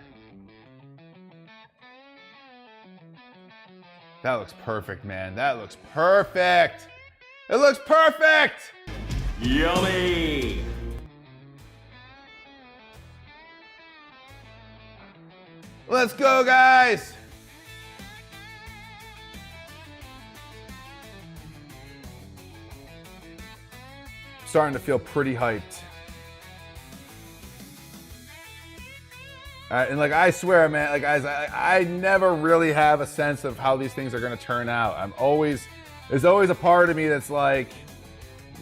That looks perfect, man. That looks perfect. It looks perfect! Yummy! Let's go, guys! Starting to feel pretty hyped. And like, I swear, man, like, guys, I never really have a sense of how these things are gonna turn out. There's always a part of me that's like,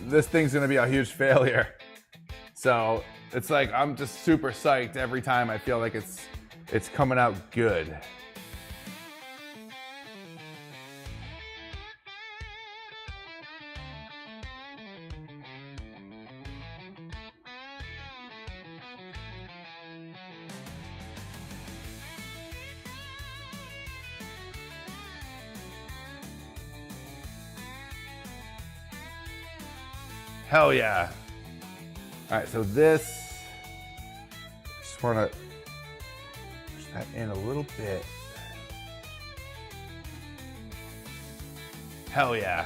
this thing's gonna be a huge failure. So it's like, I'm just super psyched every time I feel like it's coming out good. Hell yeah. All right, so this, just wanna push that in a little bit. Hell yeah.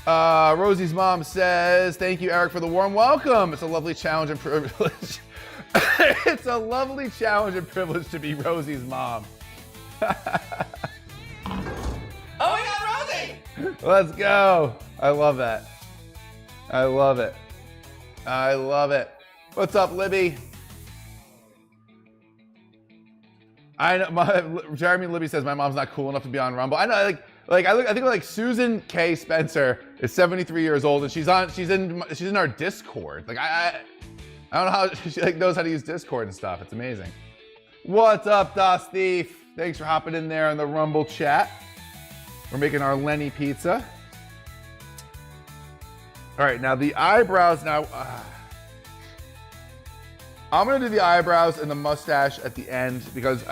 Rosie's mom says, thank you, Eric, for the warm welcome. It's a lovely challenge and privilege. It's a lovely challenge and privilege to be Rosie's mom. Oh my God, Rosie! Let's go. I love that. I love it. I love it. What's up, Libby? I know, Jeremy Libby says my mom's not cool enough to be on Rumble. I know, like, Like I think like Susan K. Spencer is 73 years old and she's in our Discord. Like I don't know how she like knows how to use Discord and stuff. It's amazing. What's up, Das Thief? Thanks for hopping in there in the Rumble chat. We're making our Lenny pizza. All right, now the eyebrows. Now I'm gonna do the eyebrows and the mustache at the end because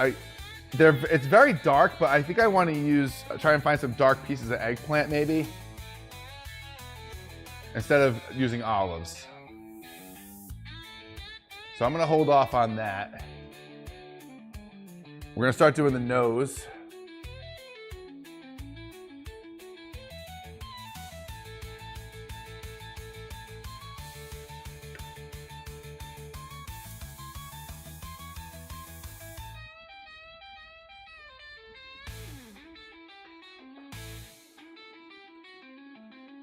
it's very dark, but I think I want to try and find some dark pieces of eggplant maybe, instead of using olives. So I'm gonna hold off on that. We're gonna start doing the nose.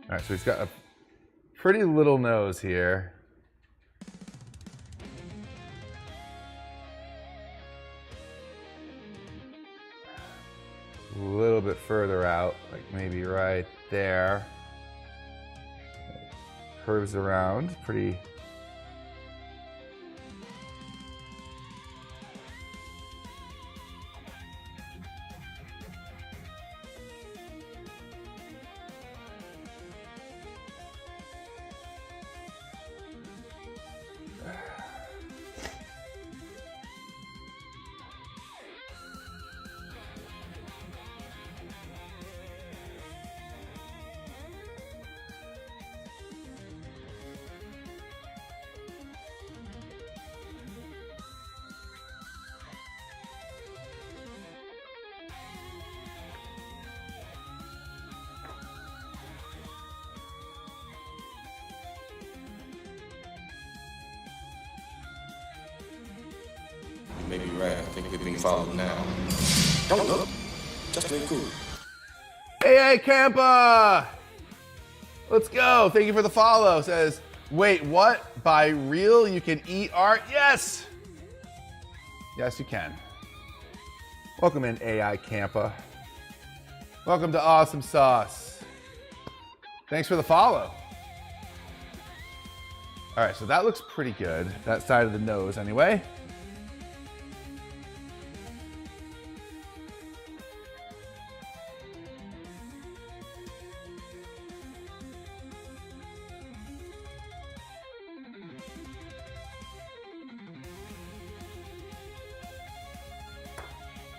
All right, so he's got a pretty little nose here. A little bit further out, like maybe right there. Curves around, pretty. You may be right. I think we're being followed now. Don't look. Just play cool. Hey, Campa! Let's go. Thank you for the follow. Says, wait, what? By real, you can eat art? Yes! Yes, you can. Welcome in, AI Campa. Welcome to Awesome Sauce. Thanks for the follow. All right, so that looks pretty good. That side of the nose, anyway.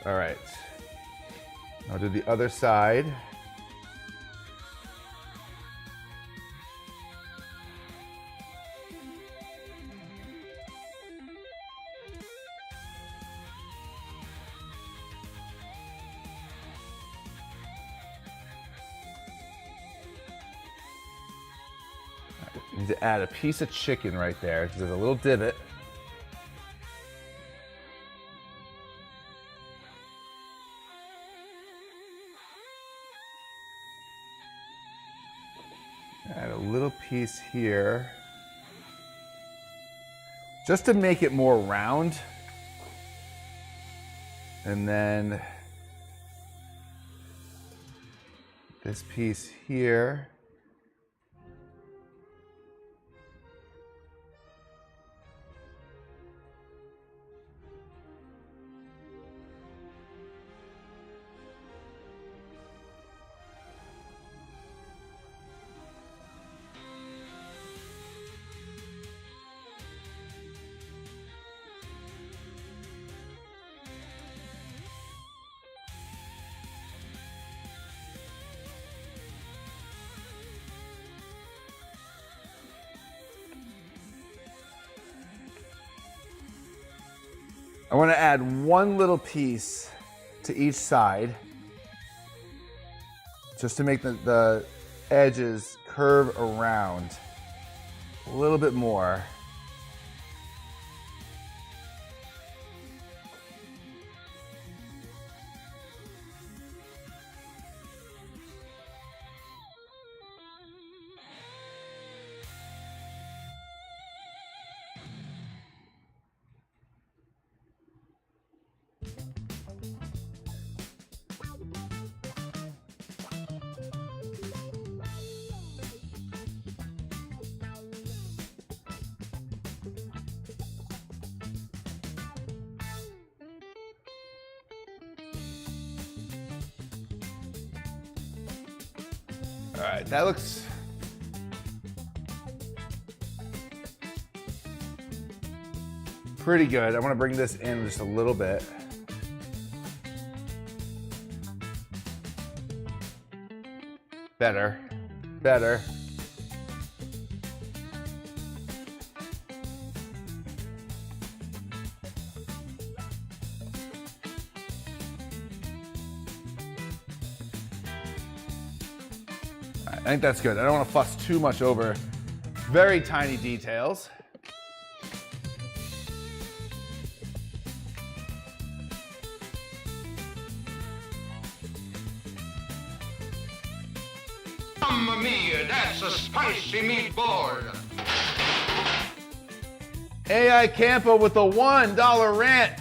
All right, I'll do the other side. I need to add a piece of chicken right there. There's a little divot. Add a little piece here, just to make it more round. And then this piece here. I want to add one little piece to each side, just to make the edges curve around a little bit more. All right, that looks pretty good. I want to bring this in just a little bit. Better, better. I think that's good. I don't want to fuss too much over very tiny details. Mamma mia, that's a spicy meatball. AI Campo with the $1 rant.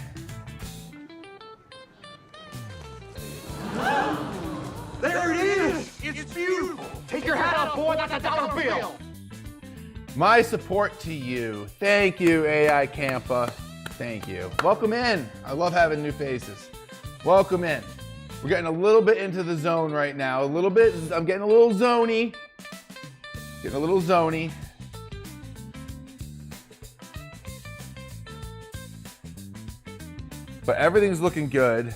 There it is! It's beautiful! Take your hat off, boy, that's a dollar bill! My support to you. Thank you, AI Campa. Thank you. Welcome in. I love having new faces. Welcome in. We're getting a little bit into the zone right now. A little bit, I'm getting a little zony. Getting a little zony. But everything's looking good.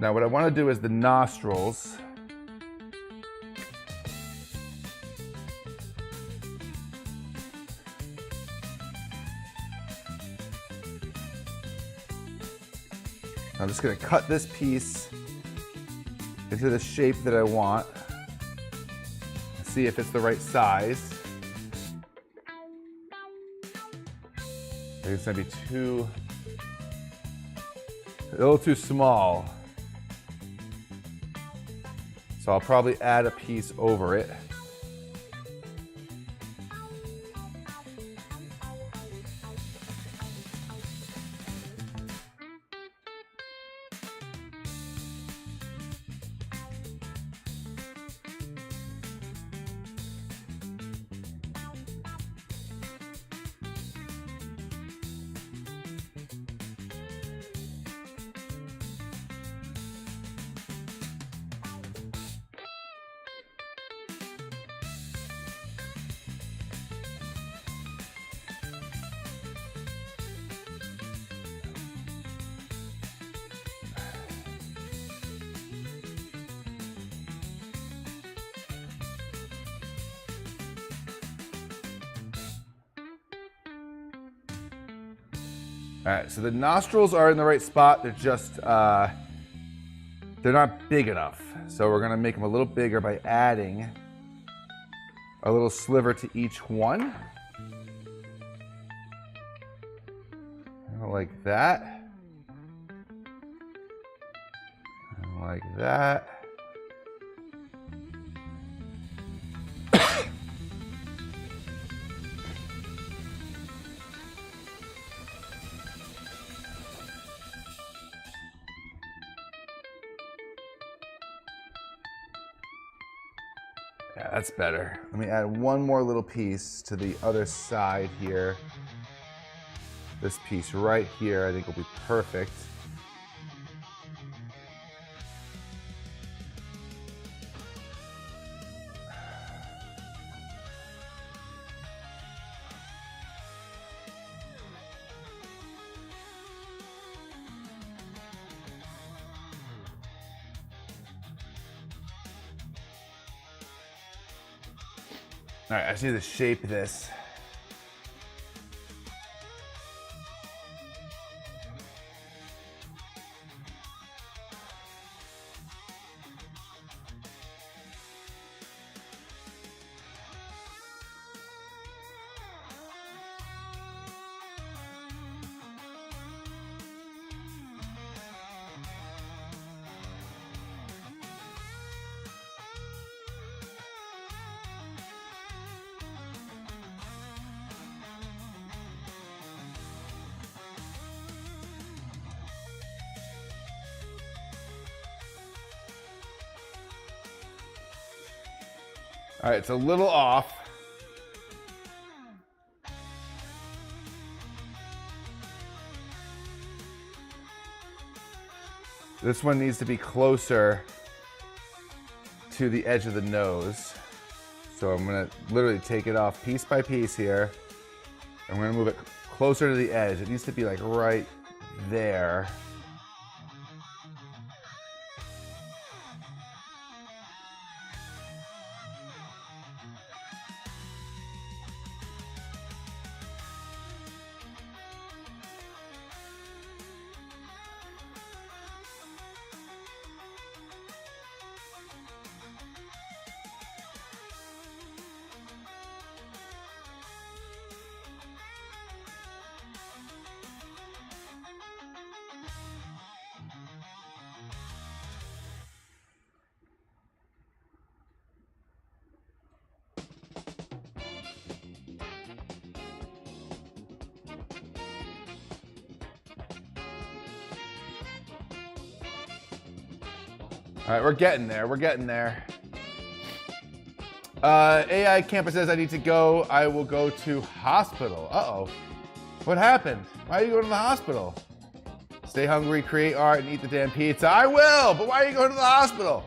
Now what I want to do is the nostrils. I'm just going to cut this piece into the shape that I want. See if it's the right size. I think it's going to be a little too small. So I'll probably add a piece over it. All right, so the nostrils are in the right spot. They're just, they're not big enough. So we're gonna make them a little bigger by adding a little sliver to each one. Like that. And like that. Yeah, that's better. Let me add one more little piece to the other side here. This piece right here I think will be perfect. All right, I just need to shape this. All right, it's a little off. This one needs to be closer to the edge of the nose. So I'm gonna literally take it off piece by piece here. I'm gonna move it closer to the edge. It needs to be like right there. All right, we're getting there. We're getting there. AI Campus says I need to go. I will go to hospital. Uh-oh. What happened? Why are you going to the hospital? Stay hungry, create art, and eat the damn pizza. I will, but why are you going to the hospital?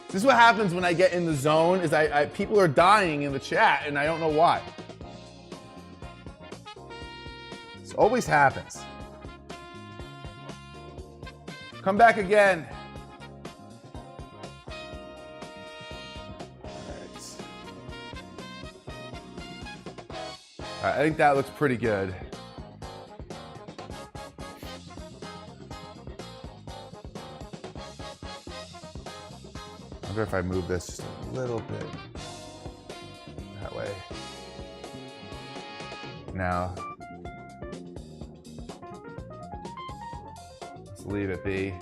This is what happens when I get in the zone, is people are dying in the chat, and I don't know why. This always happens. Come back again. All right, I think that looks pretty good. I wonder if I move this just a little bit that way. Now, let's leave it be.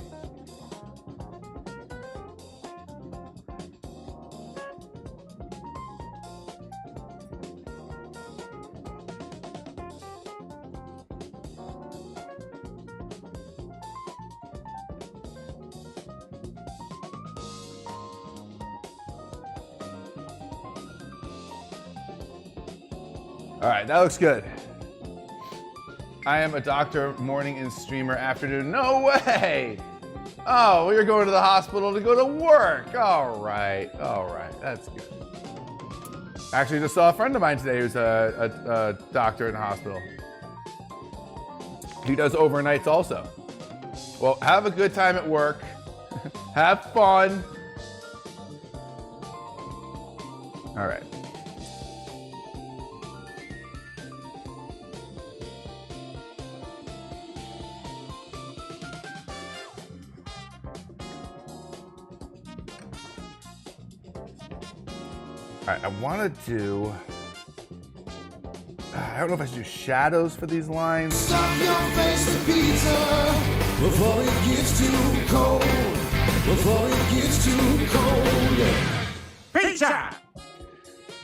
All right, that looks good. I am a doctor, morning and streamer afternoon. No way! Oh, well, you're going to the hospital to go to work. All right, that's good. Actually, just saw a friend of mine today who's a doctor in a hospital. He does overnights also. Well, have a good time at work. Have fun. All right. All right, I want to do, I don't know if I should do shadows for these lines. Stop your face to pizza before it gets too cold. Before it gets too cold. Pizza!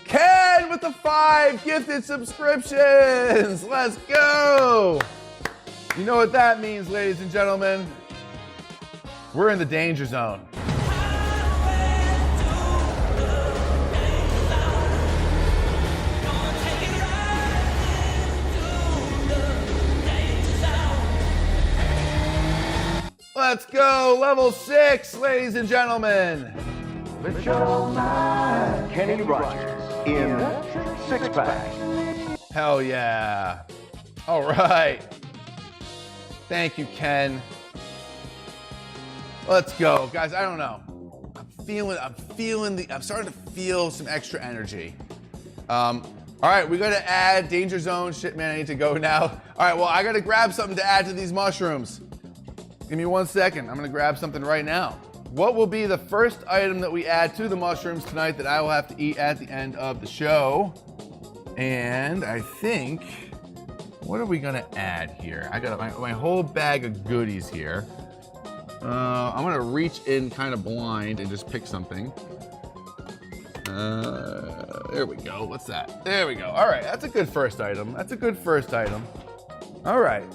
Ken with the 5 gifted subscriptions. Let's go. You know what that means, ladies and gentlemen. We're in the danger zone. Let's go, level 6, ladies and gentlemen. Let your mind, Kenny Rogers in Six Pack. Hell yeah. All right. Thank you, Ken. Let's go, guys. I don't know. I'm starting to feel some extra energy. All right, we gotta add danger zone. Shit, man, I need to go now. All right, well, I gotta grab something to add to these mushrooms. Give me 1 second. I'm gonna grab something right now. What will be the first item that we add to the mushrooms tonight that I will have to eat at the end of the show? And I think, what are we gonna add here? I got my whole bag of goodies here. I'm gonna reach in kind of blind and just pick something. There we go. What's that? There we go. All right, that's a good first item. That's a good first item. All right.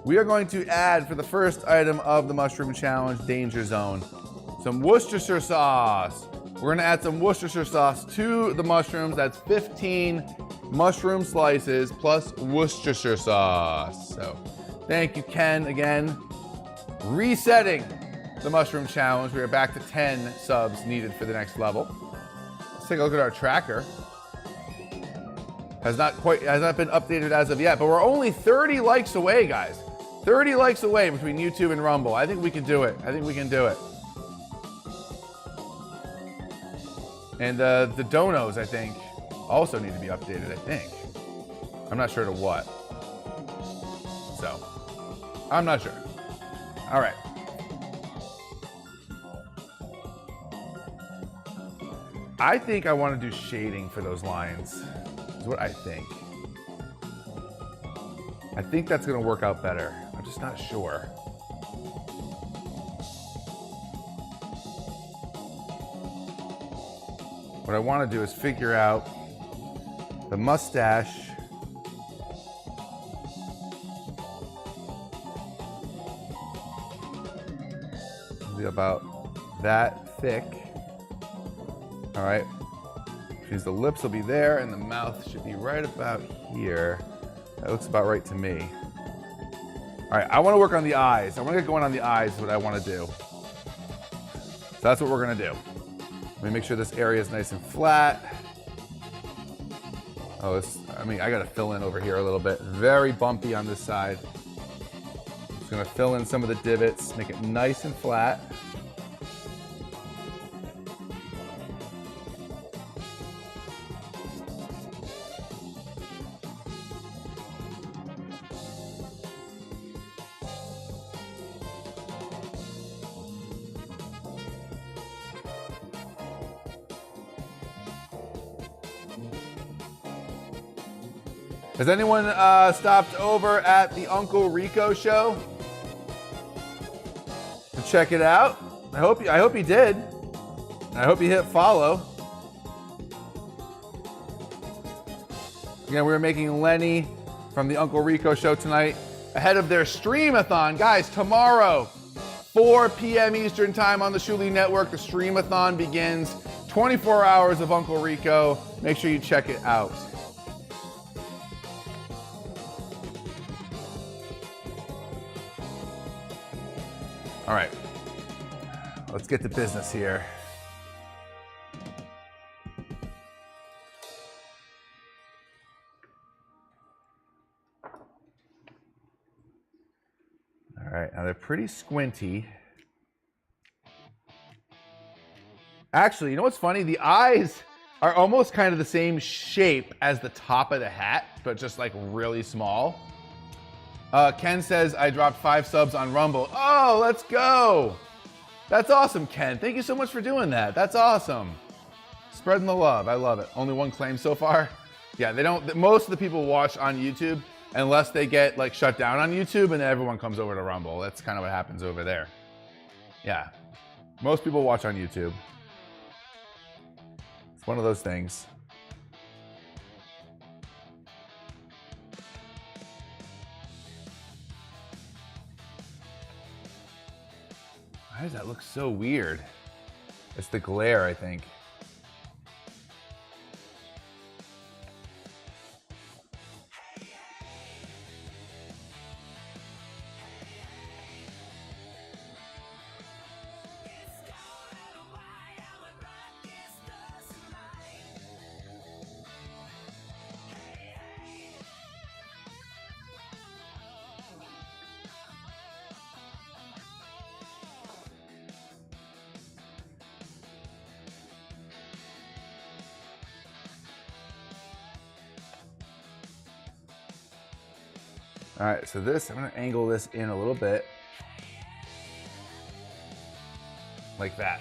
We are going to add, for the first item of the Mushroom Challenge Danger Zone, some Worcestershire sauce. We're gonna add some Worcestershire sauce to the mushrooms. That's 15 mushroom slices plus Worcestershire sauce. So, thank you, Ken, again. resetting the mushroom challenge. We are back to 10 subs needed for the next level. Let's take a look at our tracker. Has not been updated as of yet, but we're only 30 likes away, guys. 30 likes away between YouTube and Rumble. I think we can do it. I think we can do it. And the donos, I think, also need to be updated, I think. I'm not sure to what. So, I'm not sure. All right. I think I want to do shading for those lines, is what I think. I think that's going to work out better. I'm just not sure. What I want to do is figure out the mustache. It'll be about that thick. All right. Which means the lips will be there and the mouth should be right about here. That looks about right to me. All right, I want to work on the eyes. I want to get going on the eyes is what I want to do. So that's what we're going to do. Let me make sure this area is nice and flat. Oh, I got to fill in over here a little bit. Very bumpy on this side. Just going to fill in some of the divots, make it nice and flat. Has anyone stopped over at the Uncle Rico show to check it out? I hope you did. I hope you hit follow. Again, we're making Lenny from the Uncle Rico show tonight ahead of their Stream-A-Thon. Guys, tomorrow, 4 p.m. Eastern time on the Shuli Network, the Stream-A-Thon begins. 24 hours of Uncle Rico. Make sure you check it out. All right, let's get to business here. All right, now they're pretty squinty. Actually, you know what's funny? The eyes are almost kind of the same shape as the top of the hat, but just like really small. Ken says, I dropped 5 subs on Rumble. Oh, let's go. That's awesome, Ken. Thank you so much for doing that. That's awesome. Spreading the love. I love it. Only 1 claim so far. Yeah, they don't, most of the people watch on YouTube unless they get like shut down on YouTube and then everyone comes over to Rumble. That's kind of what happens over there. Yeah, most people watch on YouTube. It's one of those things. Why does that look so weird? It's the glare, I think. All right, so this, I'm gonna angle this in a little bit. Like that.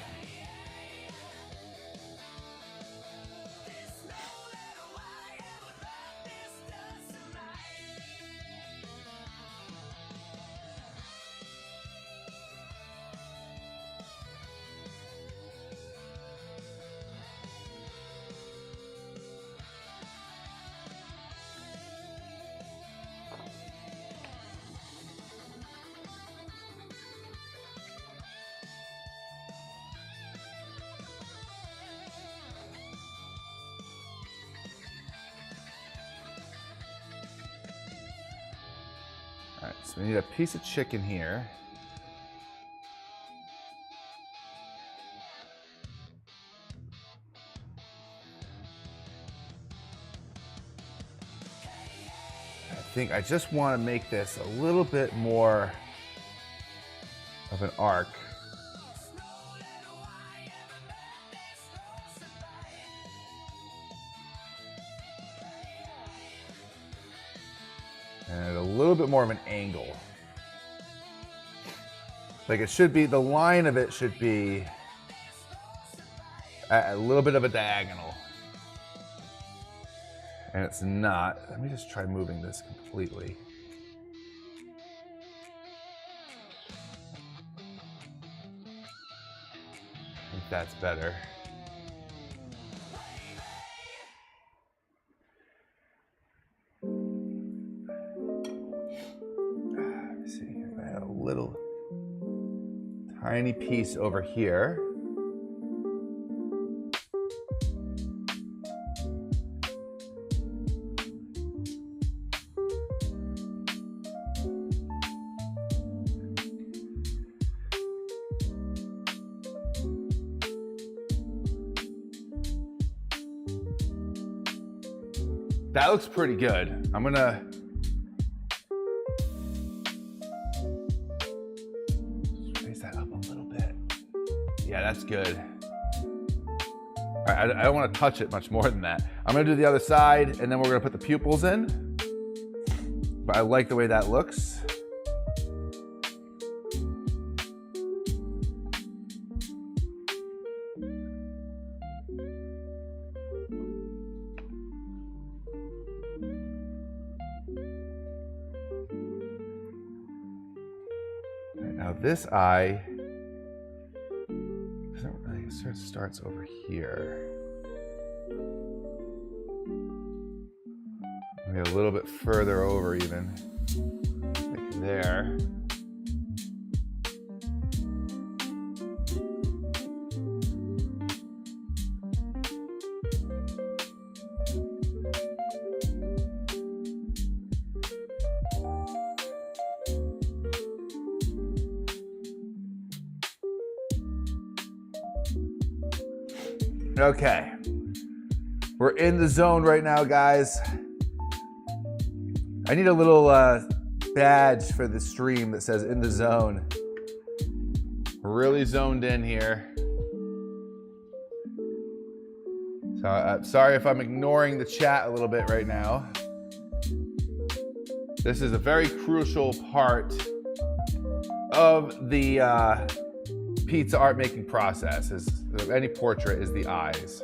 All right, so we need a piece of chicken here. think I just want to make this a little bit more of an arc. And a little bit more of an angle. Like it should be, the line of it should be a little bit of a diagonal. And it's not. Let me just try moving this completely. I think that's better. Let's see, I have a little tiny piece over here. That looks pretty good. I'm gonna raise that up a little bit. Yeah, that's good. All right, I don't want to touch it much more than that. I'm gonna do the other side, and then we're gonna put the pupils in. But I like the way that looks. Now this eye doesn't really, it sort of starts over here. Maybe a little bit further over even, like there. Okay, we're in the zone right now, guys. I need a little badge for the stream that says in the zone. We're really zoned in here. So sorry if I'm ignoring the chat a little bit right now. This is a very crucial part of the pizza art making process. Of any portrait is the eyes.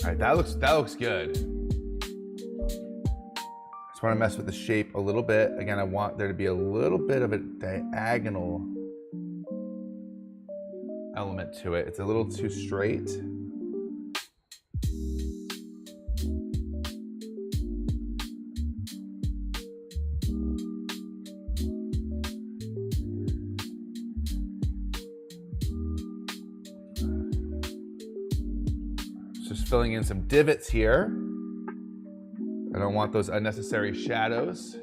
All right, that looks good. Just want to mess with the shape a little bit. Again, I want there to be a little bit of a diagonal element to it. It's a little too straight. Filling in some divots here. I don't want those unnecessary shadows.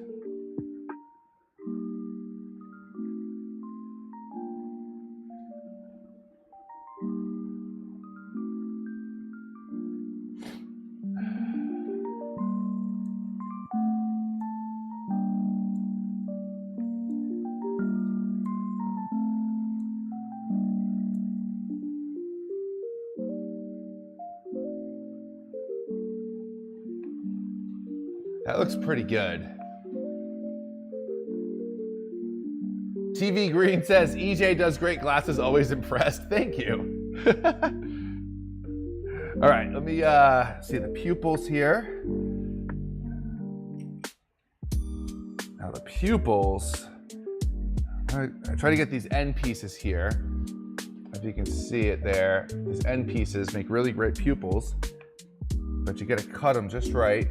That looks pretty good. TV Green says, EJ does great glasses, always impressed. Thank you. All right, let me see the pupils here. Now the pupils, I try to get these end pieces here. If you can see it there, these end pieces make really great pupils, but you gotta cut them just right.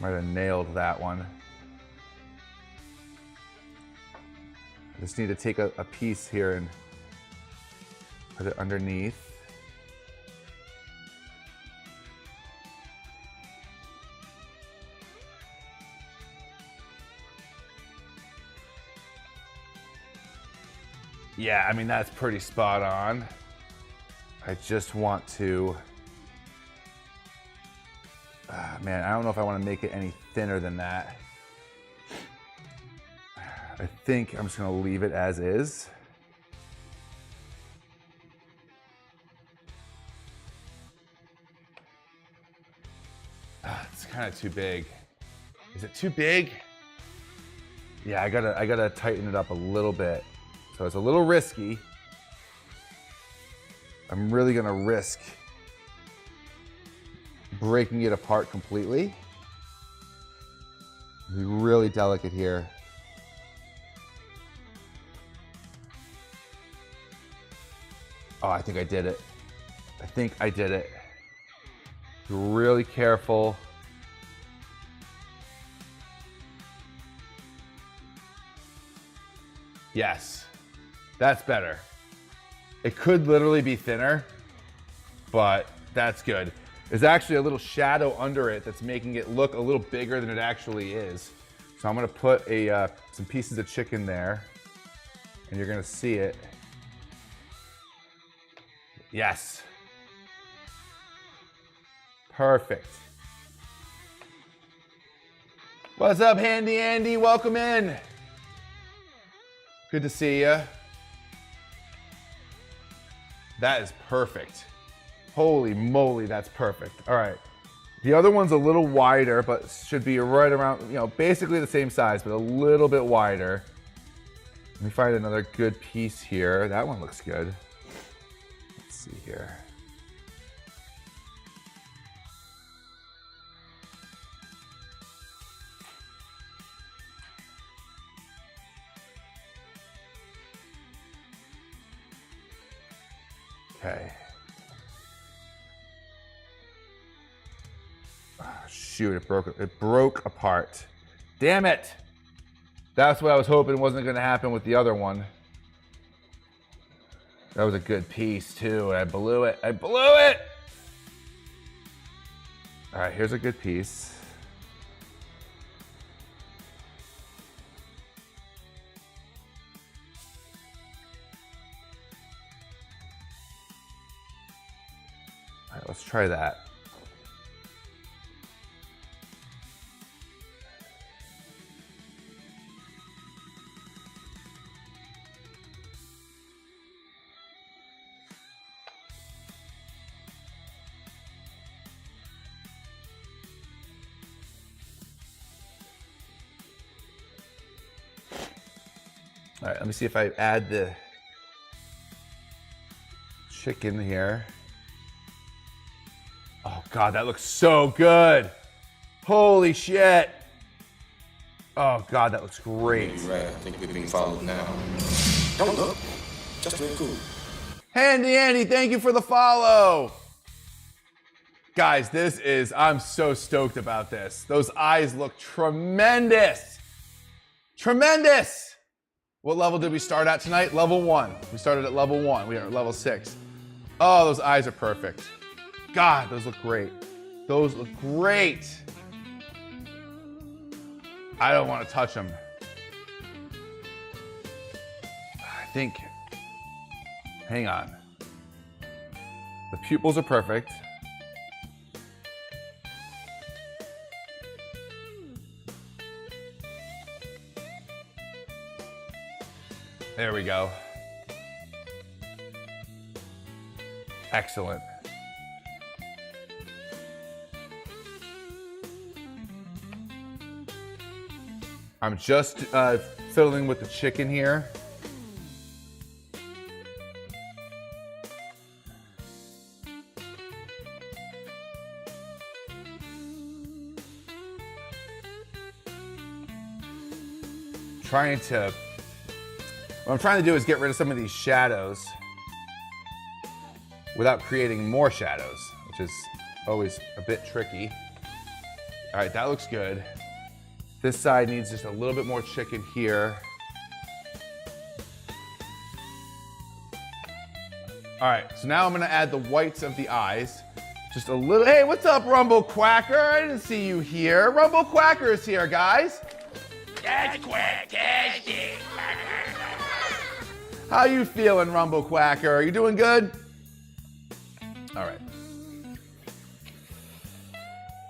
Might have nailed that one. I just need to take a piece here and put it underneath. Yeah, I mean, that's pretty spot on. I just want to, man, I don't know if I want to make it any thinner than that. I think I'm just gonna leave it as is. It's kind of too big. Is it too big? Yeah, I gotta tighten it up a little bit. So it's a little risky. I'm really gonna risk breaking it apart completely. Be really delicate here. Oh, I think I did it. I think I did it. Be really careful. Yes, that's better. It could literally be thinner, but that's good. There's actually a little shadow under it that's making it look a little bigger than it actually is. So I'm gonna put some pieces of chicken there, and you're gonna see it. Yes. Perfect. What's up, Handy Andy? Welcome in. Good to see you. That is perfect. Holy moly, that's perfect. All right. The other one's a little wider, but should be right around, you know, basically the same size, but a little bit wider. Let me find another good piece here. That one looks good. Let's see here. Okay. Oh, shoot, it broke apart. Damn it! That's what I was hoping wasn't gonna happen with the other one. That was a good piece too, and I blew it. I blew it! All right, here's a good piece. All right, let's try that. All right, let me see if I add the chicken here. Oh God, that looks so good. Holy shit. Oh God, that looks great. You're right, I think we're being followed now. Don't look, just real cool. Handy Andy, thank you for the follow. Guys, I'm so stoked about this. Those eyes look tremendous. Tremendous. What level did we start at tonight? Level 1. We started at level 1. We are at level 6. Oh, those eyes are perfect. God, those look great. Those look great. I don't want to touch them. I think, hang on. The pupils are perfect. There we go. Excellent. I'm just fiddling with the chicken here. What I'm trying to do is get rid of some of these shadows without creating more shadows, which is always a bit tricky. All right, that looks good. This side needs just a little bit more chicken here. All right, so now I'm gonna add the whites of the eyes. Just a little, hey, what's up, Rumble Quacker? I didn't see you here. Rumble Quacker is here, guys. That's quick, that's it. How you feeling, Rumble Quacker? Are you doing good? All right.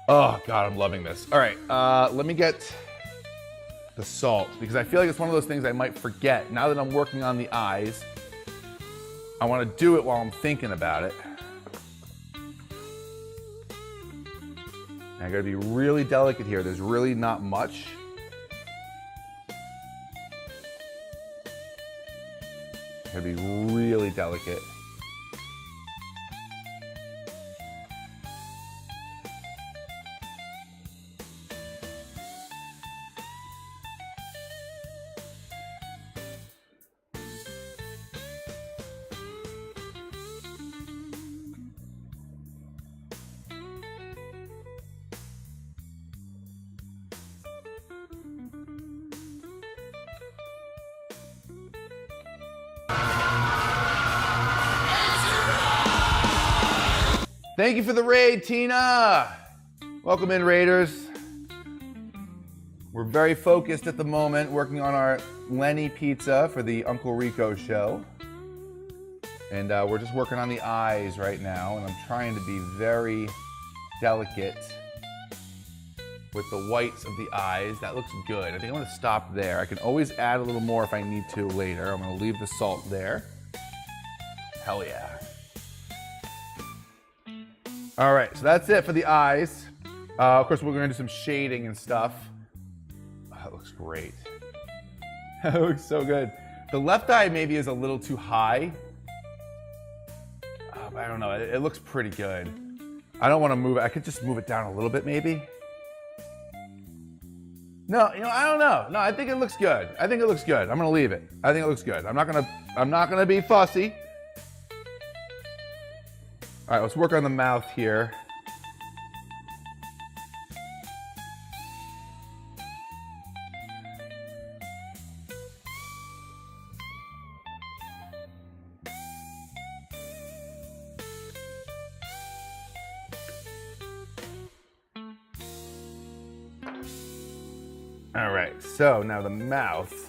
Oh, God, I'm loving this. All right, let me get the salt because I feel like it's one of those things I might forget. Now that I'm working on the eyes, I want to do it while I'm thinking about it. And I got to be really delicate here. There's really not much. I got to be really delicate. Thank you for the raid, Tina. Welcome in, Raiders. We're very focused at the moment, working on our Lenny pizza for the Uncle Rico show. And we're just working on the eyes right now, and I'm trying to be very delicate with the whites of the eyes. That looks good. I think I'm gonna stop there. I can always add a little more if I need to later. I'm gonna leave the salt there. Hell yeah. All right, so that's it for the eyes. Of course, we're gonna do some shading and stuff. Oh, that looks great. That looks so good. The left eye maybe is a little too high. I don't know, it looks pretty good. I don't wanna move it. I could just move it down a little bit maybe. No, you know, I don't know. No, I think it looks good. I think it looks good. I'm gonna leave it. I think it looks good. I'm not gonna be fussy. All right, let's work on the mouth here. All right, so now the mouth.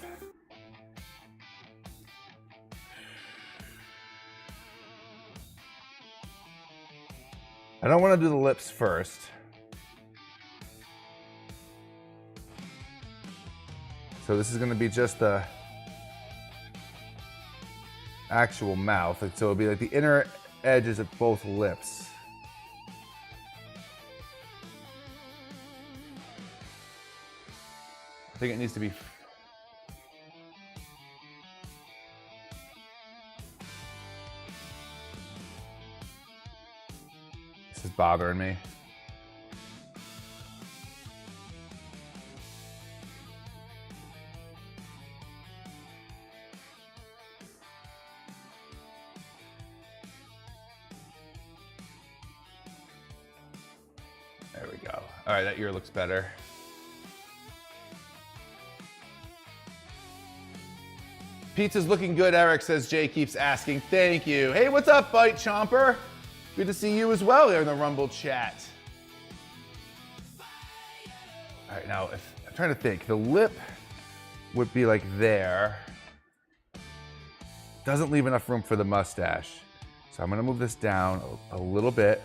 I don't want to do the lips first. So this is going to be just the actual mouth. So it'll be like the inner edges of both lips. I think it needs to be. This is bothering me. There we go. All right, that ear looks better. Pizza's looking good, Eric says. Jay keeps asking. Thank you. Hey, what's up, Bite Chomper? Good to see you as well there in the Rumble chat. All right, now I'm trying to think. The lip would be like there. Doesn't leave enough room for the mustache. So I'm gonna move this down a little bit.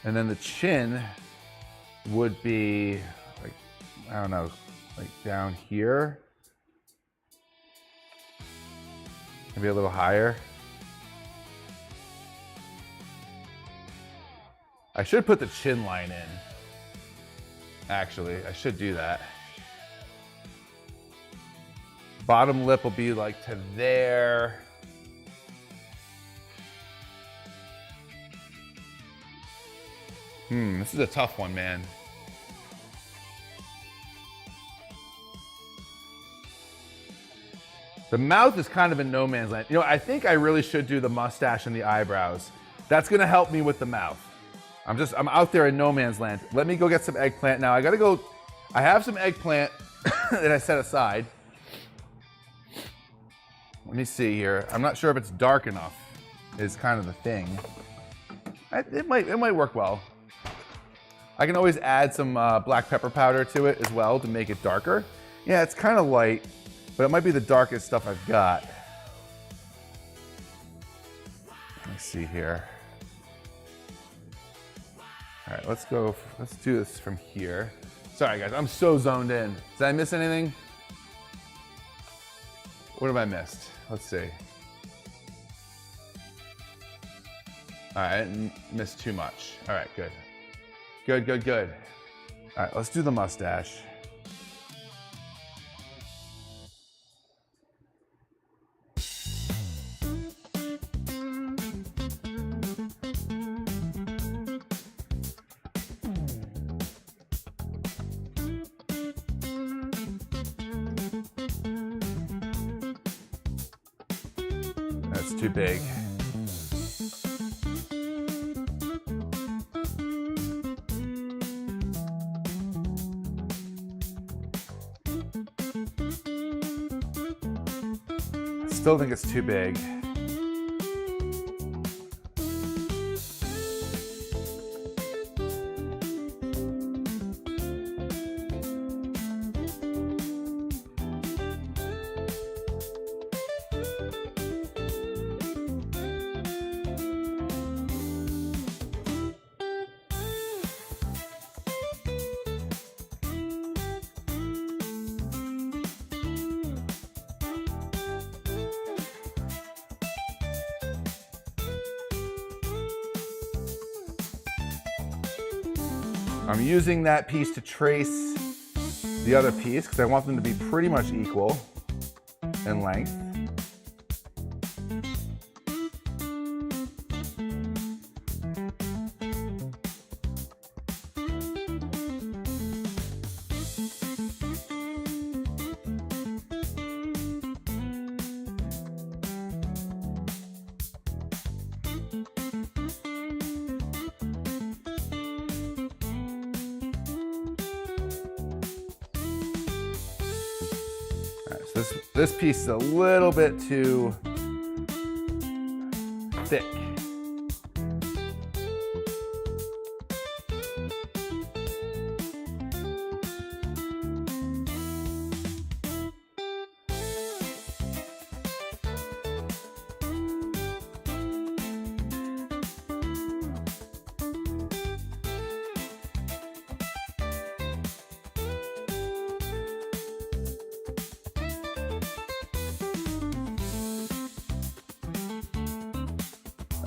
And then the chin would be like, I don't know, like down here. Maybe a little higher. I should put the chin line in. Actually, I should do that. Bottom lip will be like to there. This is a tough one, man. The mouth is kind of in no man's land. You know, I think I really should do the mustache and the eyebrows. That's gonna help me with the mouth. I'm out there in no man's land. Let me go get some eggplant now. I have some eggplant that I set aside. Let me see here. I'm not sure if it's dark enough is kind of the thing. It might work well. I can always add some black pepper powder to it as well to make it darker. Yeah, it's kind of light, but it might be the darkest stuff I've got. Let's see here. All right, let's do this from here. Sorry guys, I'm so zoned in. Did I miss anything? What have I missed? Let's see. All right, I didn't miss too much. All right, good. Good, good, good. All right, let's do the mustache. That's too big. Still think it's too big. I'm using that piece to trace the other piece because I want them to be pretty much equal in length. This piece is a little bit too thick.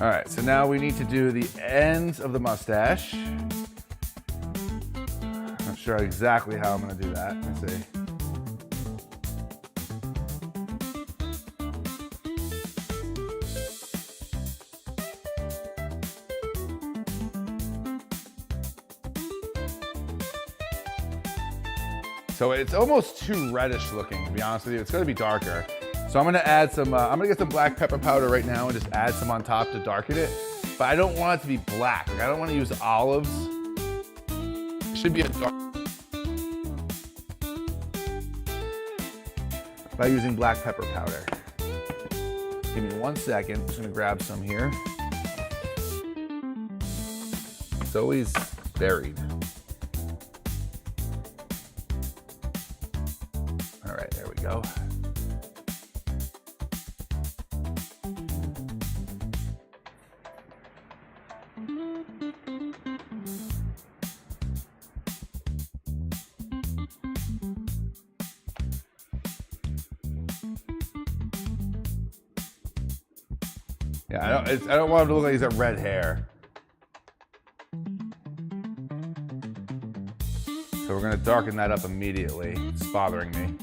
All right, so now we need to do the ends of the mustache. Not sure exactly how I'm gonna do that. Let's see. So it's almost too reddish looking, to be honest with you. It's gonna be darker. So I'm gonna add some, I'm gonna get some black pepper powder right now and just add some on top to darken it. But I don't want it to be black. Like, I don't wanna use olives. It should be a dark. By using black pepper powder. Give me 1 second, I'm just gonna grab some here. It's always buried. All right, there we go. Yeah, I don't want him to look like he's got red hair. So we're gonna darken that up immediately. It's bothering me.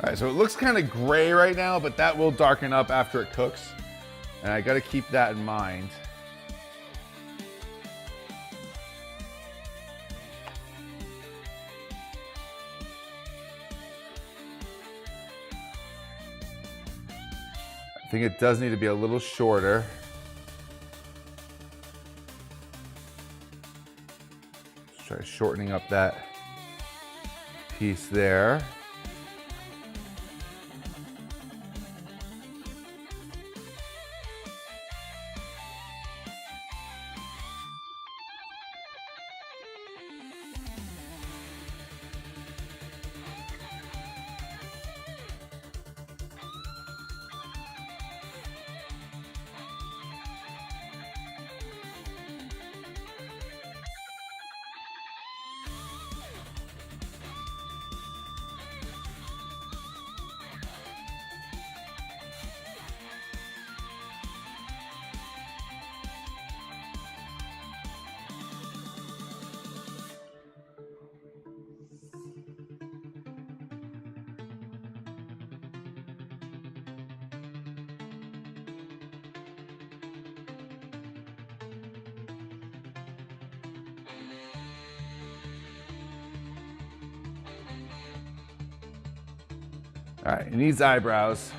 All right, so it looks kind of gray right now, but that will darken up after it cooks. And I got to keep that in mind. I think it does need to be a little shorter. Just try shortening up that piece there. All right, it needs eyebrows.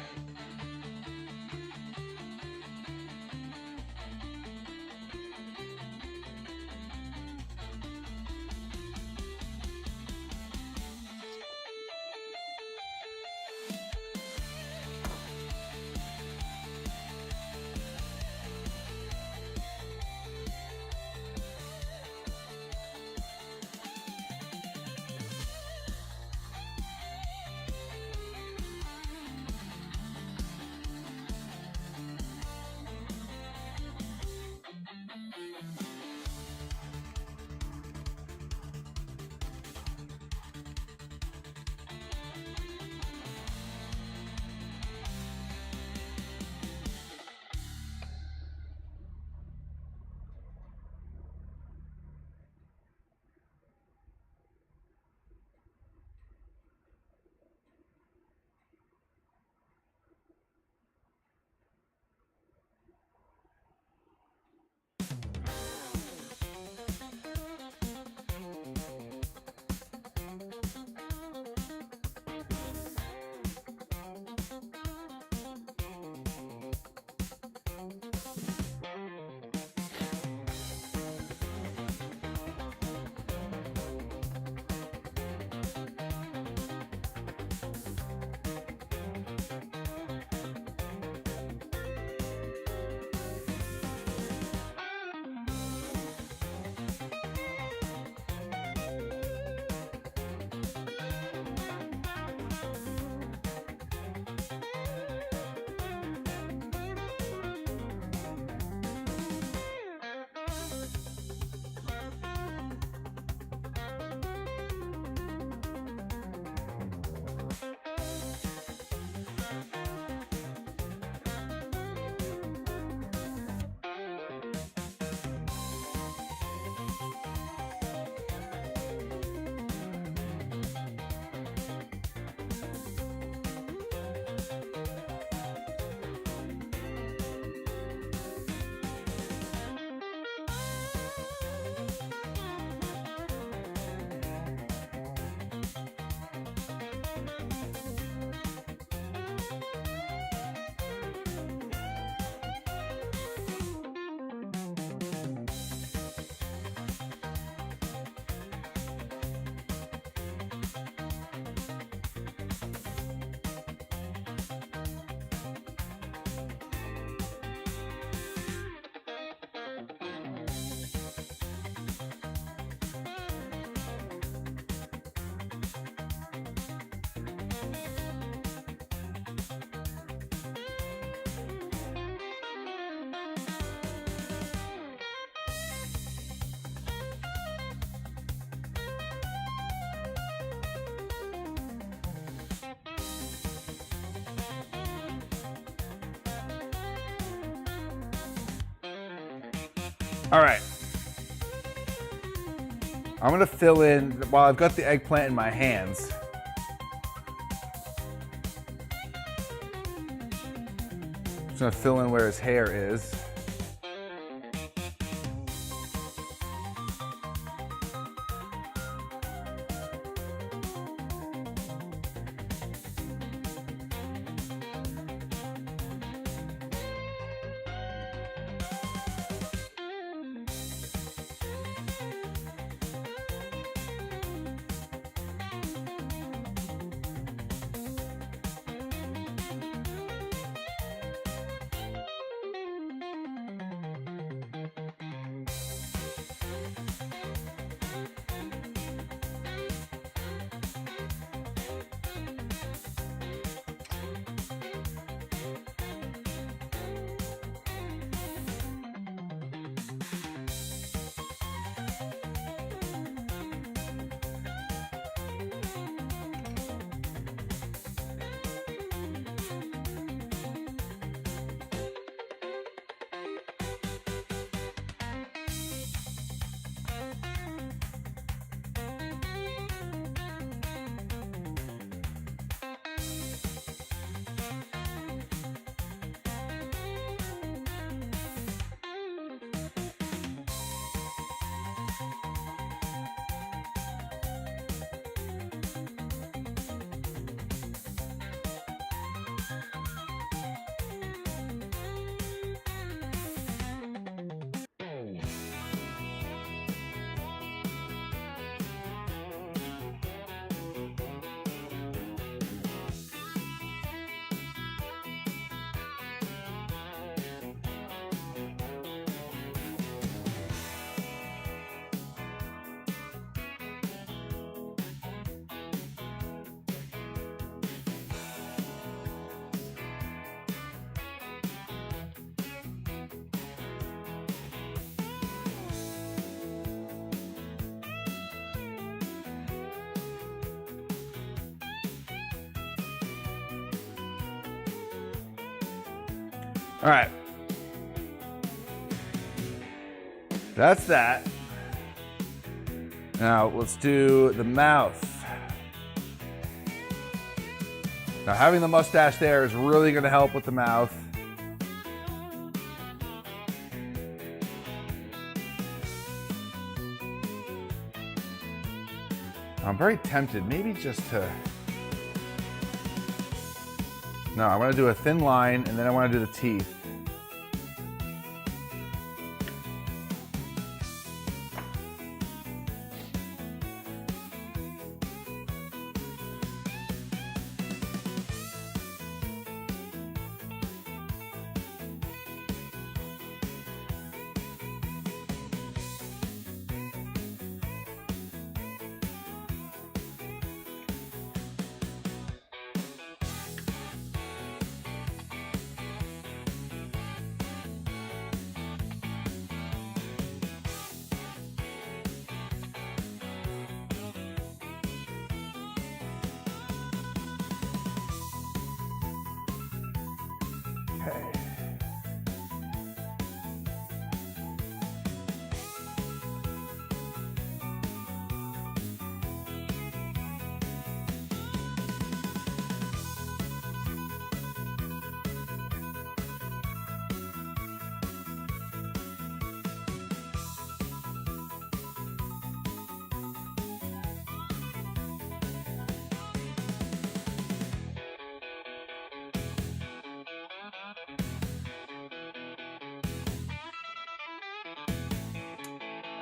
All right. I'm gonna fill in, while I've got the eggplant in my hands, Just gonna fill in where his hair is. All right. That's that. Now let's do the mouth. Now having the mustache there is really going to help with the mouth. I'm very tempted, maybe just to... No, I want to do a thin line and then I want to do the teeth.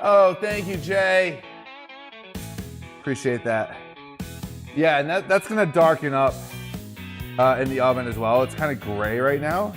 Oh, thank you, Jay. Appreciate that. Yeah, and that's gonna darken up in the oven as well. It's kind of gray right now.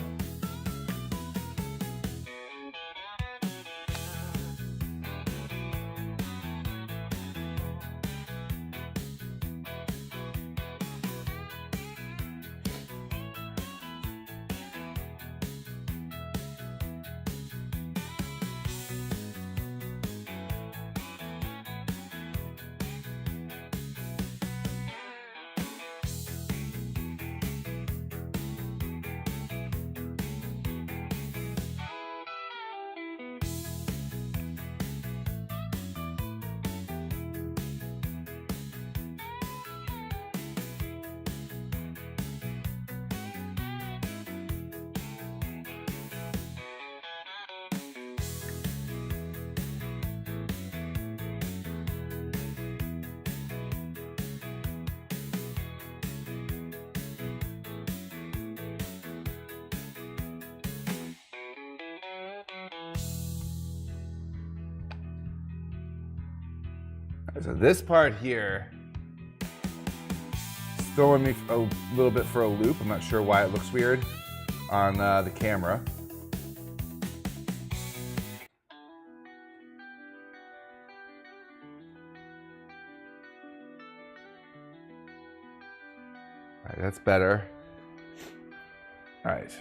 So this part here is throwing me a little bit for a loop. I'm not sure why it looks weird on the camera. All right, that's better. All right,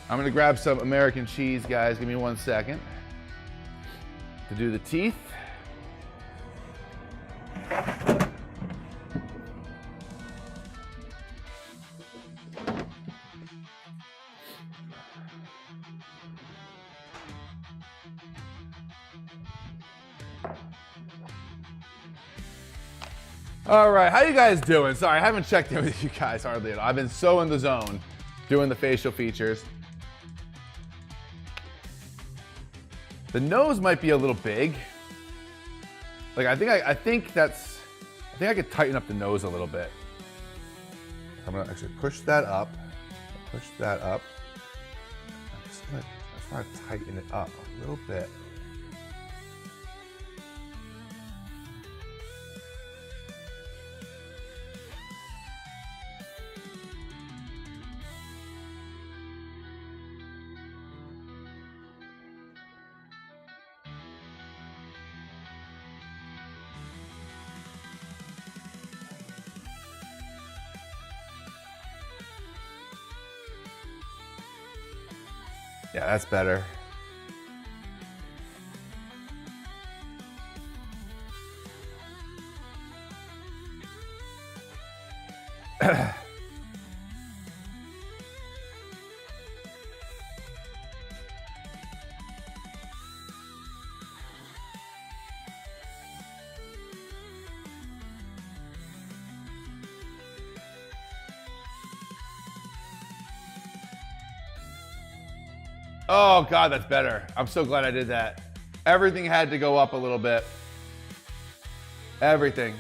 I'm gonna grab some American cheese, guys. Give me 1 second to do the teeth. All right, how you guys doing? Sorry, I haven't checked in with you guys hardly at all. I've been so in the zone doing the facial features. The nose might be a little big. Like I think I could tighten up the nose a little bit. I'm gonna actually push that up. Push that up. I just want to tighten it up a little bit. Yeah, that's better. Oh God, that's better. I'm so glad I did that. Everything had to go up a little bit. Everything.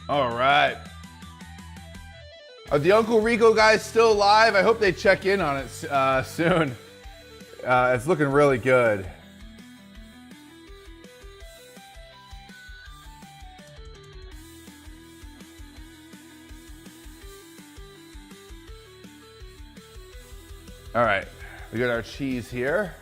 All right. Are the Uncle Rico guys still live? I hope they check in on it soon. It's looking really good. All right, we got our cheese here.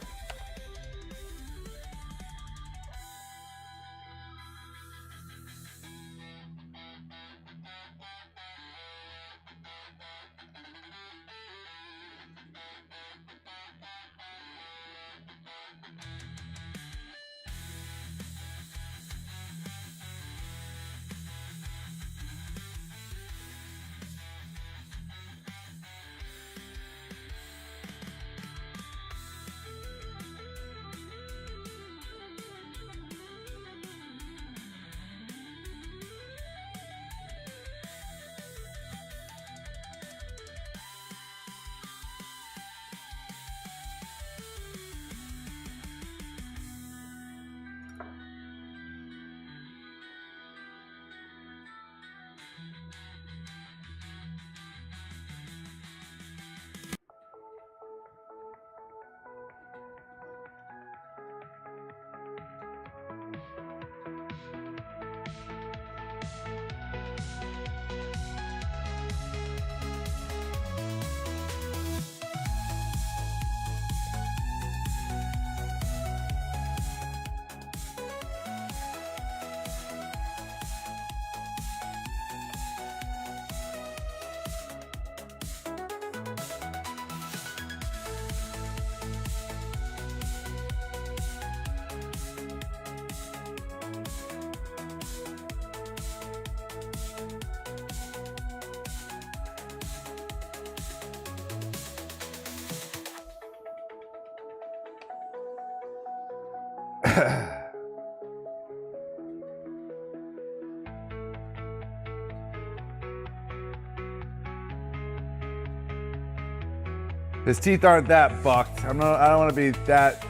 His teeth aren't that bucked. I don't want to be that.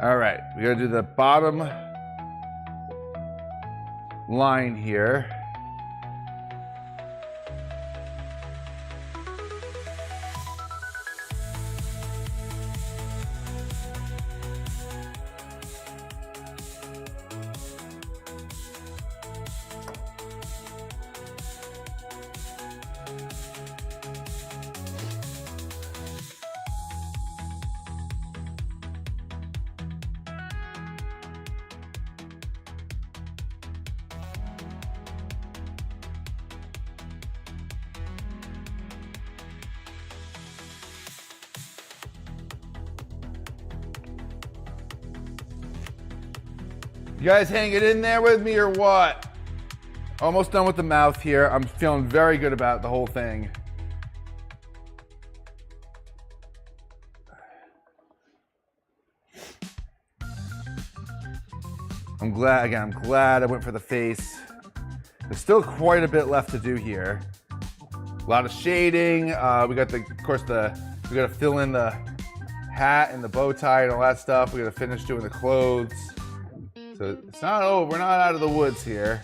All right, we gotta do the bottom line here. You guys hanging in there with me or what? Almost done with the mouth here. I'm feeling very good about the whole thing. I'm glad I went for the face. There's still quite a bit left to do here. A lot of shading. We got we gotta fill in the hat and the bow tie and all that stuff. We gotta finish doing the clothes. So it's not over, we're not out of the woods here.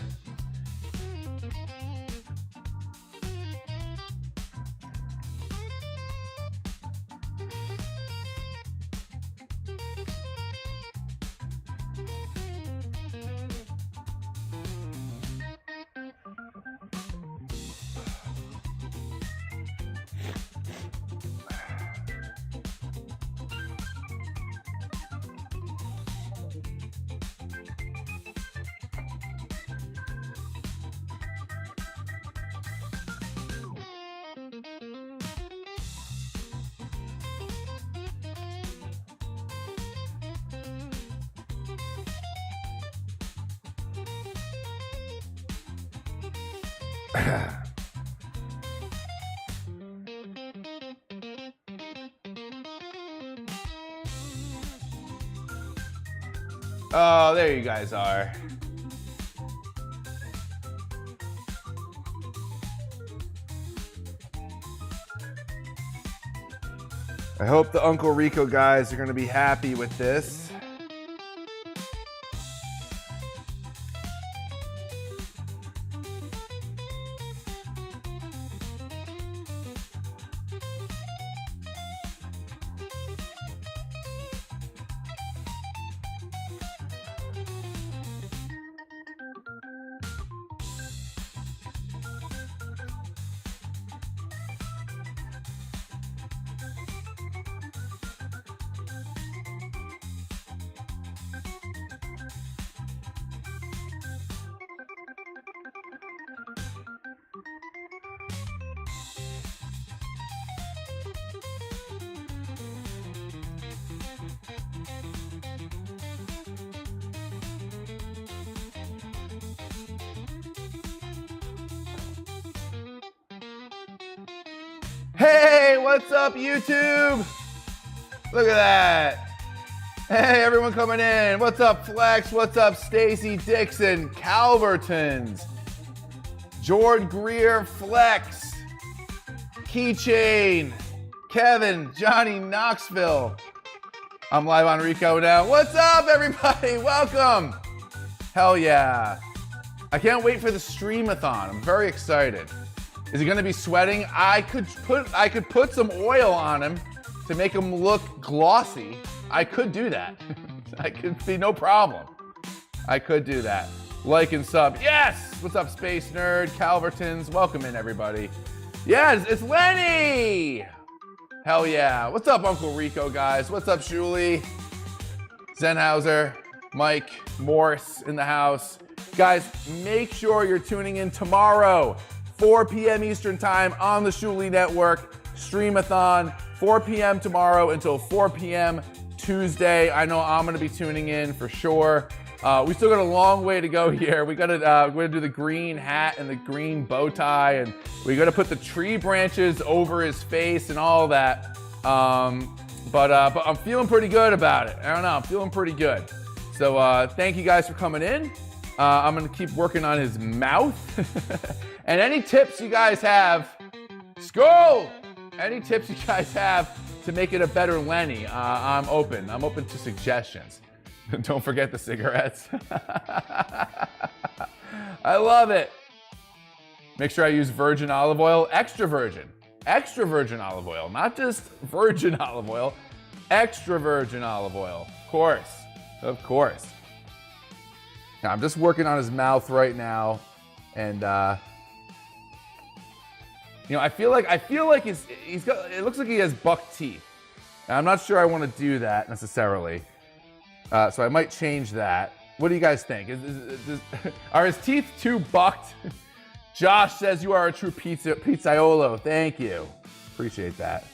Oh, there you guys are. I hope the Uncle Rico guys are going to be happy with this. Hey, what's up, YouTube? Look at that. Hey, everyone coming in. What's up, Flex? What's up, Stacy Dixon, Calvertons, Jord Greer, Flex, Keychain, Kevin, Johnny Knoxville. I'm live on Rico now. What's up, everybody? Welcome. Hell yeah. I can't wait for the Stream-A-Thon. I'm very excited. Is he gonna be sweating? I could put some oil on him to make him look glossy. I could do that. I could see no problem. I could do that. Like and sub. Yes! What's up, Space Nerd, Calvertons? Welcome in, everybody. Yes, it's Lenny! Hell yeah. What's up, Uncle Rico, guys? What's up, Shuli? Zenhauser, Mike, Morse in the house. Guys, make sure you're tuning in tomorrow, 4 p.m. Eastern Time on the Shuli Network. Stream-A-thon, 4 p.m. tomorrow until 4 p.m. Tuesday. I know I'm gonna be tuning in for sure. We still got a long way to go here. We're gonna do the green hat and the green bow tie, and we gotta put the tree branches over his face and all that. But I'm feeling pretty good about it. I don't know, I'm feeling pretty good. So thank you guys for coming in. I'm gonna keep working on his mouth. And any tips you guys have, any tips you guys have to make it a better Lenny, I'm open to suggestions. Don't forget the cigarettes. I love it. Make sure I use virgin olive oil, extra virgin olive oil, not just virgin olive oil, extra virgin olive oil, of course. Now I'm just working on his mouth right now, and you know, I feel like he's got. It looks like he has buck teeth. Now, I'm not sure I want to do that necessarily, so I might change that. What do you guys think? Are his teeth too bucked? Josh says you are a true pizzaiolo. Thank you, appreciate that.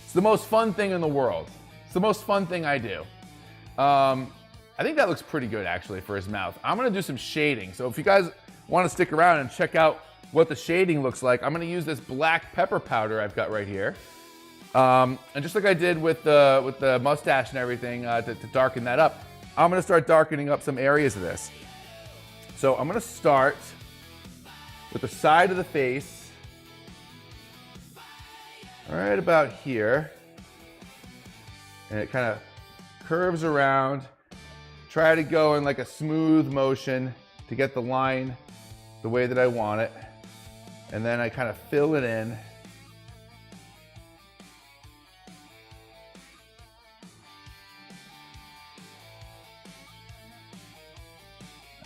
It's the most fun thing in the world. It's the most fun thing I do. I think that looks pretty good actually for his mouth. I'm gonna do some shading. So if you guys want to stick around and check out what the shading looks like, I'm gonna use this black pepper powder I've got right here. And just like I did with the mustache and everything to darken that up, I'm gonna start darkening up some areas of this. So I'm gonna start with the side of the face, right about here. And it kind of curves around. Try to go in like a smooth motion to get the line the way that I want it. And then I kind of fill it in.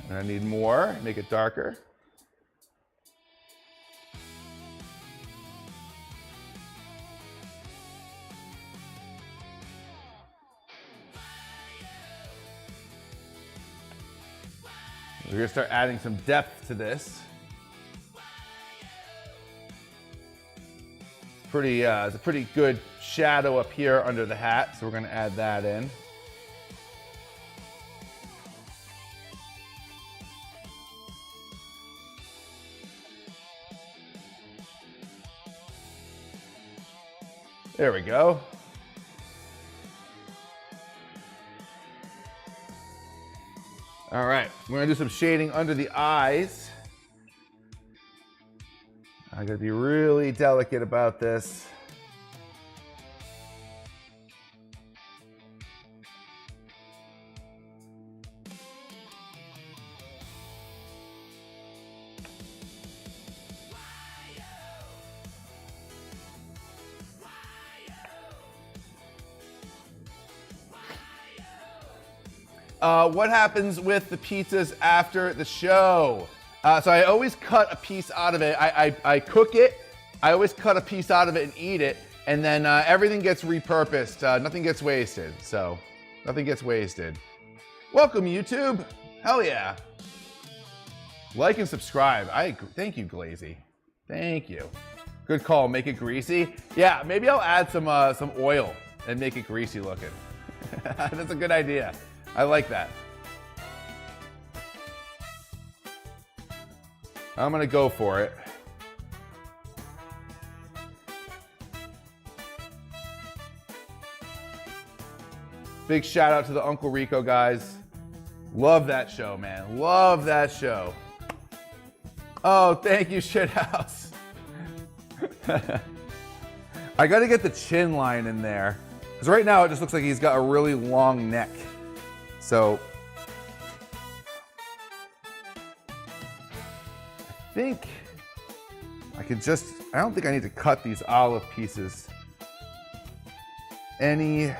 And I need more, make it darker. We're gonna start adding some depth to this. It's a pretty good shadow up here under the hat, so we're gonna add that in. There we go. All right, we're gonna do some shading under the eyes. I gotta be really delicate about this. What happens with the pizzas after the show? So I always cut a piece out of it. I cook it. I always cut a piece out of it and eat it. And then everything gets repurposed. Nothing gets wasted. So nothing gets wasted. Welcome, YouTube. Hell yeah. Like and subscribe. Thank you, Glazy. Thank you. Good call. Make it greasy. Yeah, maybe I'll add some oil and make it greasy looking. That's a good idea. I like that. I'm gonna go for it. Big shout out to the Uncle Rico guys. Love that show, man. Love that show. Oh, thank you, Shithouse. I gotta get the chin line in there. Because right now it just looks like he's got a really long neck. So think I could just, I don't think I need to cut these olive pieces any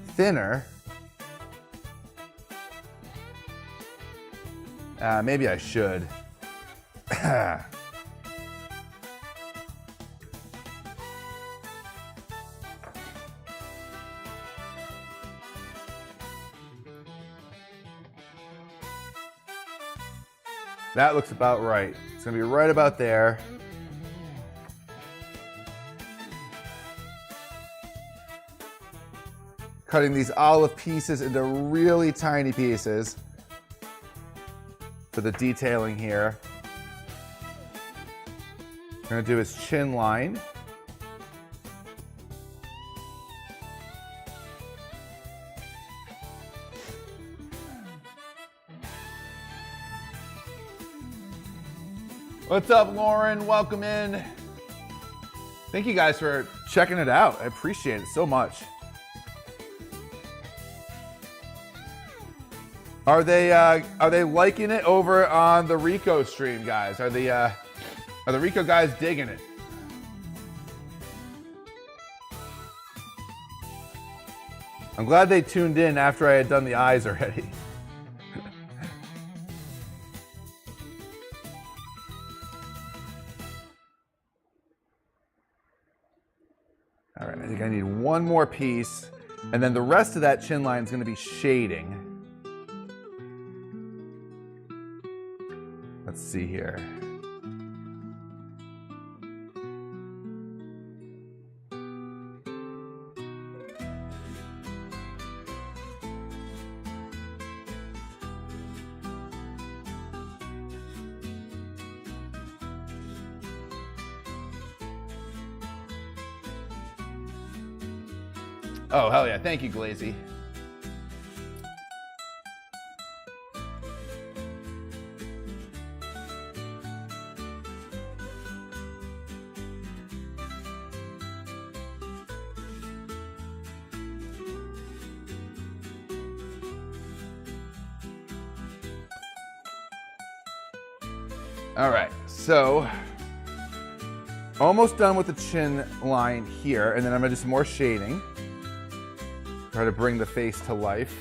thinner. Maybe I should. That looks about right. It's gonna be right about there. Cutting these olive pieces into really tiny pieces for the detailing here. We're gonna do his chin line. What's up, Lauren? Welcome in. Thank you guys for checking it out. I appreciate it so much. Are they liking it over on the Rico stream, guys? Are the Rico guys digging it? I'm glad they tuned in after I had done the eyes already. All right, I think I need one more piece, and then the rest of that chin line is going to be shading. Let's see here. Oh, hell yeah. Thank you, Glazy. All right, so almost done with the chin line here, and then I'm gonna do some more shading. Try to bring the face to life.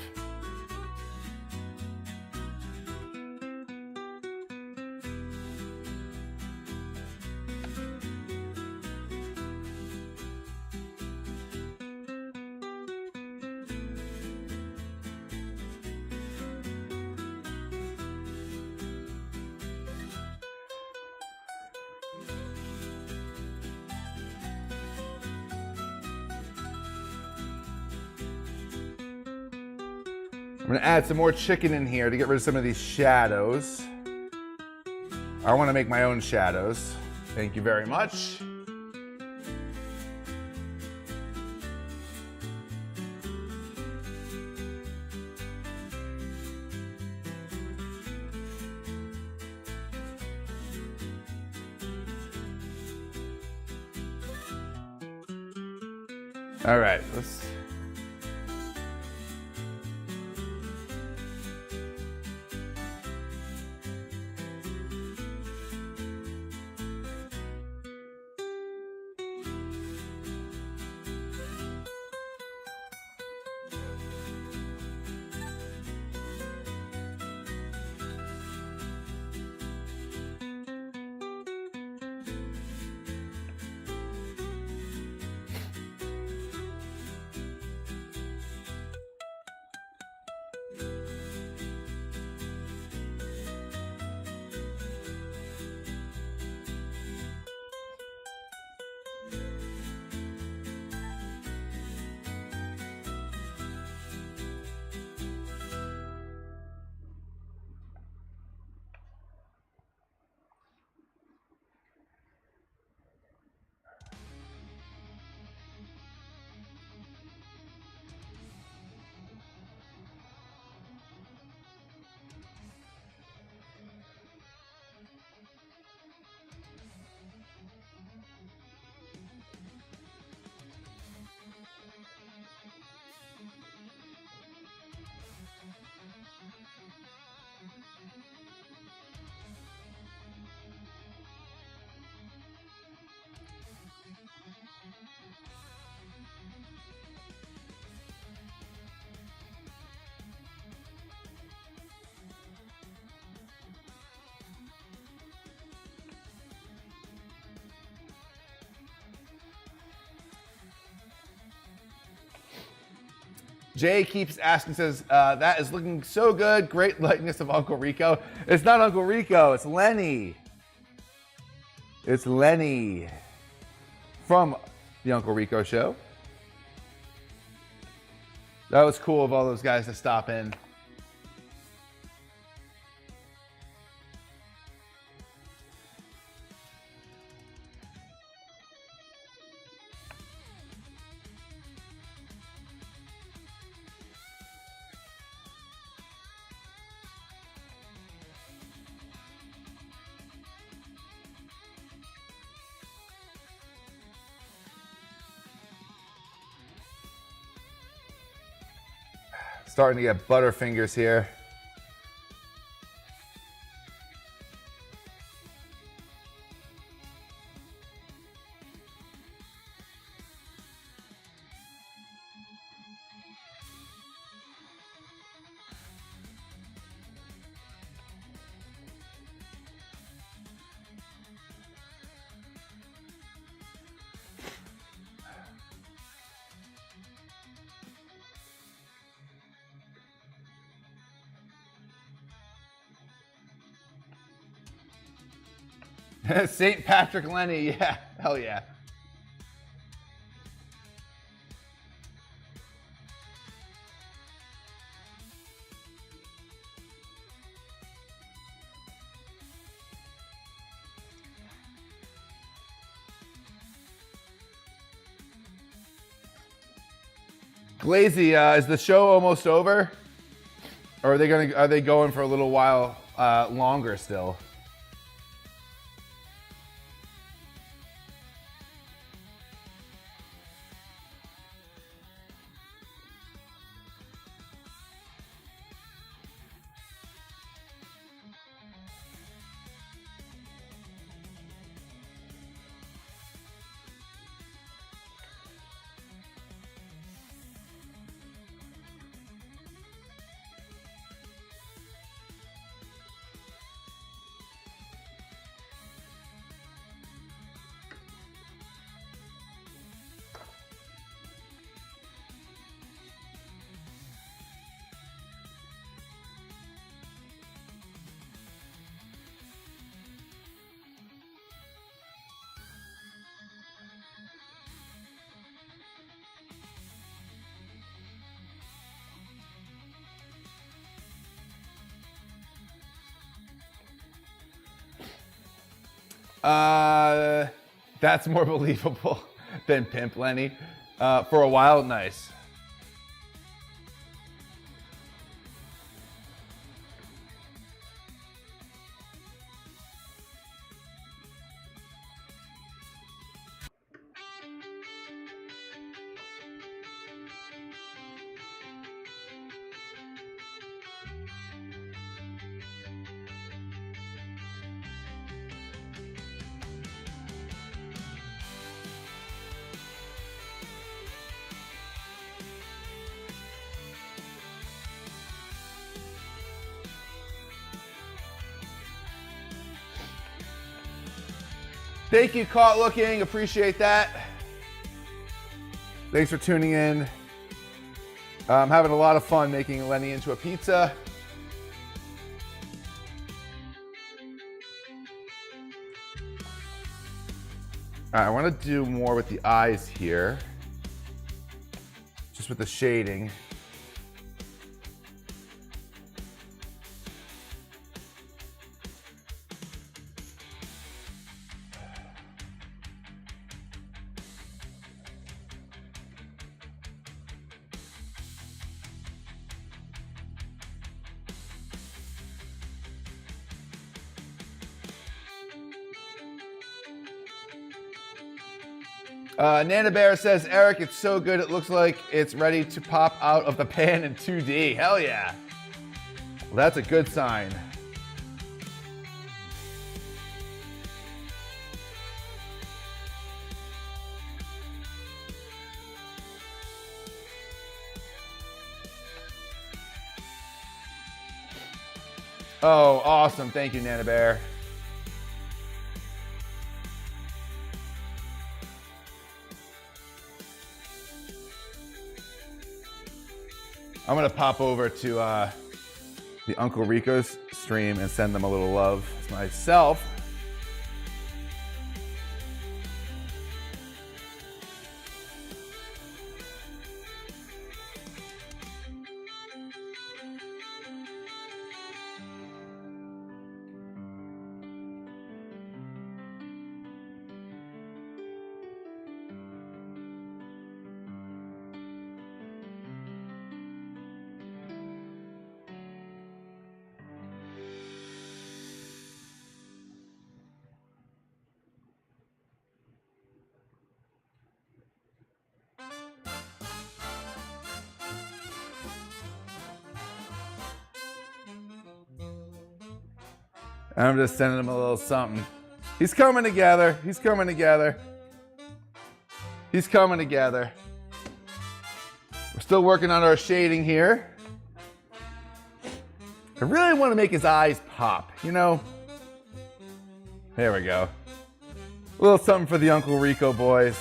I'm gonna add some more chicken in here to get rid of some of these shadows. I wanna make my own shadows. Thank you very much. All right, let's. Jay keeps asking, says, that is looking so good. Great likeness of Uncle Rico. It's not Uncle Rico, it's Lenny. It's Lenny from the Uncle Rico show. That was cool of all those guys to stop in. Starting to get butterfingers here. St. Patrick Lenny, yeah, hell yeah. Glazy, is the show almost over? Or are they going for a little while longer still? That's more believable than Pimp Lenny. For a while, nice. Thank you, Caught Looking. Appreciate that. Thanks for tuning in. I'm having a lot of fun making Lenny into a pizza. All right, I want to do more with the eyes here. Just with the shading. Nana Bear says, Eric, it's so good it looks like it's ready to pop out of the pan in 2D. Hell yeah. Well, that's a good sign. Oh, awesome. Thank you, Nana Bear. I'm gonna pop over to the Uncle Rico's stream and send them a little love myself. I'm just sending him a little something. He's coming together. He's coming together. He's coming together. We're still working on our shading here. I really want to make his eyes pop, you know? There we go. A little something for the Uncle Rico boys.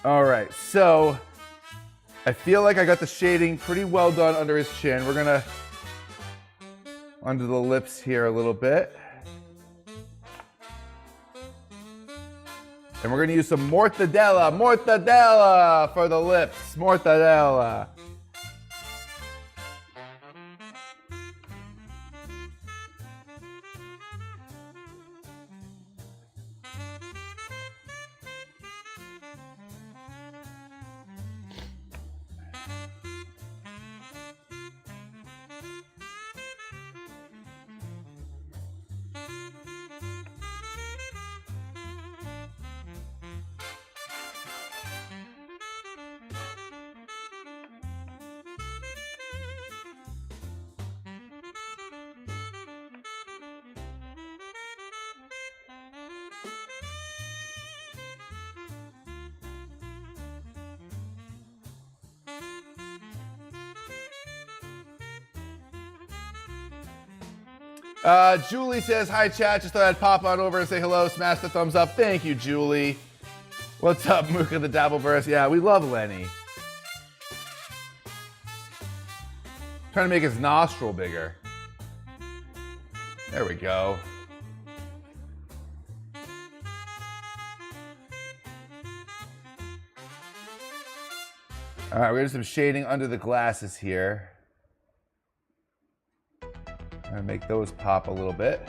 All right, so I feel like I got the shading pretty well done under his chin. We're gonna under the lips here a little bit. And we're gonna use some mortadella for the lips, mortadella. Julie says, hi chat, just thought I'd pop on over and say hello, smash the thumbs up. Thank you, Julie. What's up, Mooka the Dabbleburst? Yeah, we love Lenny. Trying to make his nostril bigger. There we go. All right, we're gonna do some shading under the glasses here. I'm gonna make those pop a little bit.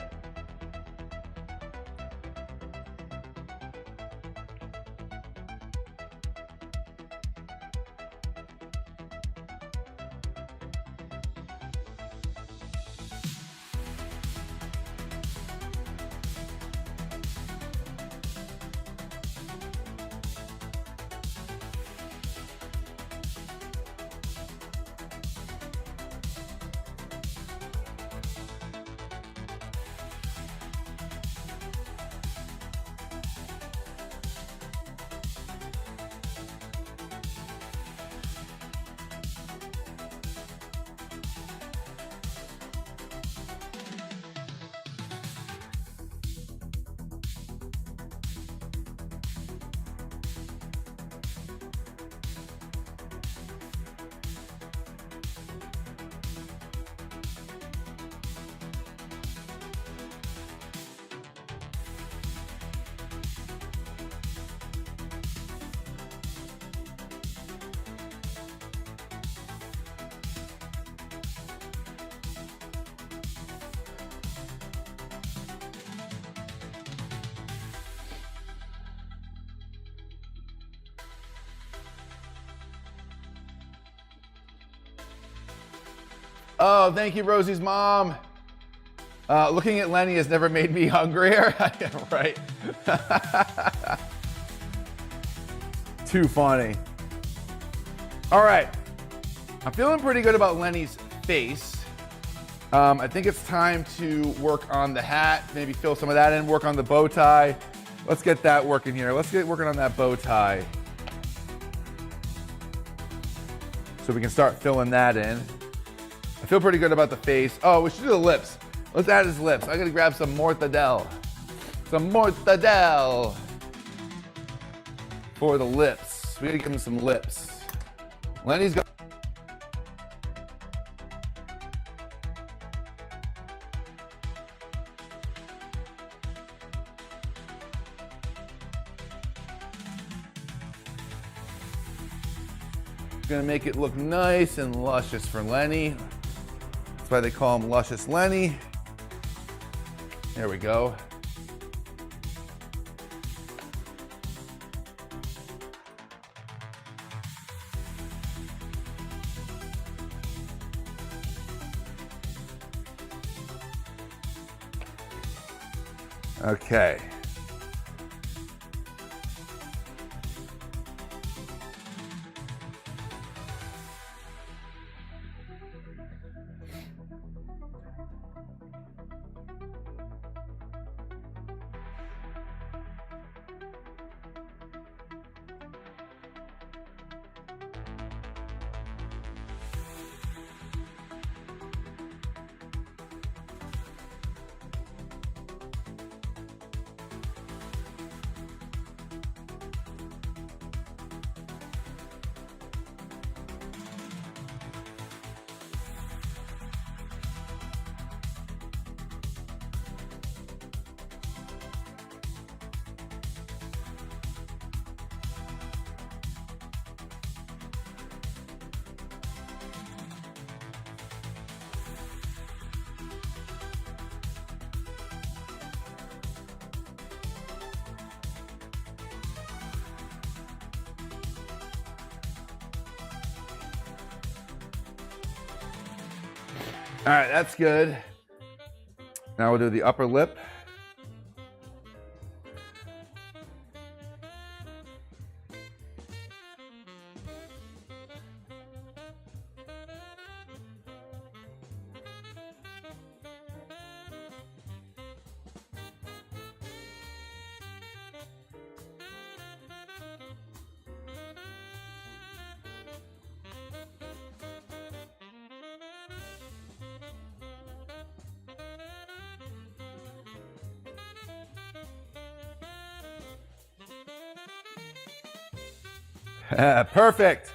Oh, thank you, Rosie's mom. Looking at Lenny has never made me hungrier. Yeah, right. Too funny. All right. I'm feeling pretty good about Lenny's face. I think it's time to work on the hat, maybe fill some of that in, work on the bow tie. Let's get that working here. Let's get working on that bow tie. So we can start filling that in. I feel pretty good about the face. Oh, we should do the lips. Let's add his lips. I gotta grab some mortadella. Some mortadella for the lips. lips. We gotta give him some lips. Lenny's got. Gonna make it look nice and luscious for Lenny. That's why they call him Luscious Lenny. There we go. Okay. All right, that's good. Now we'll do the upper lip. Perfect.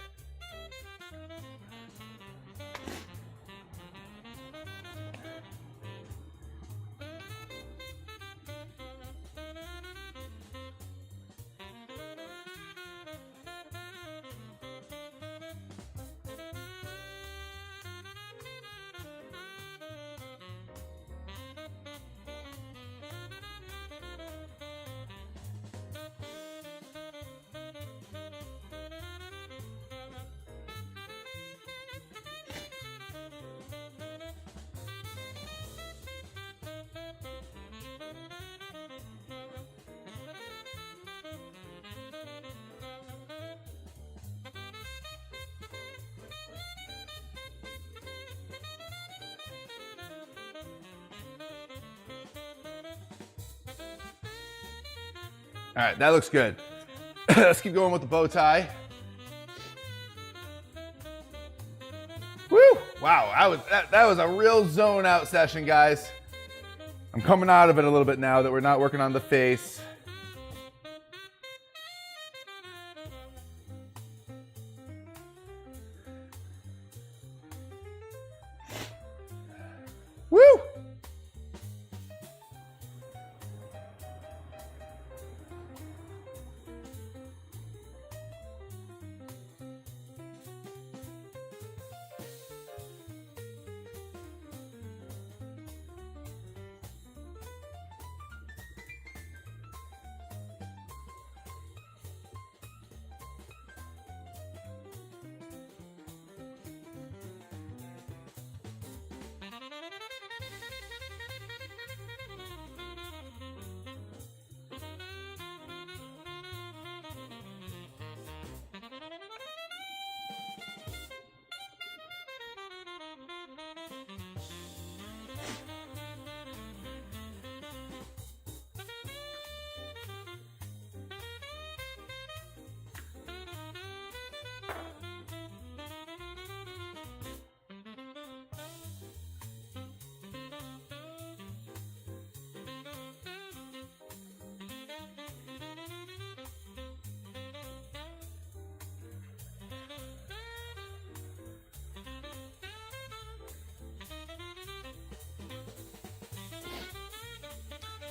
All right, that looks good. Let's keep going with the bow tie. Woo! Wow, that was a real zone out session, guys. I'm coming out of it a little bit now that we're not working on the face. Woo!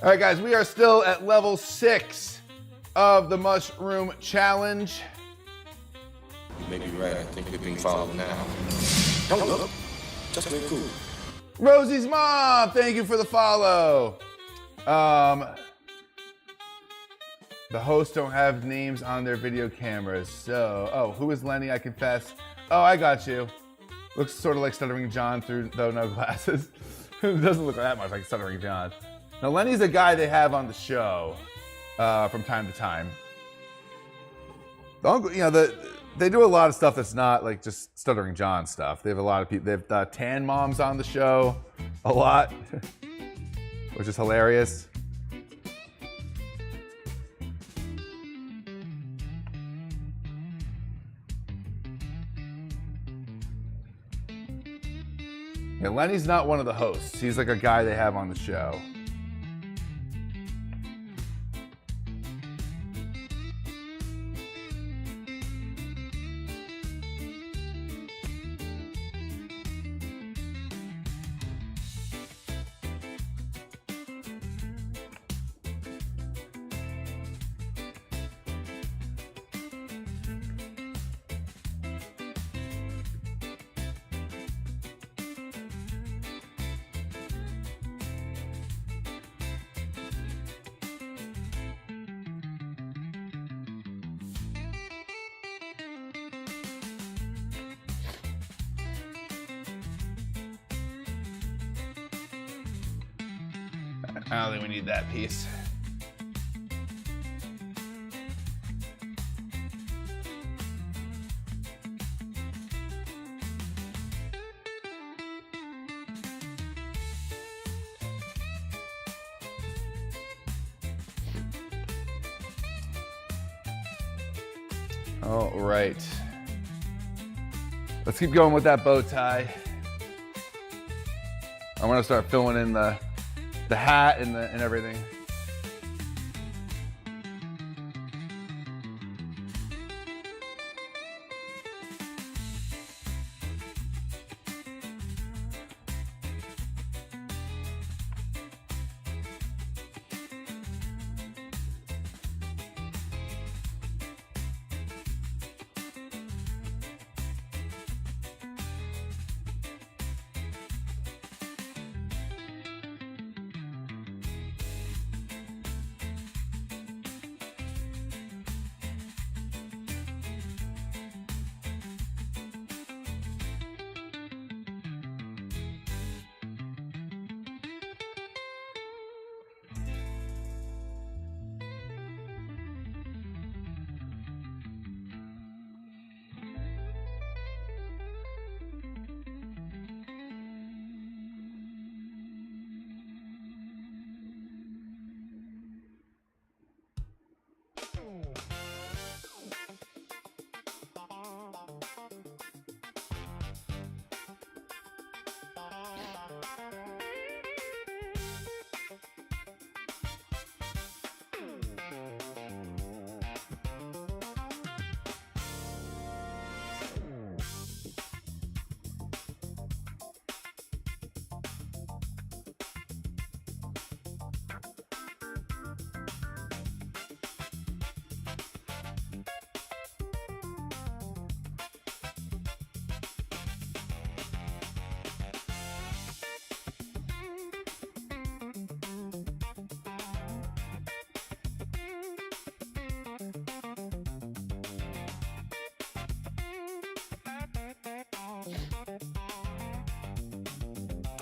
All right, guys, we are still at level 6 of the mushroom challenge. You may be right. I think we're being followed now. Don't look. Just play cool. Rosie's mom, thank you for the follow. The hosts don't have names on their video cameras, so... Oh, who is Lenny? I confess. Oh, I got you. Looks sort of like Stuttering John though no glasses. It doesn't look that much like Stuttering John. Now, Lenny's a guy they have on the show from time to time. The uncle, you know, they do a lot of stuff that's not like just Stuttering John stuff. They have a lot of people. They have tan moms on the show a lot, which is hilarious. Yeah, Lenny's not one of the hosts. He's like a guy they have on the show. I don't think we need that piece. All right. Let's keep going with that bow tie. I want to start filling in the hat and everything.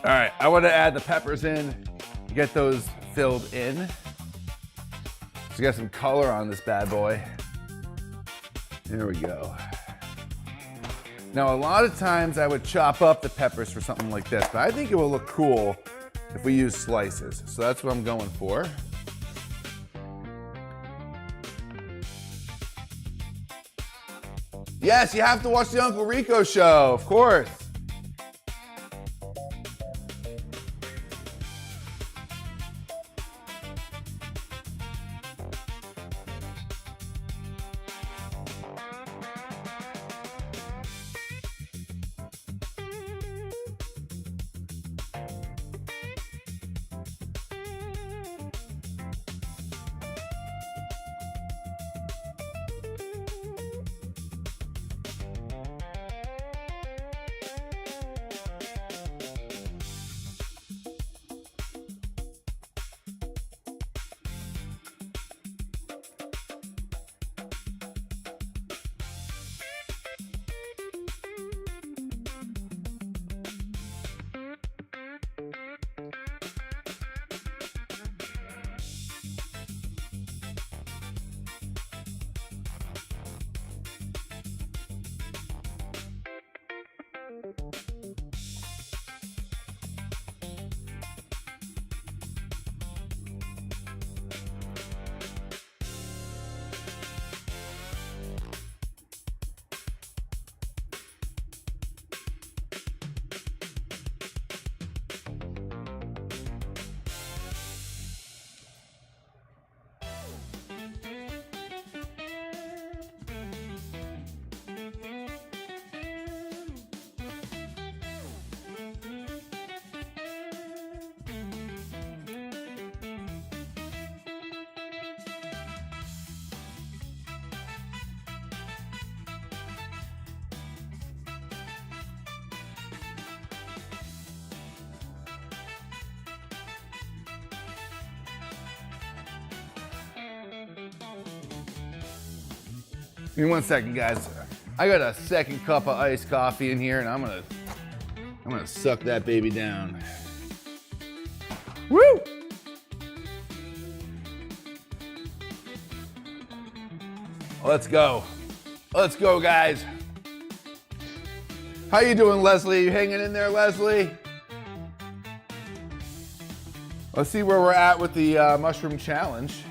All right, I want to add the peppers in, get those filled in. So get some color on this bad boy. There we go. Now, a lot of times I would chop up the peppers for something like this, but I think it will look cool if we use slices. So that's what I'm going for. Yes, you have to watch the Uncle Rico show, of course. Give me 1 second, guys. I got a second cup of iced coffee in here, and I'm gonna suck that baby down. Woo! Let's go. Let's go, guys. How you doing, Leslie? You hanging in there, Leslie? Let's see where we're at with the mushroom challenge.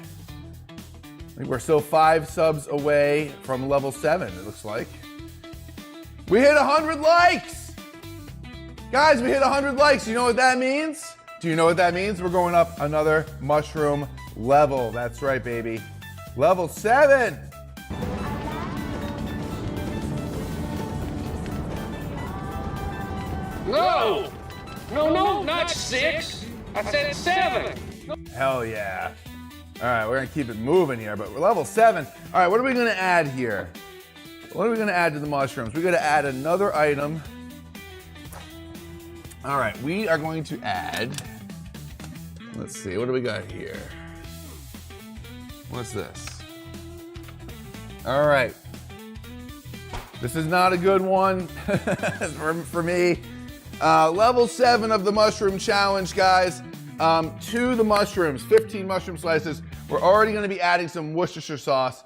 I think we're still 5 subs away from level 7, it looks like. We hit 100 likes! Guys, we hit 100 likes. You know what that means? Do you know what that means? We're going up another mushroom level. That's right, baby. Level 7. No! No, not 6. I said 7. Hell yeah. All right, we're gonna keep it moving here, but we're level 7. All right, what are we gonna add here? What are we gonna add to the mushrooms? We're gonna add another item. All right, we are going to add, let's see, what do we got here? What's this? All right. This is not a good one for me. Level 7 of the mushroom challenge, guys. To the mushrooms, 15 mushroom slices. We're already gonna be adding some Worcestershire sauce.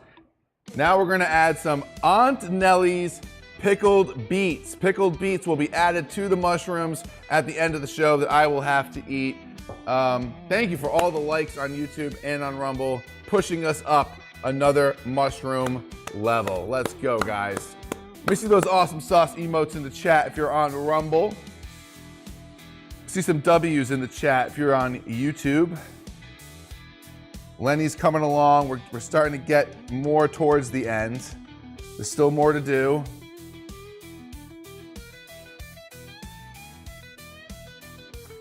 Now we're gonna add some Aunt Nellie's pickled beets. Pickled beets will be added to the mushrooms at the end of the show that I will have to eat. Thank you for all the likes on YouTube and on Rumble, pushing us up another mushroom level. Let's go, guys. Let me see those awesome sauce emotes in the chat if you're on Rumble. See some W's in the chat if you're on YouTube. Lenny's coming along. We're starting to get more towards the end. There's still more to do.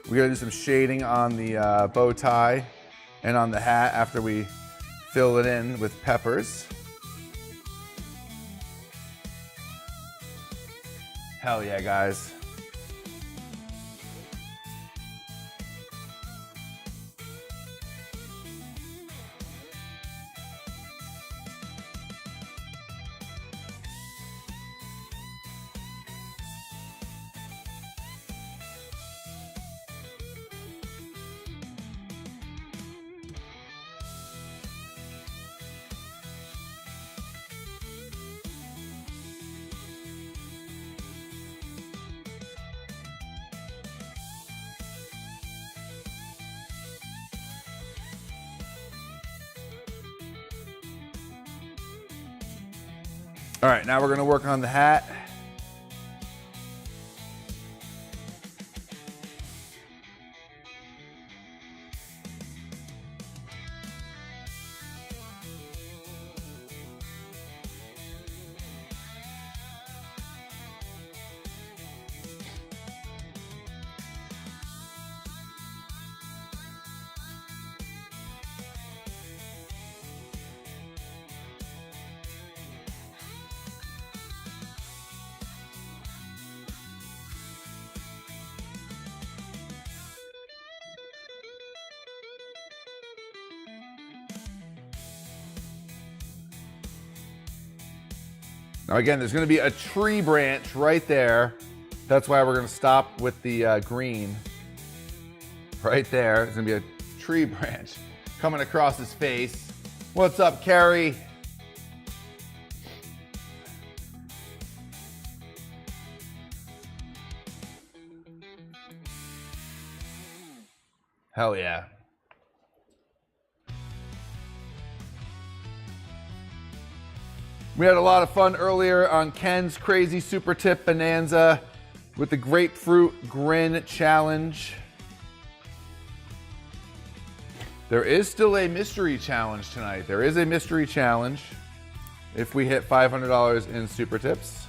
We gotta do some shading on the bow tie and on the hat after we fill it in with peppers. Hell yeah, guys. All right, now we're gonna work on the hat. Now again, there's gonna be a tree branch right there. That's why we're gonna stop with the green. Right there, there's gonna be a tree branch coming across his face. What's up, Carrie? Hell yeah. We had a lot of fun earlier on Ken's Crazy Super Tip Bonanza with the Grapefruit Grin Challenge. There is still a mystery challenge tonight. There is a mystery challenge if we hit $500 in Super Tips.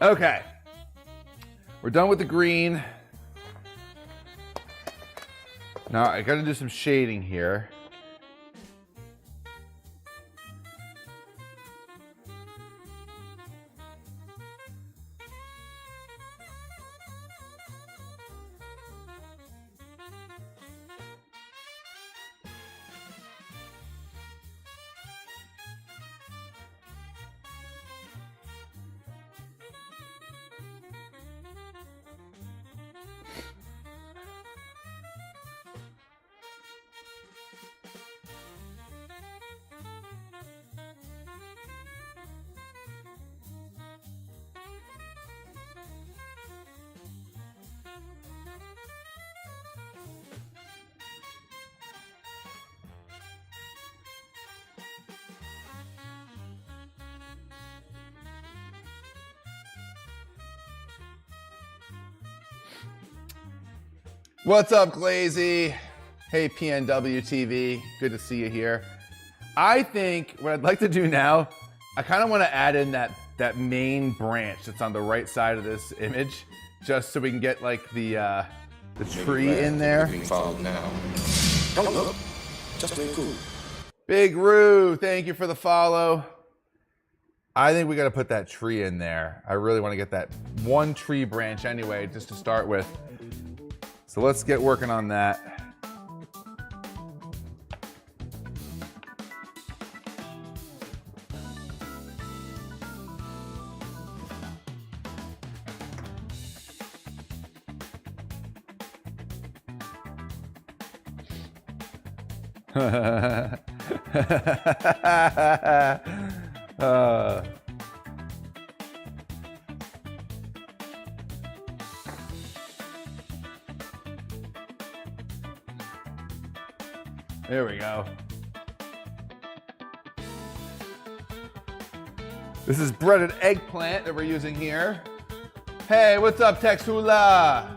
Okay. We're done with the green. Now I gotta do some shading here. What's up, Glazy? Hey, PNW TV. Good to see you here. I think what I'd like to do now, I kind of want to add in that main branch that's on the right side of this image, just so we can get like the tree in there. Being followed now. Don't look. Just play cool. Big Roo, thank you for the follow. I think we got to put that tree in there. I really want to get that one tree branch anyway, just to start with. So let's get working on that. There we go. This is breaded eggplant that we're using here. Hey, what's up, Texhula?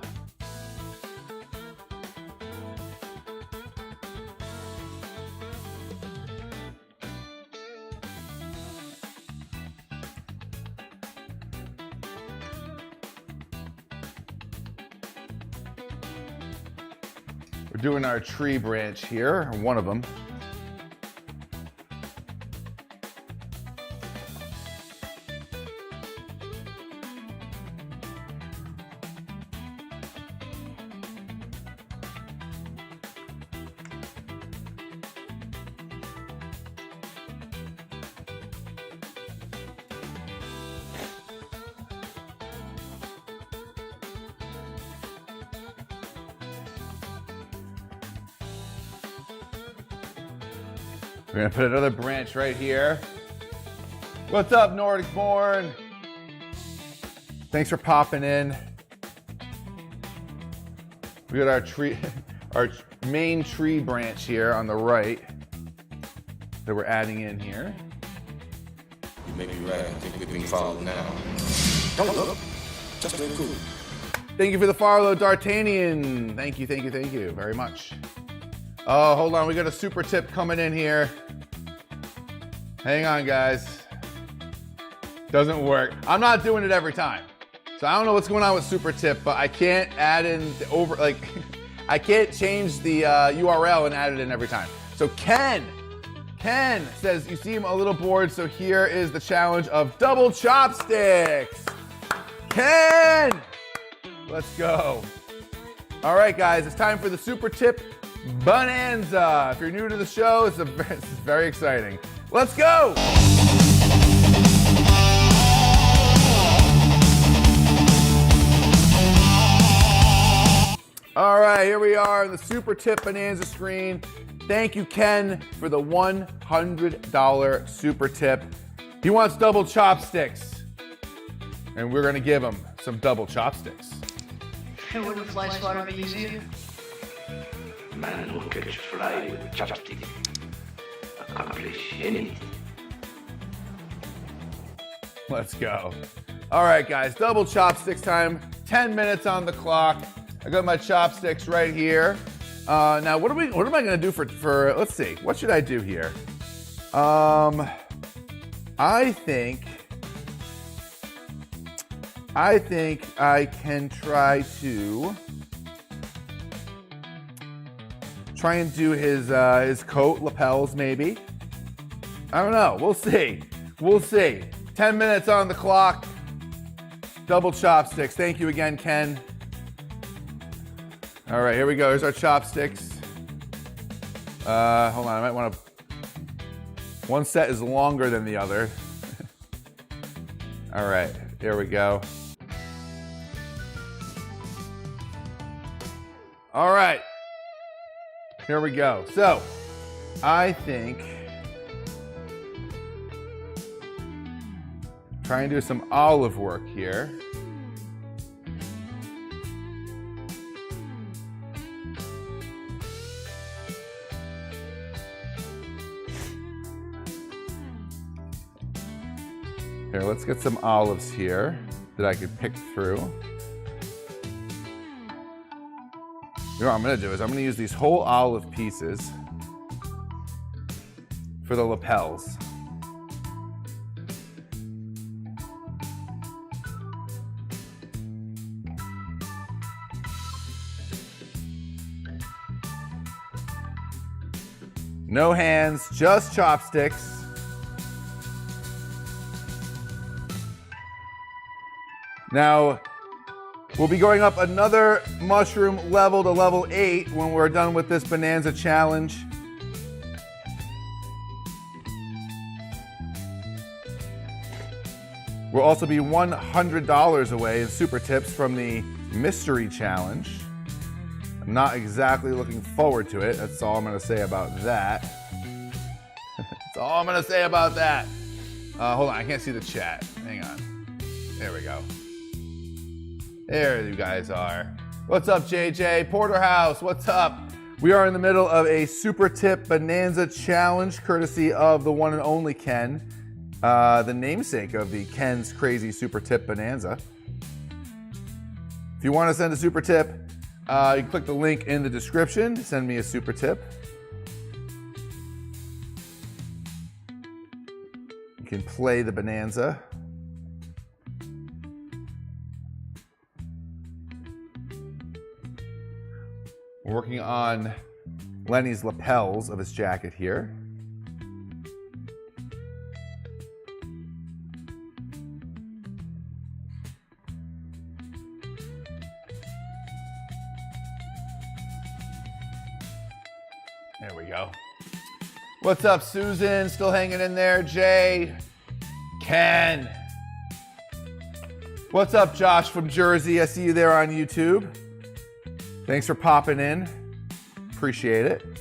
We're doing our tree branch here, one of them. We're gonna put another branch right here. What's up, Nordic Born? Thanks for popping in. We got our tree, our main tree branch here on the right that we're adding in here. You may be right. I think we're being followed now. Don't look. Just play cool. Thank you for the follow, D'Artagnan. Thank you very much. Oh, hold on, we got a super tip coming in here. Hang on, guys. Doesn't work. I'm not doing it every time. So I don't know what's going on with super tip, but I can't add in the I can't change the URL and add it in every time. So Ken says, you seem a little bored, so here is the challenge of double chopsticks. Ken, let's go. All right, guys, it's time for the super tip bonanza. If you're new to the show, it's very exciting. Let's go. All right, here we are on the super tip bonanza screen. Thank you, Ken, for the $100 super tip. He wants double chopsticks, and we're gonna give him some double chopsticks. Wouldn't fly swatter be easier? Man who catch fly with chopstick accomplish anything. Let's go. All right, guys, double chopsticks time. 10 minutes on the clock. I got my chopsticks right here. Now, what am I gonna do for? Let's see. What should I do here? I think I think I can try and do his coat lapels maybe. I don't know. We'll see. We'll see. 10 minutes on the clock. Double chopsticks. Thank you again, Ken. All right, here we go. Here's our chopsticks. Hold on. I might want to. One set is longer than the other. All right, here we go. All right, here we go. So, I think try and do some olive work here. Here, let's get some olives here that I could pick through. You know what I'm gonna do is I'm gonna use these whole olive pieces for the lapels. No hands, just chopsticks. Now, we'll be going up another mushroom level to level 8 when we're done with this Bonanza challenge. We'll also be $100 away in super tips from the mystery challenge. I'm not exactly looking forward to it. That's all I'm gonna say about that. That's all I'm gonna say about that. Hold on, I can't see the chat. Hang on. There we go. There you guys are. What's up, JJ? Porterhouse, what's up? We are in the middle of a super tip Bonanza challenge, courtesy of the one and only Ken, the namesake of the Ken's Crazy Super Tip Bonanza. If you want to send a super tip, you can click the link in the description to send me a super tip. You can play the Bonanza. We're working on Lenny's lapels of his jacket here. There we go. What's up, Susan? Still hanging in there. Jay, Ken. What's up, Josh from Jersey? I see you there on YouTube. Thanks for popping in. Appreciate it.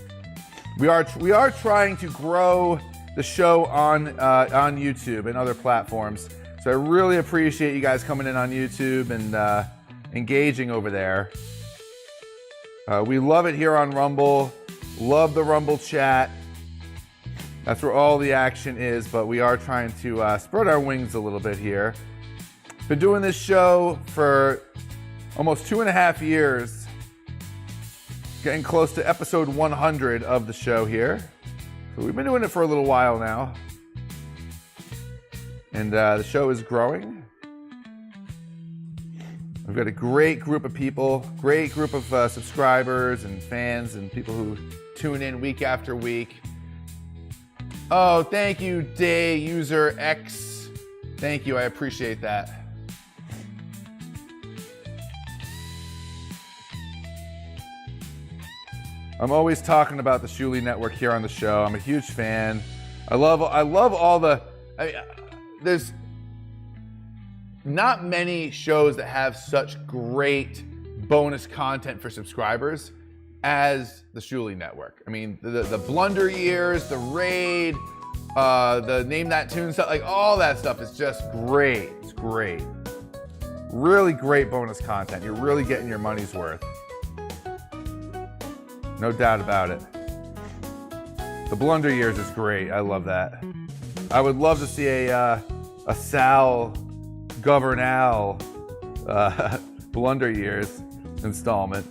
We are trying to grow the show on YouTube and other platforms. So I really appreciate you guys coming in on YouTube and engaging over there. We love it here on Rumble. Love the Rumble chat. That's where all the action is, but we are trying to spread our wings a little bit here. Been doing this show for almost 2.5 years. Getting close to episode 100 of the show here. So we've been doing it for a little while now. And the show is growing. We've got a great group of people, great group of subscribers and fans and people who tune in week after week. Oh, thank you, Day User X. Thank you, I appreciate that. I'm always talking about the Shuli Network here on the show. I'm a huge fan. I love all the. There's not many shows that have such great bonus content for subscribers as the Shuli Network. I mean, the Blunder Years, the Raid, the Name That Tune stuff, like all that stuff is just great. It's great. Really great bonus content. You're really getting your money's worth. No doubt about it. The Blunder Years is great. I love that. I would love to see a Sal Governal Blunder Years installment.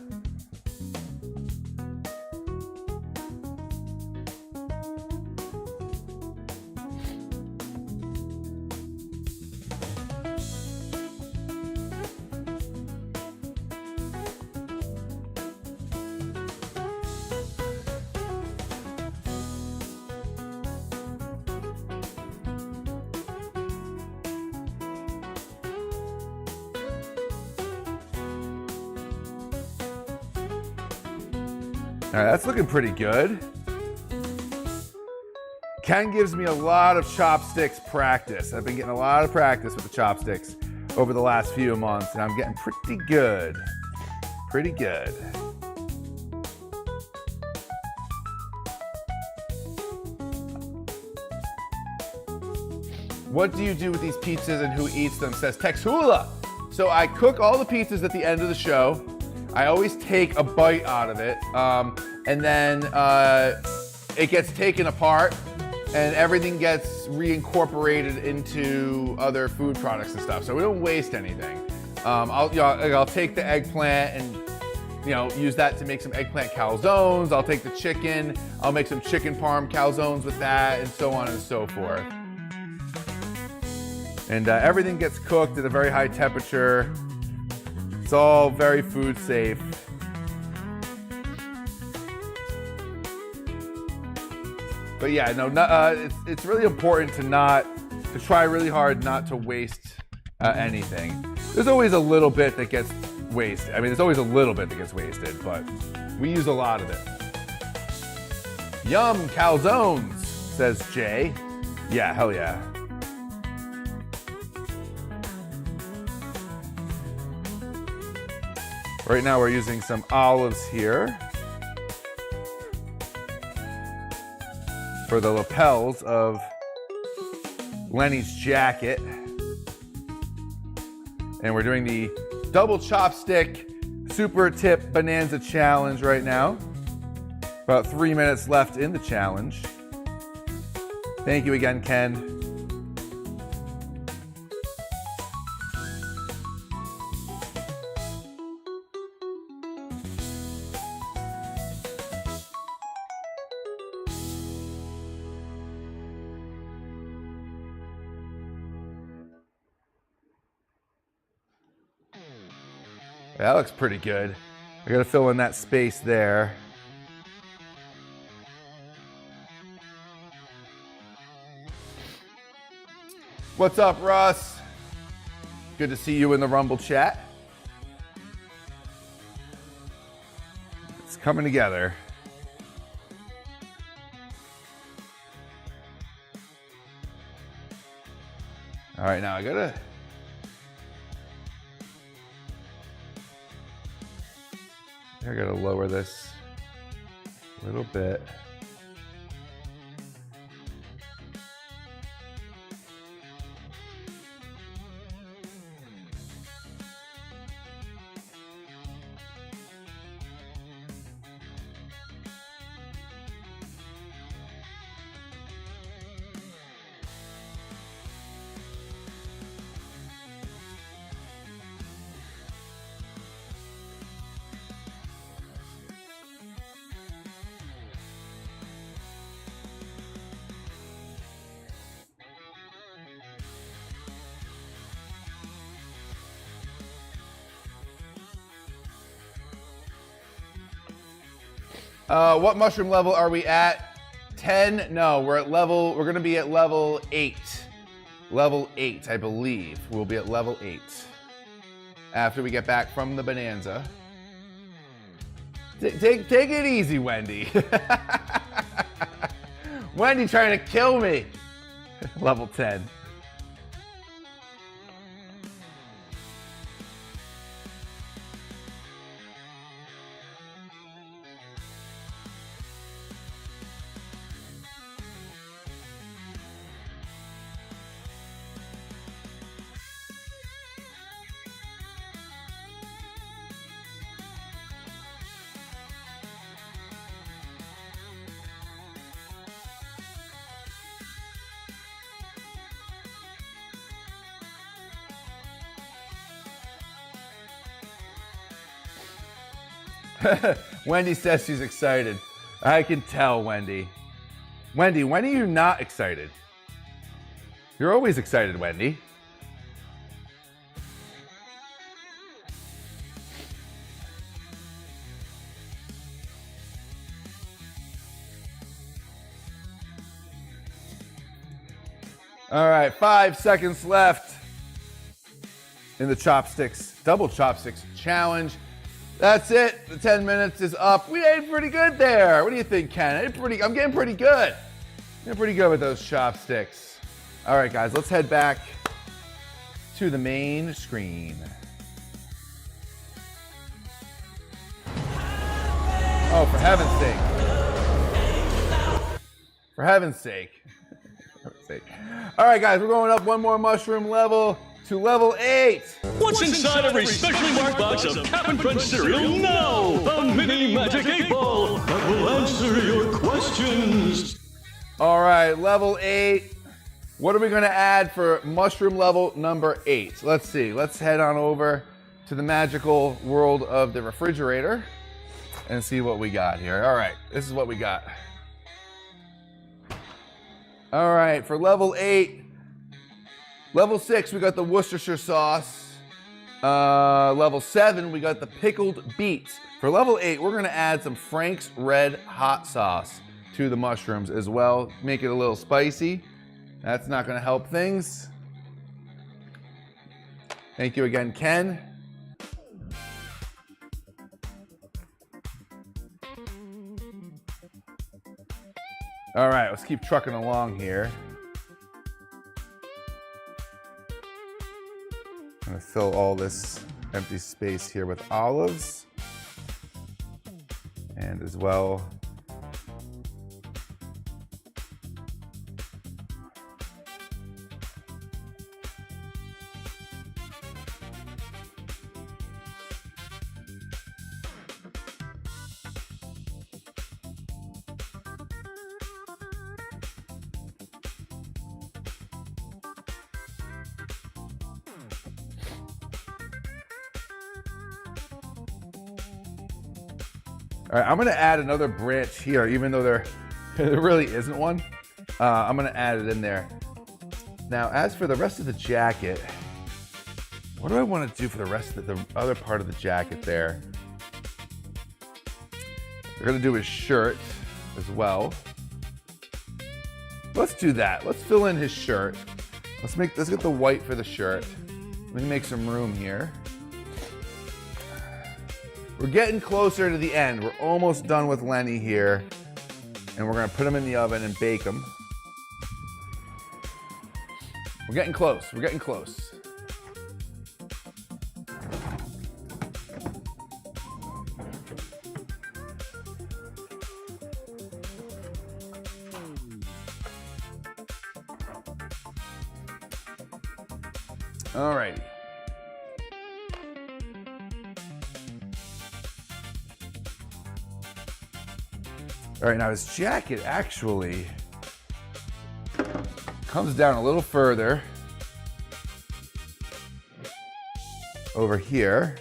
All right, that's looking pretty good. Ken gives me a lot of chopsticks practice. I've been getting a lot of practice with the chopsticks over the last few months, and I'm getting pretty good. Pretty good. What do you do with these pizzas and who eats them, says Texhula. So I cook all the pizzas at the end of the show. I always take a bite out of it, and then it gets taken apart, and everything gets reincorporated into other food products and stuff. So we don't waste anything. I'll take the eggplant and use that to make some eggplant calzones. I'll take the chicken. I'll make some chicken parm calzones with that, and so on and so forth. And everything gets cooked at a very high temperature. It's all very food safe. But yeah, no, it's really important to try really hard not to waste anything. There's always a little bit that gets wasted. I mean, there's always a little bit that gets wasted, but we use a lot of it. Yum, calzones, says Jay. Yeah, hell yeah. Right now we're using some olives here for the lapels of Lenny's jacket. And we're doing the double chopstick super tip bonanza challenge right now. About 3 minutes left in the challenge. Thank you again, Ken. That looks pretty good. I gotta fill in that space there. What's up, Russ? Good to see you in the Rumble chat. It's coming together. All right, now I gotta lower this a little bit. What mushroom level are we at? 10? No, we're gonna be at level 8. Level 8, I believe. We'll be at level 8 after we get back from the bonanza. Take it easy, Wendy. Wendy trying to kill me. Level 10. Wendy says she's excited. I can tell, Wendy. Wendy, when are you not excited? You're always excited, Wendy. All right, 5 seconds left in the chopsticks, double chopsticks challenge. That's it. The 10 minutes is up. We ate pretty good there. What do you think, Ken? I'm getting pretty good. Getting pretty good with those chopsticks. All right, guys, let's head back to the main screen. Oh, for heaven's sake. For heaven's sake. All right, guys, we're going up one more mushroom level to level 8. What's inside every specially marked box of Cap'n Crunch cereal now? A mini magic 8-ball that will answer your questions. All right, level 8. What are we going to add for mushroom level number 8? Let's see. Let's head on over to the magical world of the refrigerator and see what we got here. All right, this is what we got. All right, for level 8, level 6, we got the Worcestershire sauce. Level 7, we got the pickled beets. For level 8, we're gonna add some Frank's Red Hot Sauce to the mushrooms as well. Make it a little spicy. That's not gonna help things. Thank you again, Ken. All right, let's keep trucking along here. I'm gonna fill all this empty space here with olives. And as well, all right, I'm gonna add another branch here, even though there really isn't one. I'm gonna add it in there. Now, as for the rest of the jacket, what do I want to do for the rest of the other part of the jacket there? We're gonna do his shirt as well. Let's do that. Let's fill in his shirt. Let's get the white for the shirt. Let me make some room here. We're getting closer to the end. We're almost done with Lenny here. And we're gonna put him in the oven and bake him. We're getting close, we're getting close. All righty. All right, now his jacket actually comes down a little further over here.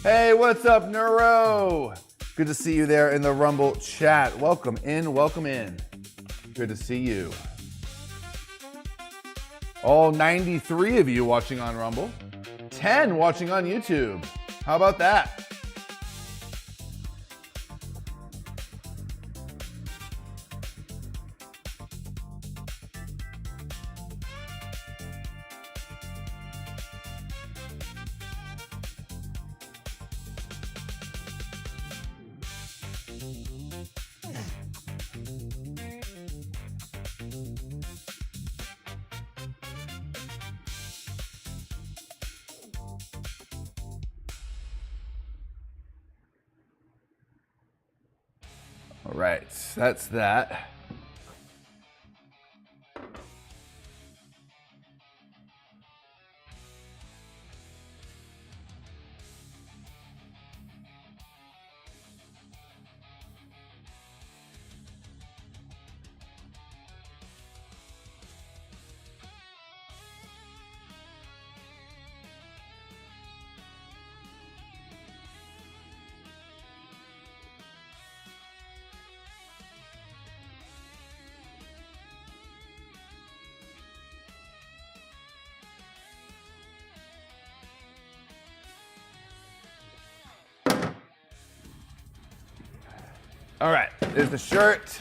Hey, what's up, Neuro? Good to see you there in the Rumble chat. Welcome in, welcome in. Good to see you. All 93 of you watching on Rumble. 10 watching on YouTube. How about that? All right, that's that. All right, there's the shirt.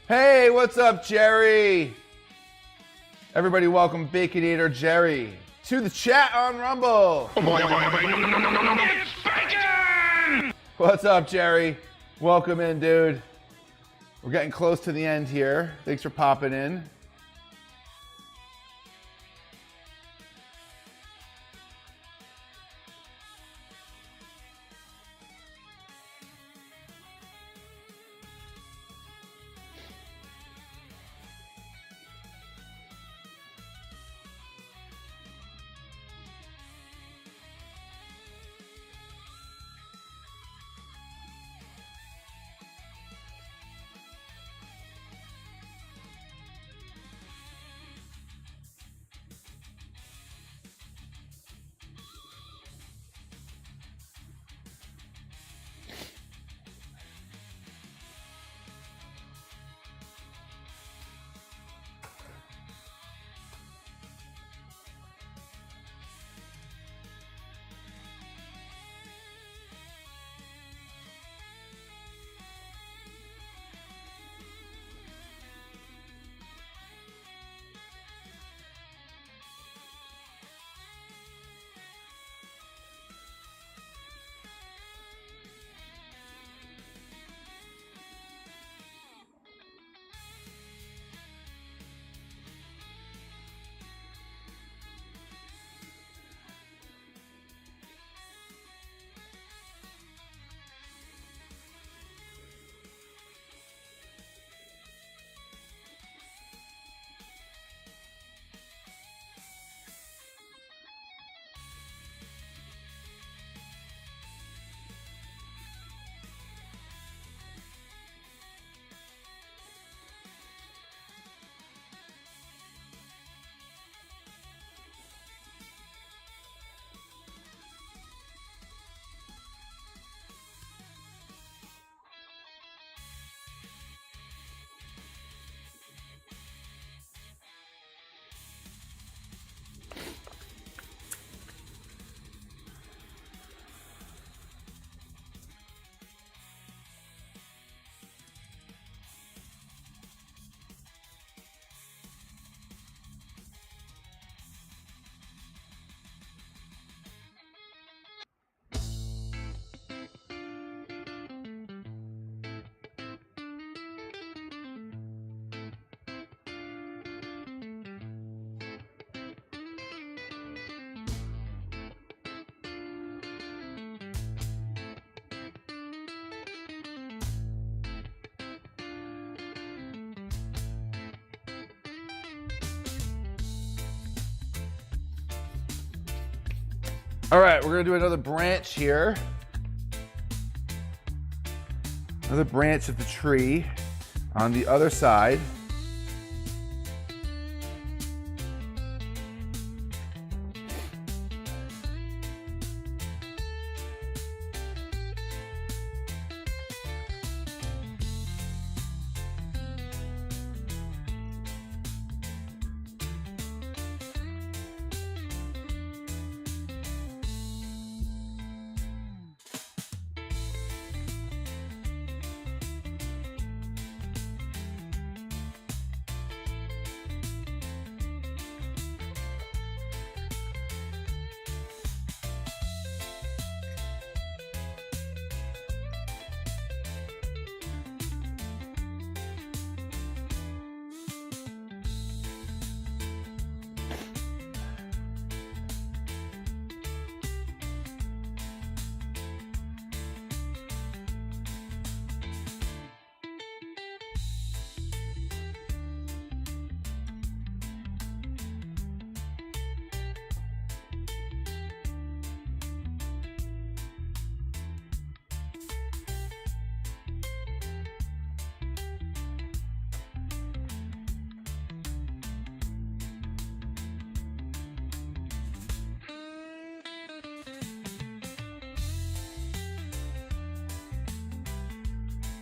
Hey, what's up, Jerry? Everybody welcome Baconator Jerry to the chat on Rumble. It's bacon! What's up, Jerry? Welcome in, dude. We're getting close to the end here. Thanks for popping in. All right, we're gonna do another branch here. Another branch of the tree on the other side.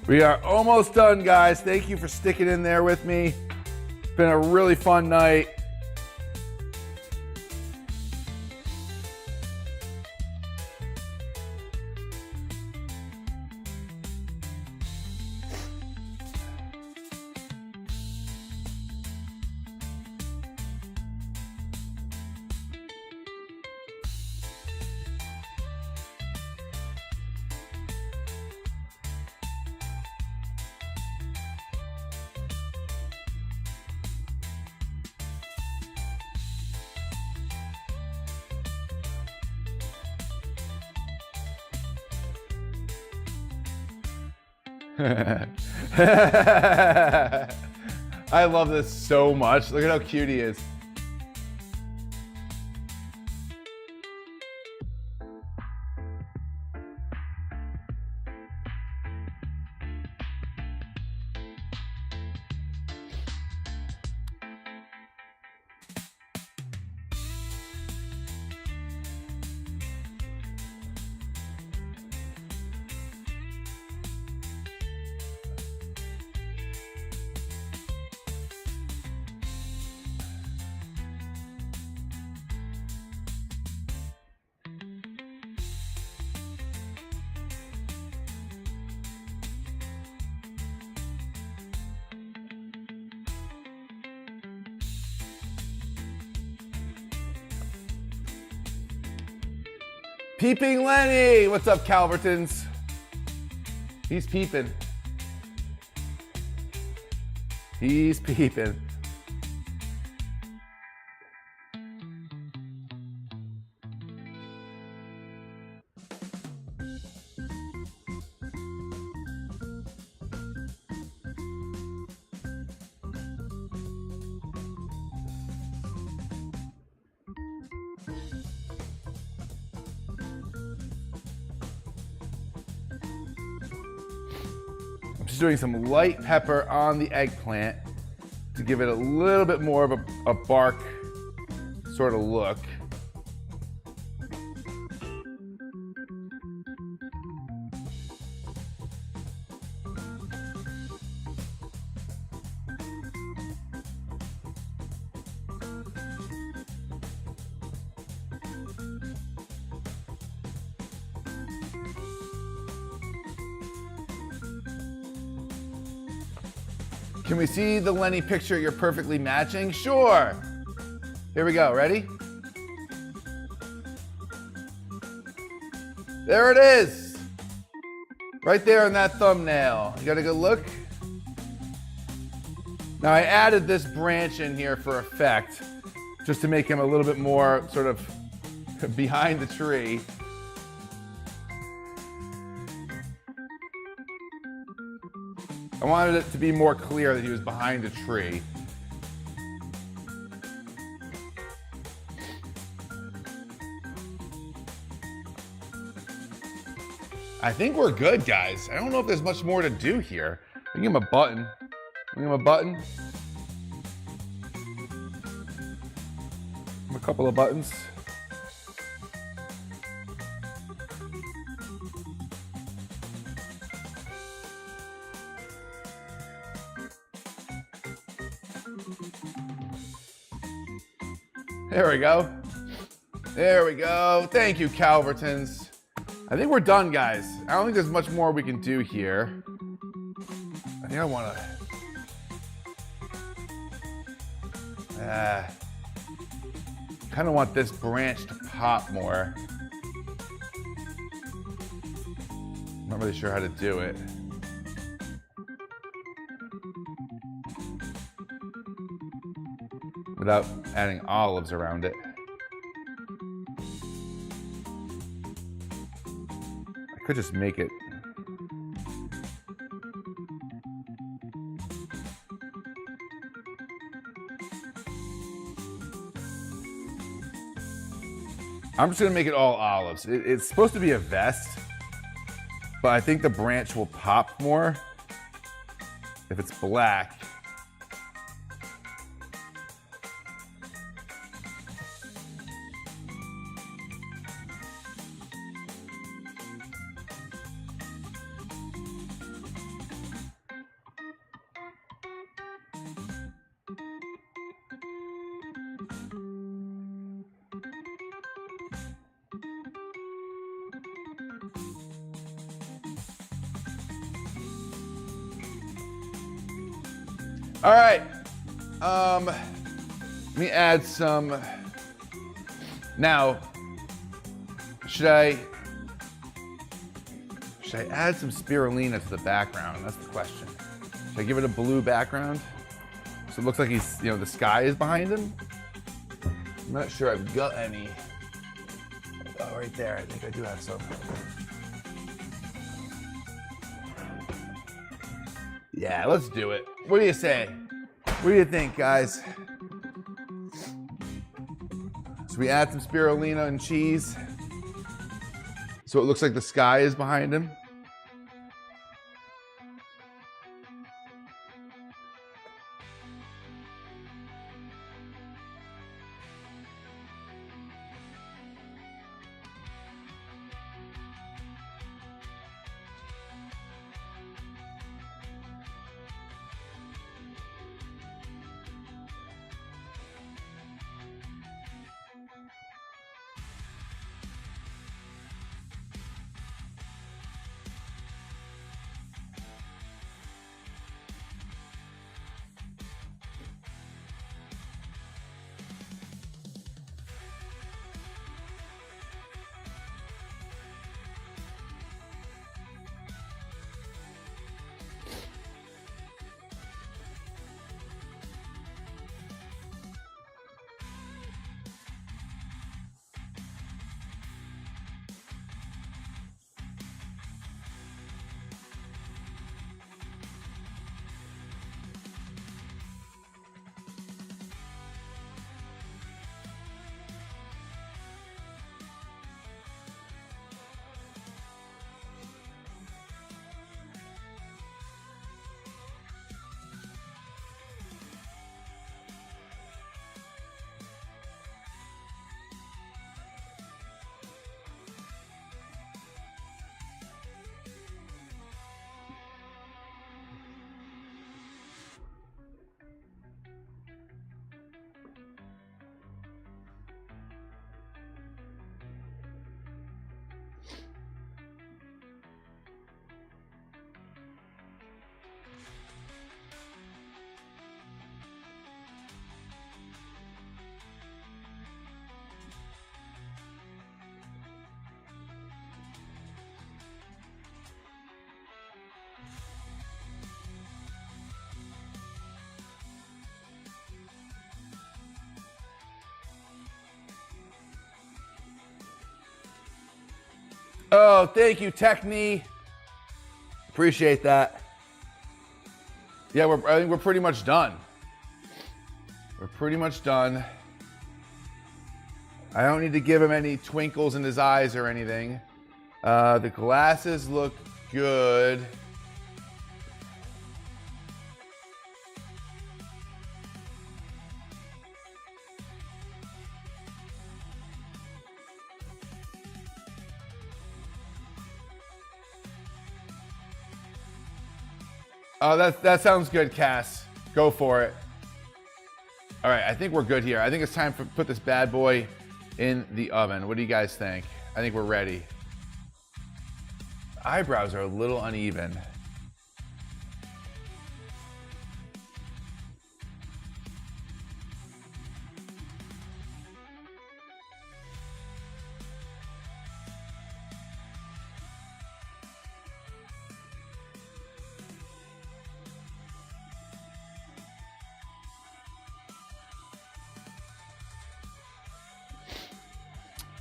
We are almost done, guys. Thank you for sticking in there with me. It's been a really fun night. I love this so much. Look at how cute he is. Peeping Lenny! What's up, Calvertons? He's peeping. He's peeping. Just doing some light pepper on the eggplant to give it a little bit more of a bark sort of look. Can we see the Lenny picture you're perfectly matching? Sure. Here we go. Ready? There it is. Right there in that thumbnail. You got a good look? Now I added this branch in here for effect, just to make him a little bit more sort of behind the tree. I wanted it to be more clear that he was behind a tree. I think we're good, guys. I don't know if there's much more to do here. We give him a button. We give him a button. Give him a couple of buttons. There we go. There we go. Thank you, Calvertons. I think we're done, guys. I don't think there's much more we can do here. I think I want to... kind of want this branch to pop more. I'm not really sure how to do it. Without adding olives around it. I could just make it. I'm just gonna make it all olives. It's supposed to be a vest, but I think the branch will pop more if it's black. All right. Let me add some. Now, should I add some spirulina to the background? That's the question. Should I give it a blue background? So it looks like he's, the sky is behind him. I'm not sure I've got any. Oh, right there. I think I do have some. Yeah, let's do it. What do you say? What do you think, guys? So we add some spirulina and cheese. So it looks like the sky is behind him. Oh, thank you, Techni. Appreciate that. Yeah, I think we're pretty much done. We're pretty much done. I don't need to give him any twinkles in his eyes or anything. The glasses look good. Oh, that sounds good, Cass. Go for it. All right, I think we're good here. I think it's time to put this bad boy in the oven. What do you guys think? I think we're ready. Eyebrows are a little uneven.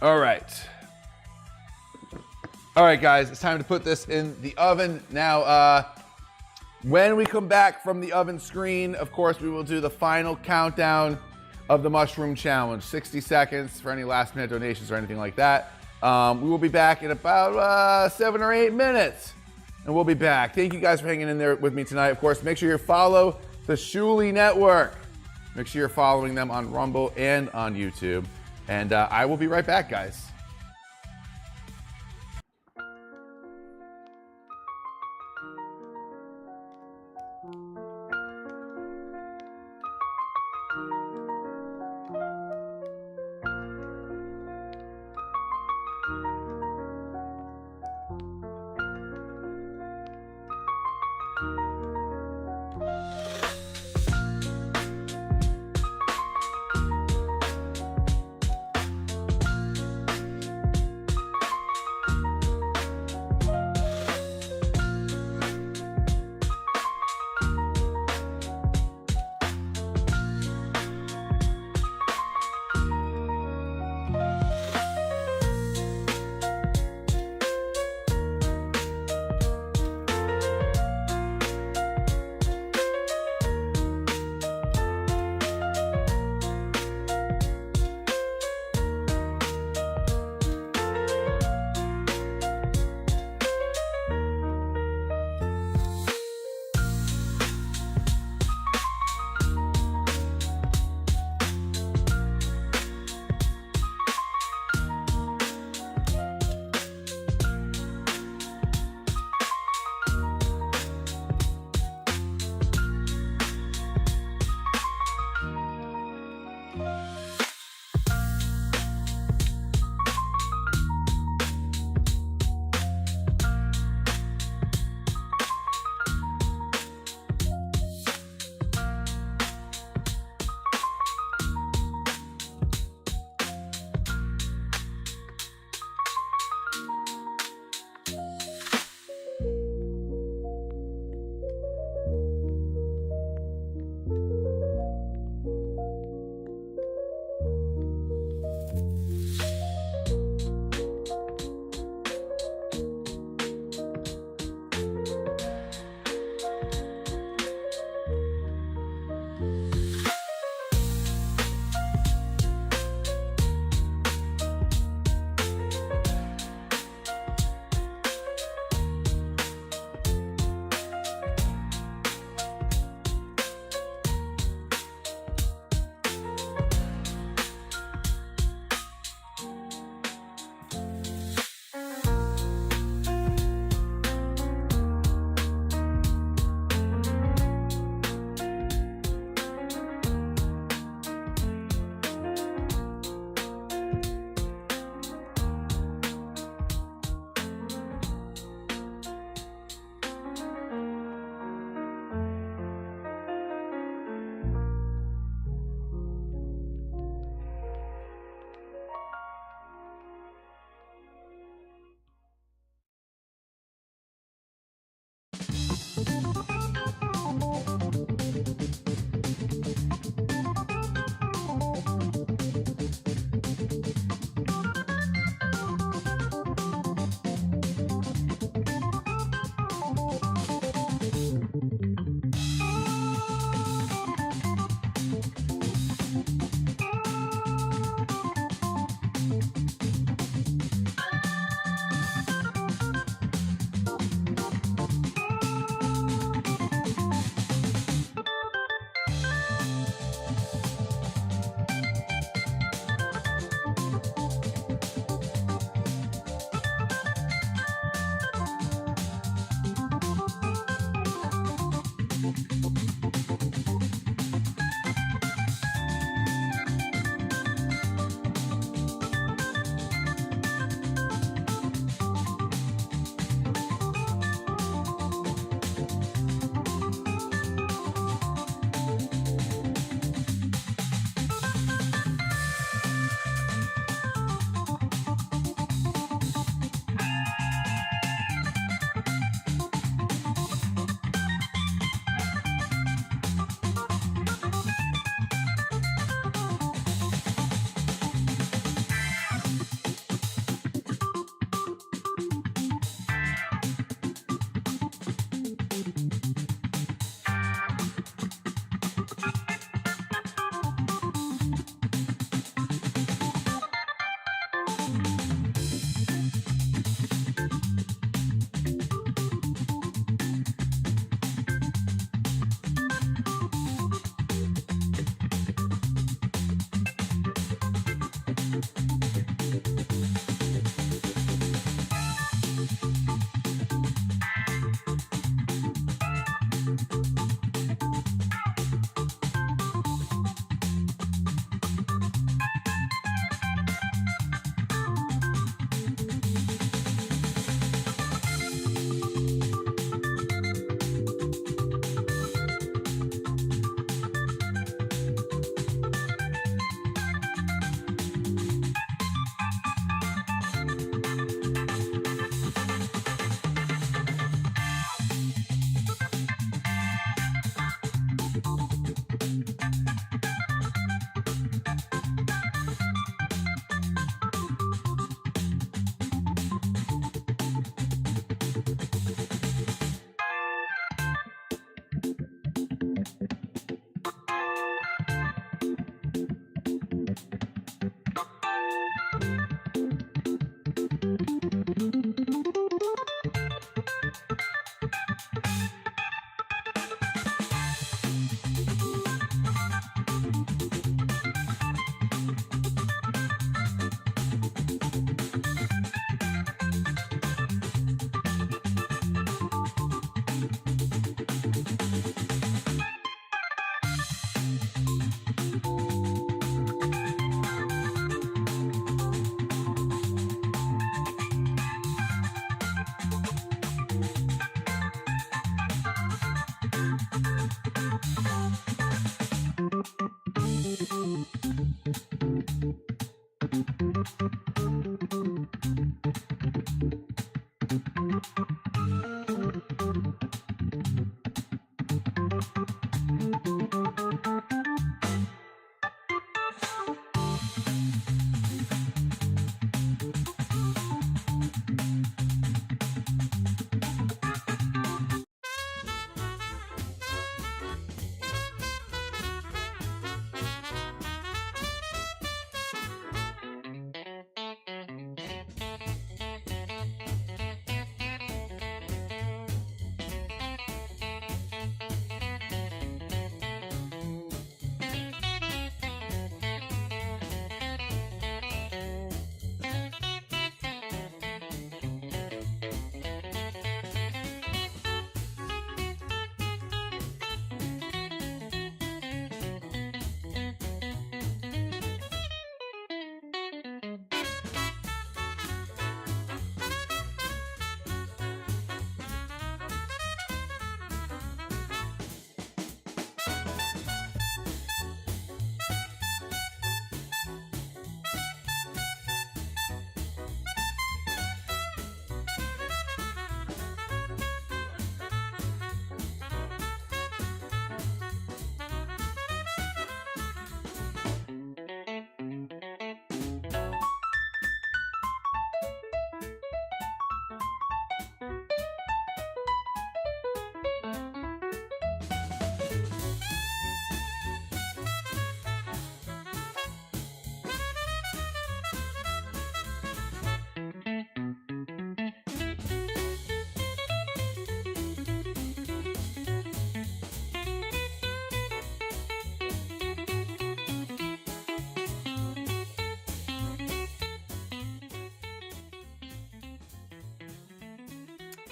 All right. All right, guys, it's time to put this in the oven. Now, when we come back from the oven screen, of course, we will do the final countdown of the mushroom challenge. 60 seconds for any last minute donations or anything like that. We will be back in about 7 or 8 minutes, and we'll be back. Thank you guys for hanging in there with me tonight. Of course, make sure you follow the Shuli Network. Make sure you're following them on Rumble and on YouTube. And I will be right back, guys.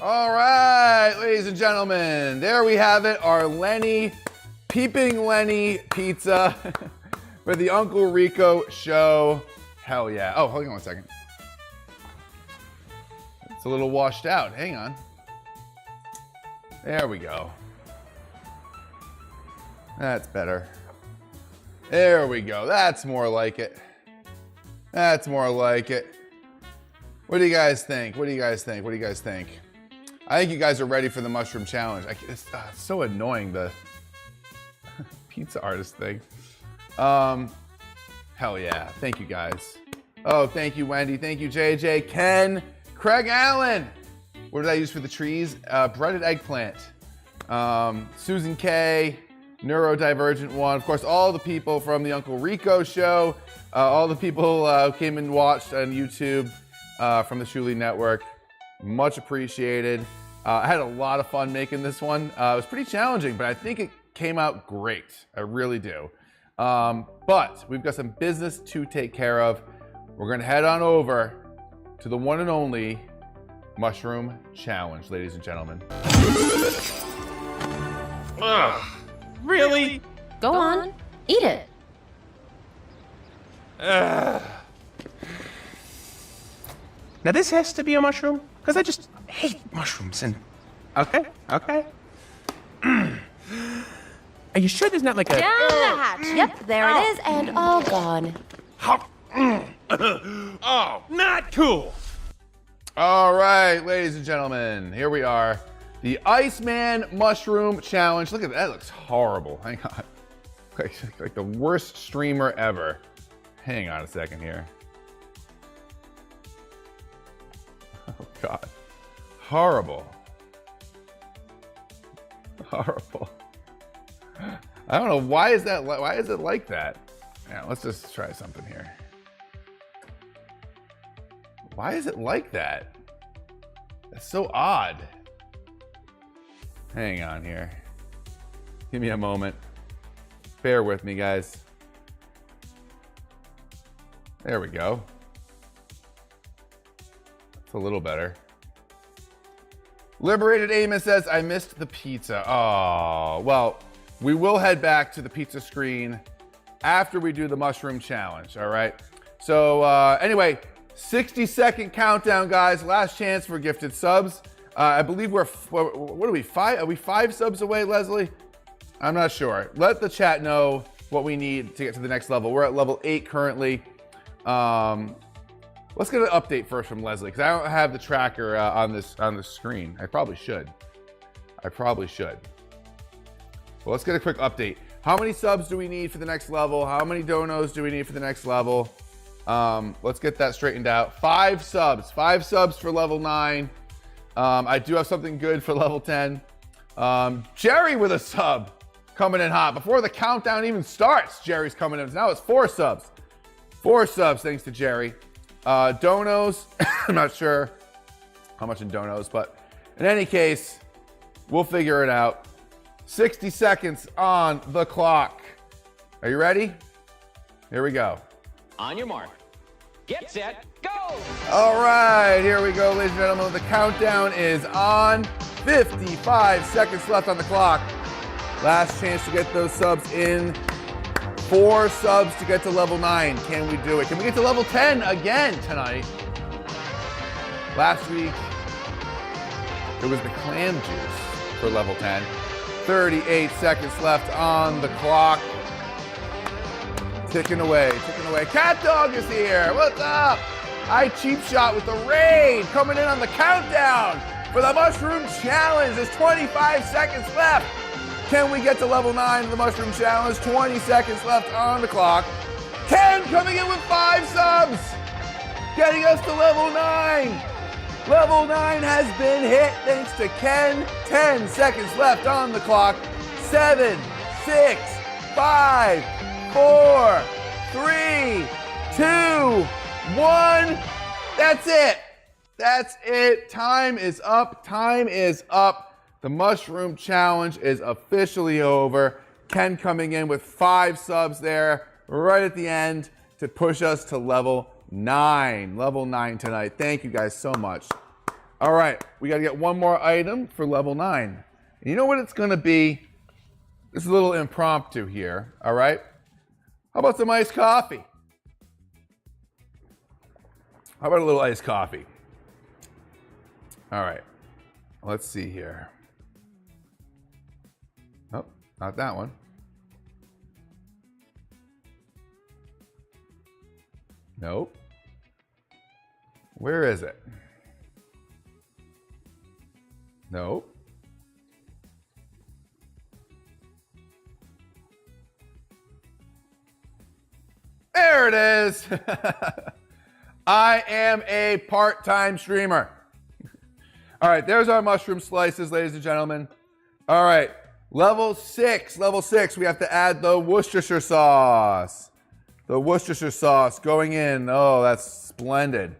All right, ladies and gentlemen, there we have it, our Lenny, Peeping Lenny pizza for the Uncle Rico show. Hell yeah. Oh, hold on one second. It's a little washed out. Hang on. There we go. That's better. There we go. That's more like it. That's more like it. What do you guys think? What do you guys think? What do you guys think? I think you guys are ready for the mushroom challenge. It's so annoying, the pizza artist thing. Hell yeah. Thank you guys. Oh, thank you, Wendy. Thank you, JJ, Ken, Craig Allen. What did I use for the trees? Breaded eggplant. Susan K, Neurodivergent One. Of course, all the people from the Uncle Rico show. All the people who came and watched on YouTube from the Shuli Network. Much appreciated. I had a lot of fun making this one. It was pretty challenging, but I think it came out great. I really do. But we've got some business to take care of. We're gonna head on over to the one and only Mushroom Challenge, ladies and gentlemen. Ugh. Really? Go on, eat it. Now this has to be a mushroom? Because I just hate mushrooms and... Okay. Are you sure there's not like a... Down the hatch. Yep, there it is, and all gone. Oh, not cool. All right, ladies and gentlemen, here we are. The Iceman Mushroom Challenge. Look at that, looks horrible. Hang on. Like the worst streamer ever. Hang on a second here. Oh God, horrible. Horrible. I don't know, why is it like that? Yeah, let's just try something here. Why is it like that? That's so odd. Hang on here. Give me a moment. Bear with me, guys. There we go. It's a little better. Liberated Amos says, I missed the pizza. Oh, well, we will head back to the pizza screen after we do the mushroom challenge, all right? So anyway, 60-second countdown, guys. Last chance for gifted subs. I believe what are we, 5? Are we 5 subs away, Leslie? I'm not sure. Let the chat know what we need to get to the next level. We're at level 8 currently. Let's get an update first from Leslie, because I don't have the tracker on the screen. I probably should. Well, let's get a quick update. How many subs do we need for the next level? How many donos do we need for the next level? Let's get that straightened out. 5 subs. 5 subs for level 9. I do have something good for level 10. Jerry with a sub coming in hot. Before the countdown even starts, Jerry's coming in. Now it's 4 subs. 4 subs thanks to Jerry. Donos, I'm not sure how much in donos, but in any case, we'll figure it out. 60 seconds on the clock. Are you ready? Here we go. On your mark. Get set, go! All right, here we go, ladies and gentlemen. The countdown is on. 55 seconds left on the clock. Last chance to get those subs in. 4 subs to get to level 9. Can we do it? Can we get to level 10 again tonight? Last week, it was the clam juice for level 10. 38 seconds left on the clock. Ticking away, ticking away. Cat Dog is here. What's up? I cheap shot with the raid coming in on the countdown for the Mushroom Challenge. There's 25 seconds left. Can we get to level 9 of the Mushroom Challenge? 20 seconds left on the clock. Ken coming in with 5 subs, getting us to level 9. Level 9 has been hit thanks to Ken. 10 seconds left on the clock. 7, 6, 5, 4, 3, 2, 1. That's it. That's it. Time is up. Time is up. The Mushroom Challenge is officially over. Ken coming in with 5 subs there right at the end to push us to level 9. Level 9 tonight. Thank you guys so much. All right, we got to get one more item for level 9. And you know what it's going to be? This is a little impromptu here, all right? How about some iced coffee? How about a little iced coffee? All right, let's see here. Oh, not that one. Nope. Where is it? Nope. There it is. I am a part-time streamer. All right, there's our mushroom slices, ladies and gentlemen. All right, level 6. Level 6, we have to add the Worcestershire sauce. The Worcestershire sauce going in. Oh, that's splendid.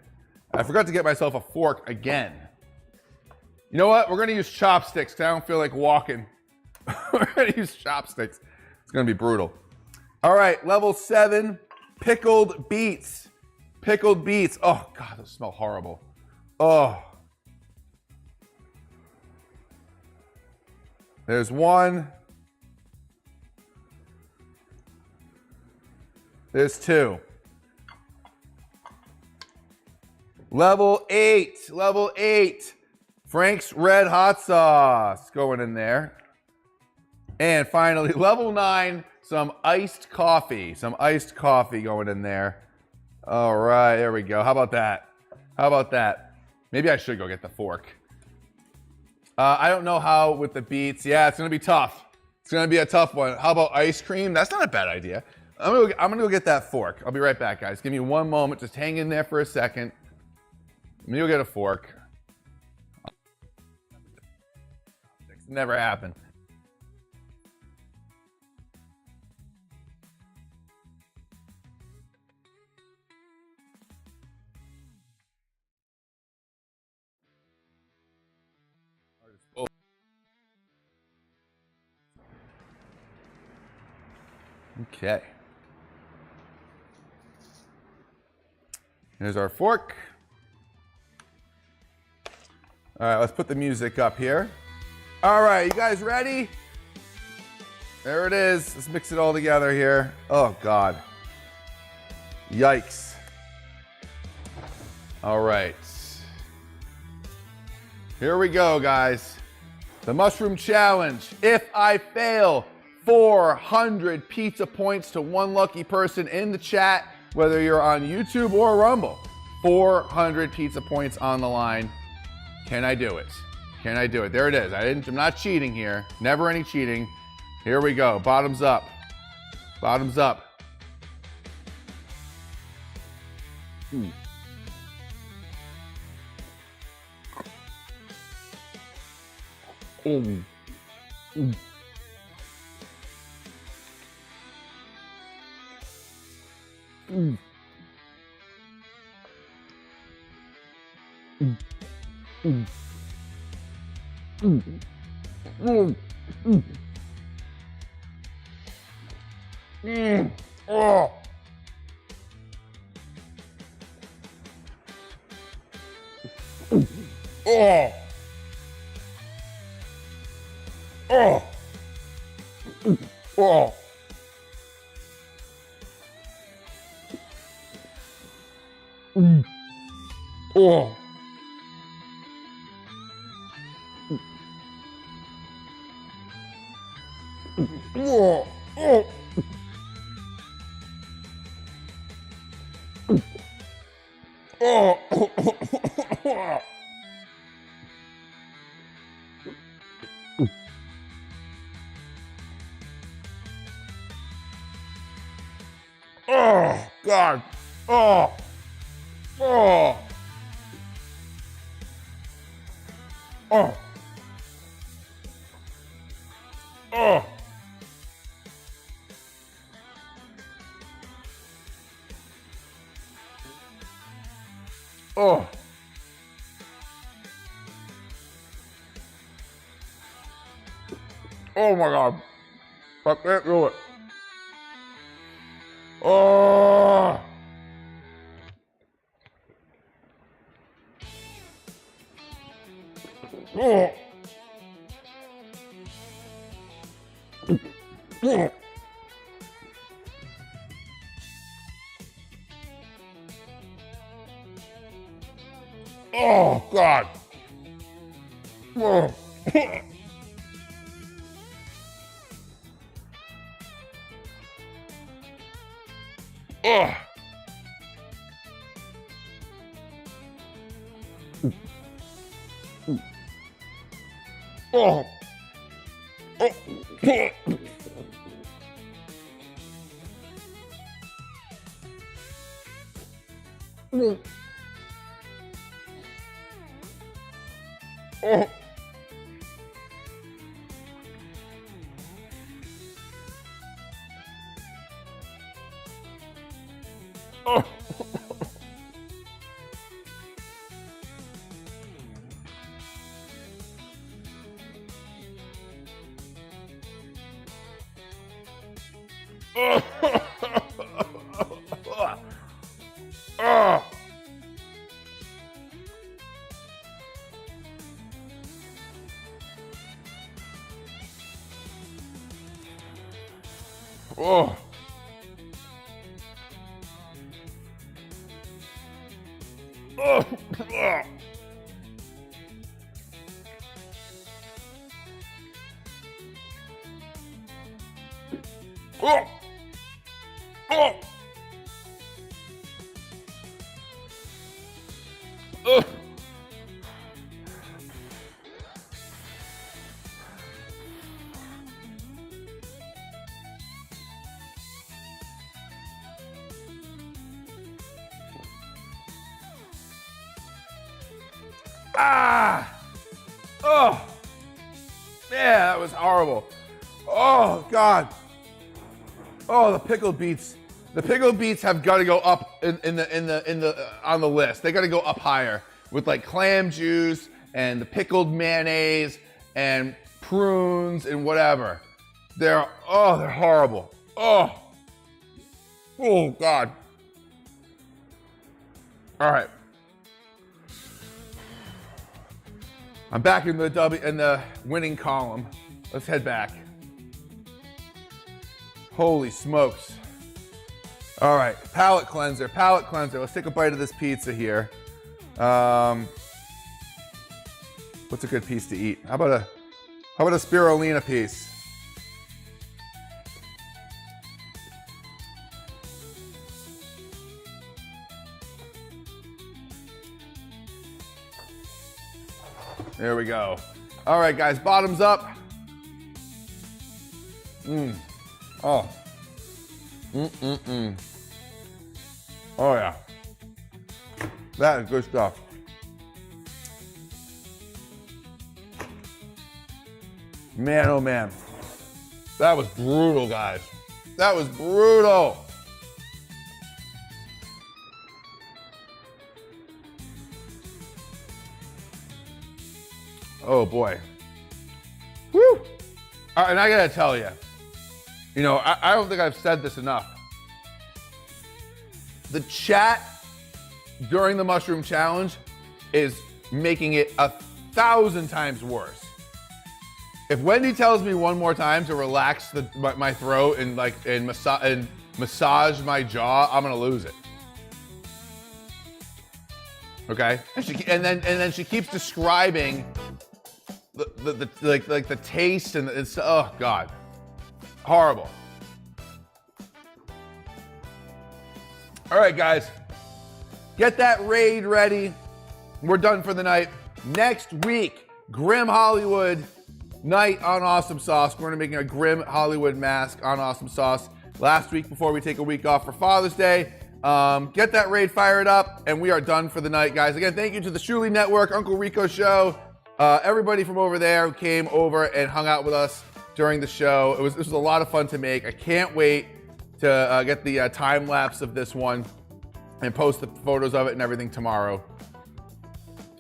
I forgot to get myself a fork again. You know what? We're going to use chopsticks because I don't feel like walking. We're going to use chopsticks. It's going to be brutal. All right, level 7, pickled beets. Pickled beets. Oh, God, those smell horrible. Oh. There's 1. There's 2. Level 8. Level 8. Frank's Red Hot Sauce going in there. And finally, level 9, some iced coffee. Some iced coffee going in there. All right, there we go. How about that? How about that? Maybe I should go get the fork. I don't know how with the beets. Yeah, it's going to be tough. It's going to be a tough one. How about ice cream? That's not a bad idea. I'm gonna go get that fork. I'll be right back, guys. Give me one moment. Just hang in there for a second. Let me go get a fork. It's never happened. Okay. Here's our fork. All right, let's put the music up here. All right, you guys ready? There it is. Let's mix it all together here. Oh, God. Yikes. All right. Here we go, guys. The Mushroom Challenge. If I fail, 400 pizza points to one lucky person in the chat, whether you're on YouTube or Rumble. 400 pizza points on the line. Can I do it? Can I do it? There it is. I'm not cheating here. Never any cheating. Here we go. Bottoms up. Bottoms up. Mm. Mm. Mm. Mm. Mm. Mm. Mm. Mm. Mm. Mm. Oh. Mm. Oh. Oh. Mm. Oh. Mm. Oh. Oh. Oh. Oh. Oh, God. Oh. Oh. Oh. Oh. Oh. Oh my God. I can't do it. Oh. Oh. Oh. Oh, God. Oh. Oh. Oh. Oh. Oh. Oh. Oh. Oh. Oh. Oh. Oh. Oh. Ah! Oh! Yeah, that was horrible. Oh, God. Oh, the pickled beets. The pickled beets have got to go up on the list. They got to go up higher with like clam juice and the pickled mayonnaise and prunes and whatever. They're horrible. Oh. Oh, God. All right. I'm back in the winning column. Let's head back. Holy smokes. All right, palate cleanser. Let's take a bite of this pizza here. What's a good piece to eat? How about a spirulina piece? There we go. All right, guys, bottoms up. Oh. Oh, yeah. That is good stuff. Man, oh man. That was brutal, guys. That was brutal. Oh boy. Woo! And I gotta tell you, I don't think I've said this enough. The chat during the mushroom challenge is making it 1,000 times worse. If Wendy tells me one more time to relax my throat and massage my jaw, I'm gonna lose it. Okay, and then she keeps describing the taste and it's, oh God, horrible. All right, guys, get that raid ready. We're done for the night. Next week, Grim Hollywood night on Awesome Sauce. We're gonna be making a Grim Hollywood mask on Awesome Sauce. Last week before we take a week off for Father's Day. Get that raid fired up, and we are done for the night, guys. Again, thank you to the Shuli Network, Uncle Rico Show, everybody from over there who came over and hung out with us during the show. This was a lot of fun to make. I can't wait to get the time lapse of this one and post the photos of it and everything tomorrow.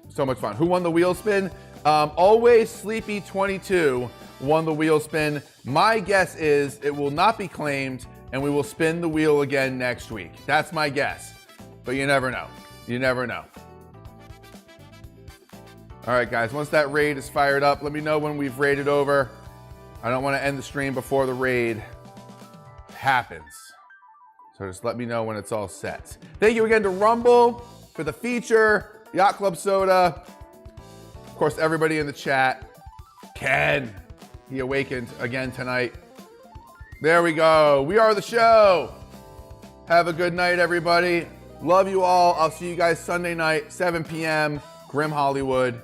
So much fun. Who won the wheel spin? Always Sleepy 22 won the wheel spin. My guess is it will not be claimed, and we will spin the wheel again next week. That's my guess, but you never know. You never know. All right, guys, once that raid is fired up, let me know when we've raided over. I don't want to end the stream before the raid happens. So just let me know when it's all set. Thank you again to Rumble for the feature, Yacht Club Soda, of course, everybody in the chat. Ken, he awakened again tonight. There we go. We are the show. Have a good night, everybody. Love you all. I'll see you guys Sunday night, 7 p.m., Grim Hollywood.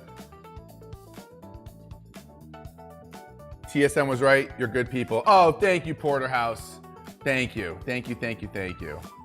TSM was right. You're good people. Oh, thank you, Porterhouse. Thank you. Thank you, thank you, thank you. Yeah.